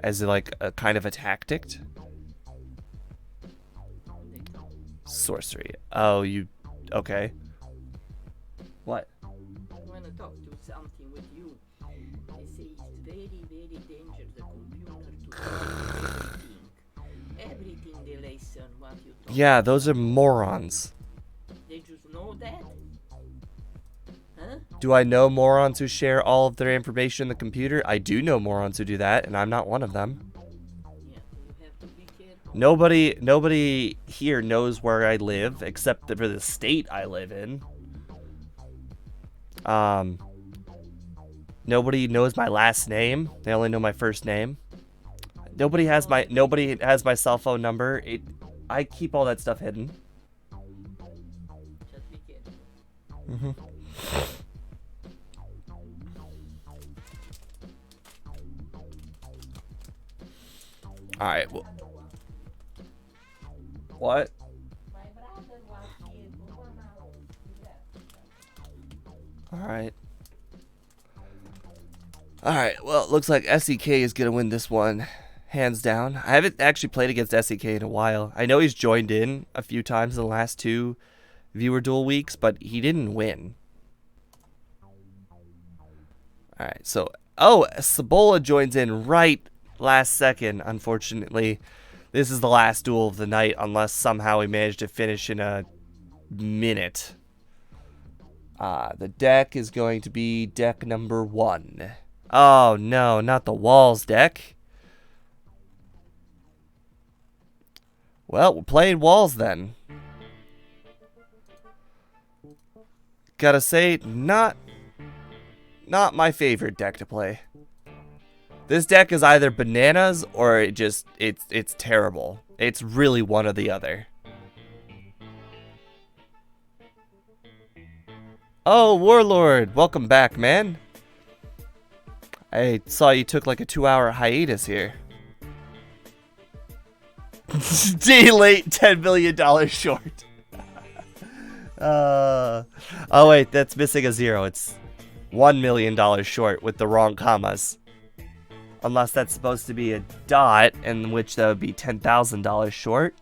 As like a kind of a tactic? Sorcery. Oh, you, okay. What? I want to talk to something with you. They say it's very, very dangerous, the computer, to everything they listen what you talk. Yeah, those are morons. They just know that? Huh? Do I know morons who share all of their information in the computer? I do know morons who do that, and I'm not one of them. Yeah, you have to be careful. Nobody here knows where I live, except for the state I live in. Nobody knows my last name. They only know my first name. Nobody has my cell phone number. I keep all that stuff hidden. Just be careful. Mm-hmm. All right. Well, what? All right. All right. Well, it looks like SEK is gonna win this one, hands down. I haven't actually played against SEK in a while. I know he's joined in a few times in the last 2 viewer duel weeks, but he didn't win. All right. So, Sabola joins in right last second. Unfortunately, this is the last duel of the night, unless somehow we manage to finish in a minute. The deck is going to be deck number 1. Oh no, not the walls deck. Well, we're playing walls then. Gotta say, not my favorite deck to play. This deck is either bananas or it's terrible. It's really one or the other. Oh, Warlord, welcome back, man. I saw you took like a 2-hour hiatus here. Day late, $10 million short. Oh wait, that's missing a zero. It's $1 million short with the wrong commas. Unless that's supposed to be a dot, in which that would be $10,000 short.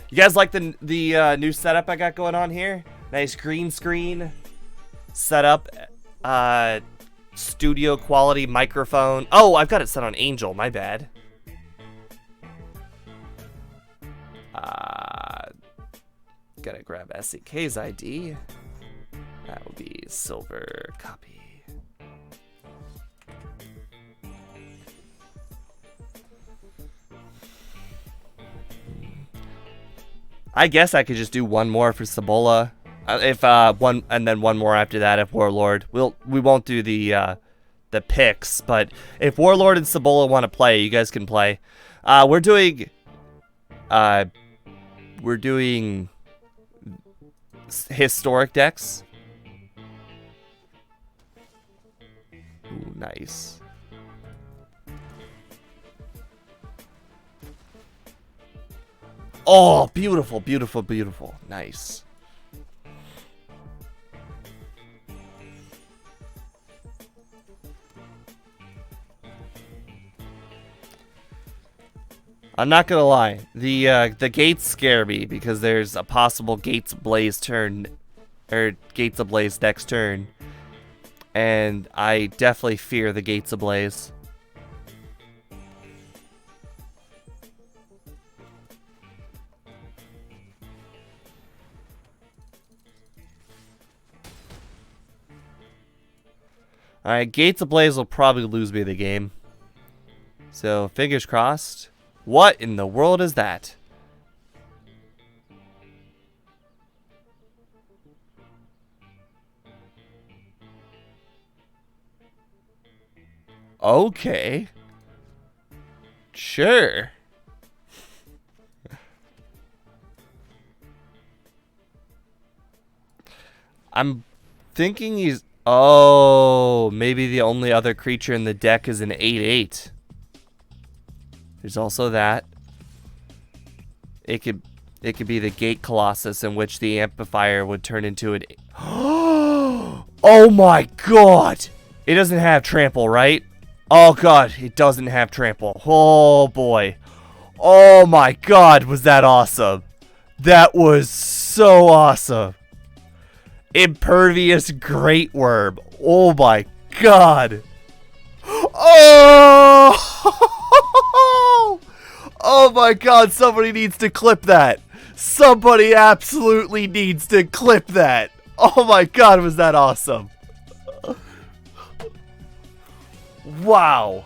You guys like the new setup I got going on here? Nice green screen setup, studio quality microphone. Oh, I've got it set on Angel. My bad. Gotta grab SEK's ID. That will be silver copy. I guess I could just do one more for Cibola. If one and then one more after that if Warlord. We won't do the picks, but if Warlord and Cibola want to play, you guys can play. We're doing historic decks. Ooh, nice. Oh, beautiful, beautiful, beautiful. Nice. I'm not gonna lie, the gates scare me because there's a possible Gates Ablaze turn, or Gates Ablaze next turn, and I definitely fear the Gates Ablaze. Alright, Gates Ablaze will probably lose me the game. So, fingers crossed. What in the world is that? Okay. Sure. I'm thinking he's... Oh, maybe the only other creature in the deck is an 8/8. There's also that. It could be the Gate Colossus, in which the amplifier would turn into an... Oh my god! It doesn't have trample, right? Oh god, it doesn't have trample. Oh boy. Oh my god, was that awesome. That was so awesome. Impervious Great Worm. Oh my god. Oh! Oh my god, somebody needs to clip that. Somebody absolutely needs to clip that. Oh my god, was that awesome. Wow.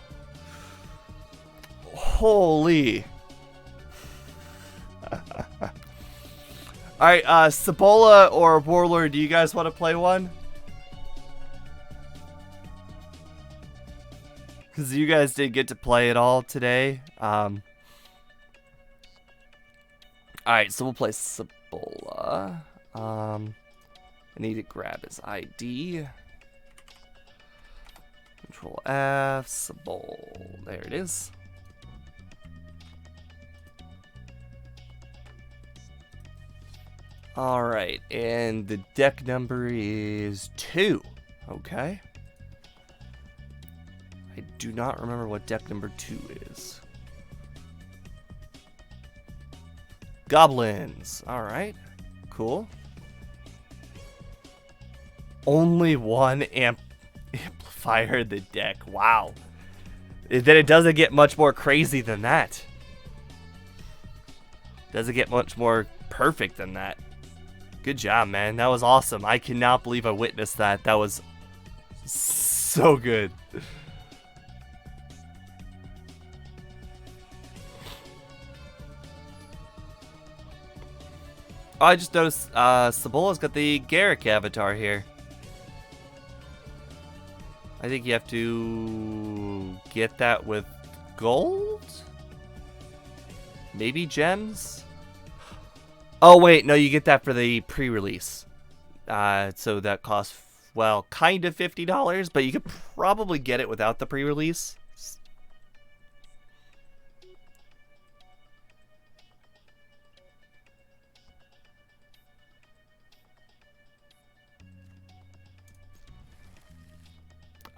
Holy. Alright, Cibola or Warlord, do you guys want to play one? Because you guys didn't get to play it all today. Alright, so we'll play Cibola. I need to grab his ID. Control F, Cibola. There it is. Alright, and the deck number is 2. Okay. I do not remember what deck number 2 is. Goblins. Alright. Cool. Only one amplifier in the deck. Wow. Then it doesn't get much more crazy than that. Doesn't get much more perfect than that. Good job, man. That was awesome. I cannot believe I witnessed that. That was so good. Oh, I just noticed Sabola's got the Garrick avatar here. I think you have to get that with gold? Maybe gems? Oh, wait. No, you get that for the pre-release. So that costs, well, kind of $50, but you could probably get it without the pre-release.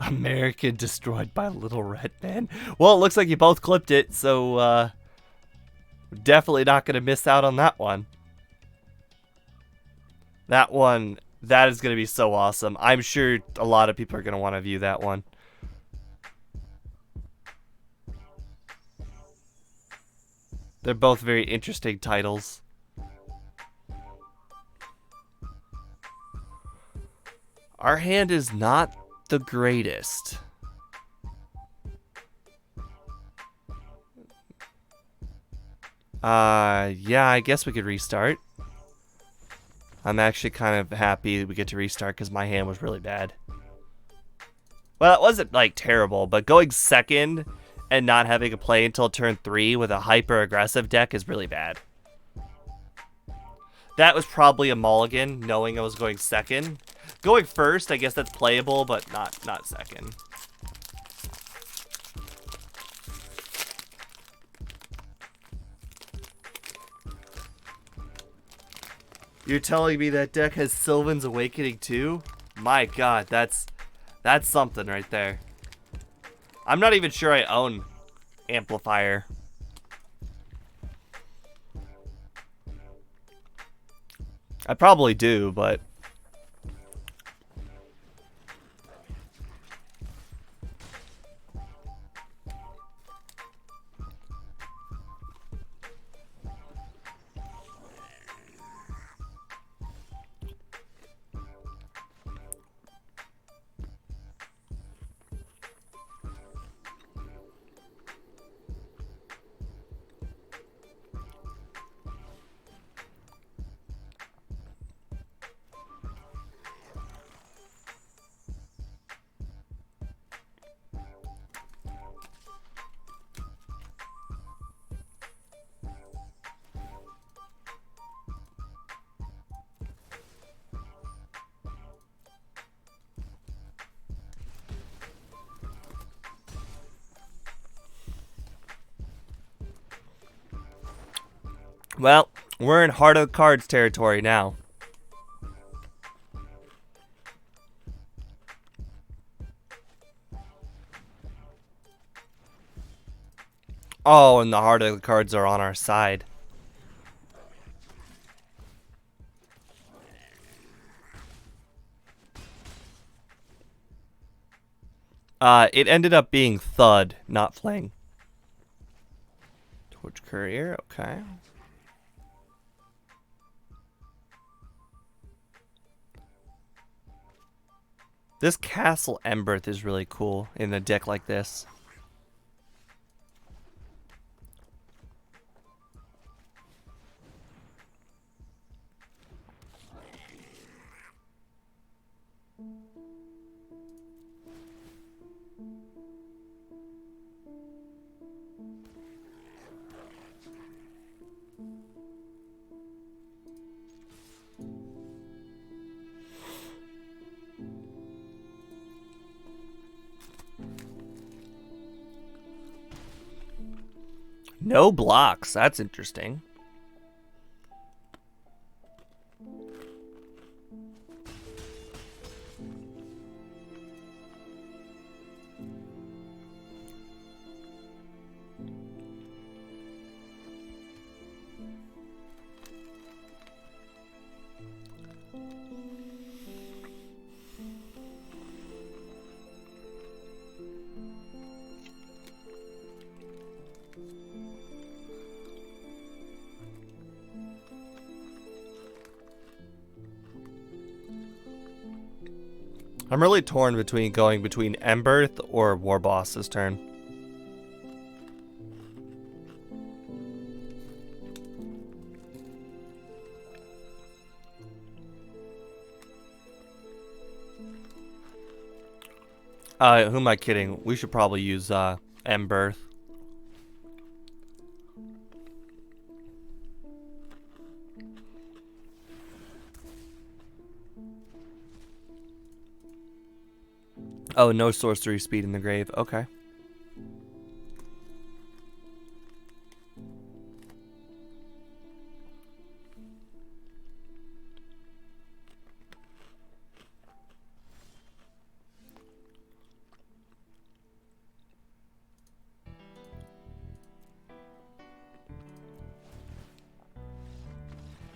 American destroyed by Little Red Man. Well, it looks like you both clipped it, so definitely not going to miss out on that one. That one, that is going to be so awesome. I'm sure a lot of people are going to want to view that one. They're both very interesting titles. Our hand is not the greatest. Yeah, I guess we could restart. I'm actually kind of happy we get to restart because my hand was really bad. Well, it wasn't like terrible, but going second and not having to play until turn 3 with a hyper aggressive deck is really bad. That was probably a mulligan, knowing I was going second. Going first, I guess that's playable, but not second. You're telling me that deck has Sylvan's Awakening too? My god, that's something right there. I'm not even sure I own Amplifier. I probably do, but well, we're in Heart of Cards territory now. Oh, and the Heart of the Cards are on our side. It ended up being Thud, not Fling. Torch Courier, okay. This Castle Emberth is really cool in a deck like this. No blocks. That's interesting. I'm really torn between going between Emberth or War Boss this turn. Who am I kidding? We should probably use Emberth. Oh, no sorcery speed in the grave. Okay.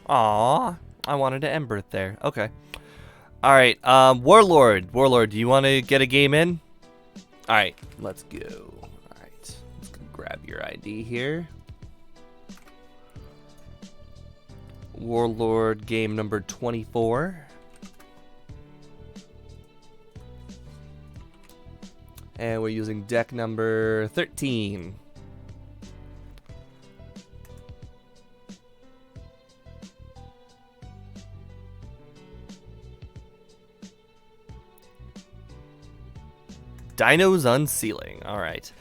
Aw, I wanted to Emberth there. Okay. Alright, Warlord. Warlord, do you want to get a game in? Alright, let's go. Alright, let's go grab your ID here. Warlord game number 24. And we're using deck number 13. Dino's Unsealing. Alright.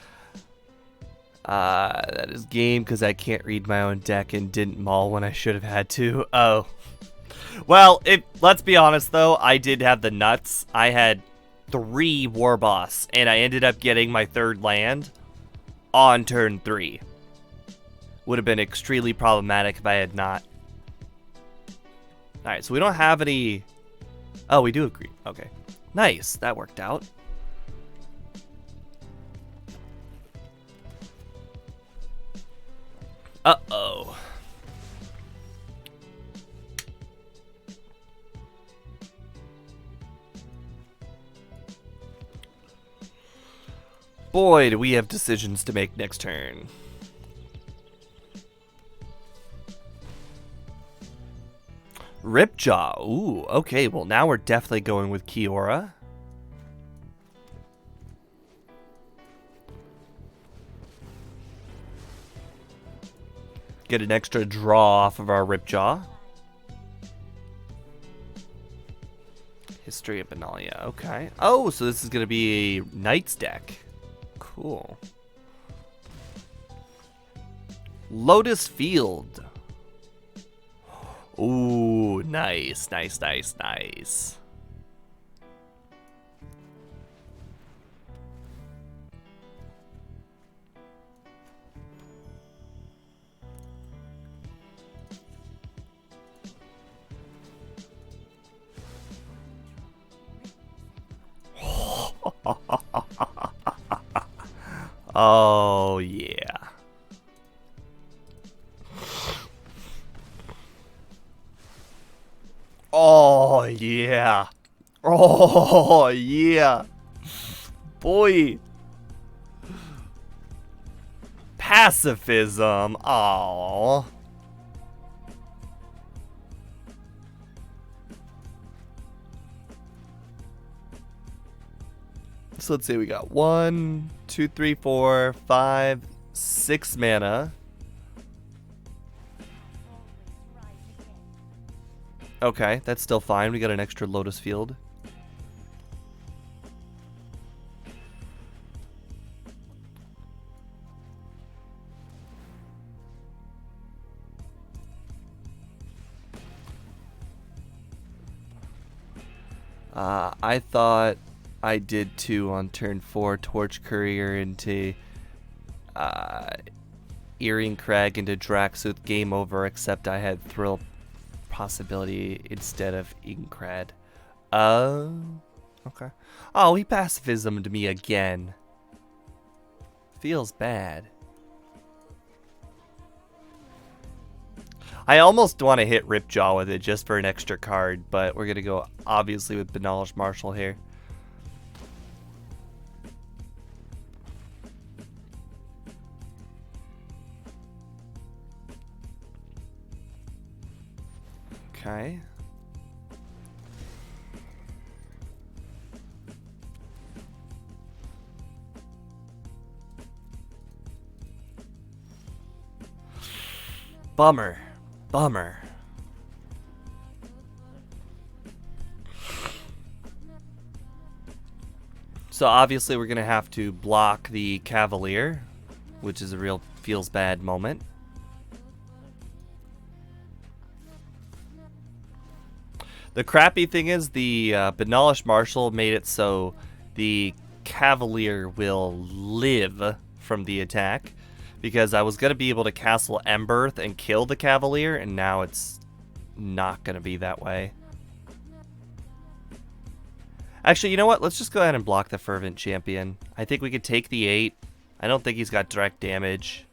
That is game because I can't read my own deck and didn't maul when I should have had to. Oh. Well, let's be honest though, I did have the nuts. I had 3 War Boss, and I ended up getting my 3rd land on turn 3. Would have been extremely problematic if I had not. Alright, so we don't have any... Oh, we do agree. Okay. Nice. That worked out. Uh-oh. Boy, do we have decisions to make next turn. Ripjaw. Ooh, okay. Well, now we're definitely going with Kiora. Get an extra draw off of our Ripjaw. History of Benalia. Okay. Oh, so this is going to be a Knights deck. Cool. Lotus Field. Ooh, nice, nice, nice, nice. Oh, yeah. Oh, yeah. Oh, yeah. Boy. Pacifism. Aww. So let's see, we got 1, 2, 3, 4, 5, 6 mana. Okay, that's still fine. We got an extra Lotus Field. I thought I did 2 on turn 4, Torch Courier into Earring Crag into Draxuth, game over, except I had Thrill Possibility instead of Inkred. Oh, okay. Oh, he pacifismed me again. Feels bad. I almost want to hit Ripjaw with it just for an extra card, but we're going to go obviously with Benalige Marshal here. Okay. Bummer. Bummer. So obviously we're going to have to block the Cavalier, which is a real feels bad moment. The crappy thing is the Benalish Marshal made it so the Cavalier will live from the attack, because I was going to be able to castle Emberth and kill the Cavalier, and now it's not going to be that way. Actually, you know what? Let's just go ahead and block the Fervent Champion. I think we could take the 8. I don't think he's got direct damage.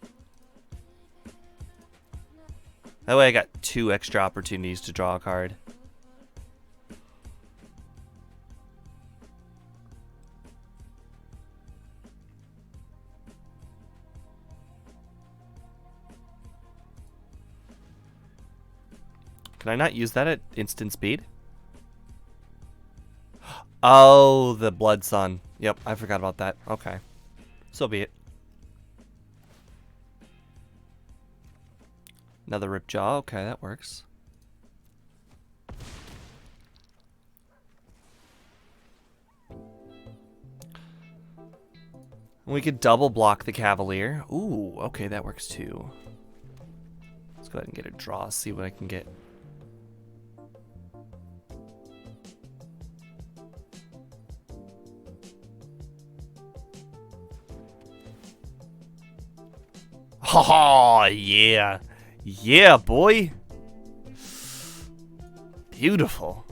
That way I got 2 extra opportunities to draw a card. Can I not use that at instant speed? Oh, the Blood Sun. Yep, I forgot about that. Okay. So be it. Another Ripjaw. Okay, that works. We could double block the Cavalier. Ooh, okay, that works too. Let's go ahead and get a draw, see what I can get. Oh, yeah. Yeah, boy. Beautiful.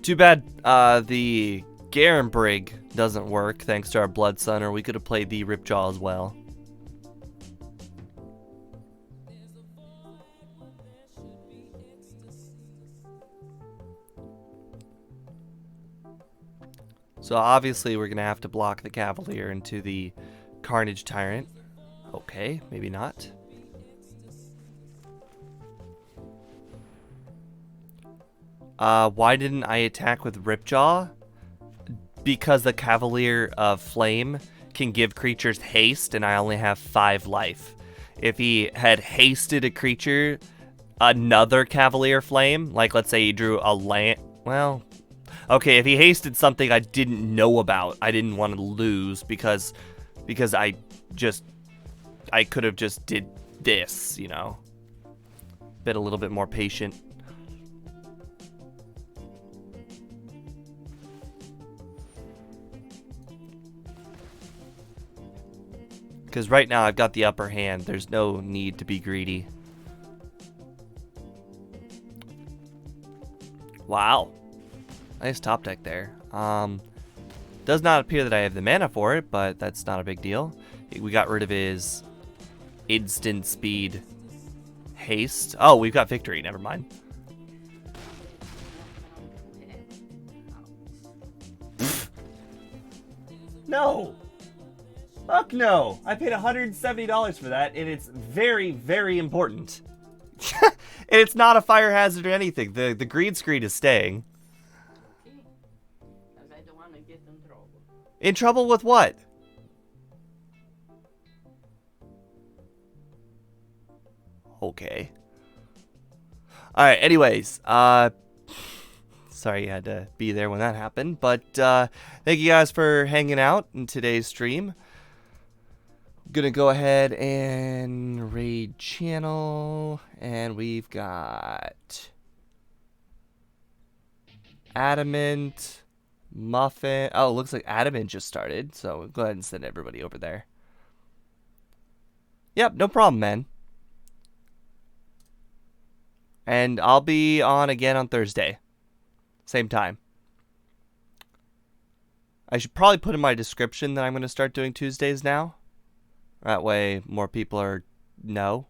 Too bad the Garen Brig doesn't work thanks to our Blood Sun, or we could have played the Ripjaw as well. So obviously we're going to have to block the Cavalier into the Carnage Tyrant. Okay, maybe not. Why didn't I attack with Ripjaw? Because the Cavalier of Flame can give creatures haste, and I only have 5 life. If he had hasted a creature, another Cavalier Flame, like let's say he drew a land... Well... Okay, if he hasted something I didn't know about, I didn't want to lose because I could have just did this, you know. Been a little bit more patient. Because right now I've got the upper hand. There's no need to be greedy. Wow. Nice top deck there. Does not appear that I have the mana for it, but that's not a big deal. We got rid of his instant speed haste. Oh, we've got victory. Never mind. No. Fuck no. I paid $170 for that, and it's very, very important. And it's not a fire hazard or anything. The green screen is staying. In trouble with what? Okay. Alright, anyways. Sorry you had to be there when that happened. But thank you guys for hanging out in today's stream. Gonna go ahead and raid channel. And we've got Adamant... Muffin. Oh, it looks like Adamant just started, so we'll go ahead and send everybody over there. Yep, no problem, man. And I'll be on again on Thursday. Same time. I should probably put in my description that I'm going to start doing Tuesdays now. That way more people know.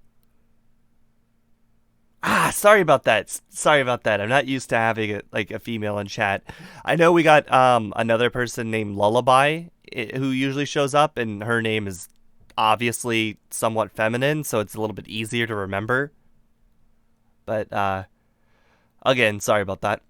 Ah, sorry about that. Sorry about that. I'm not used to having a female in chat. I know we got another person named Lullaby who usually shows up, and her name is obviously somewhat feminine, so it's a little bit easier to remember. But Again, sorry about that.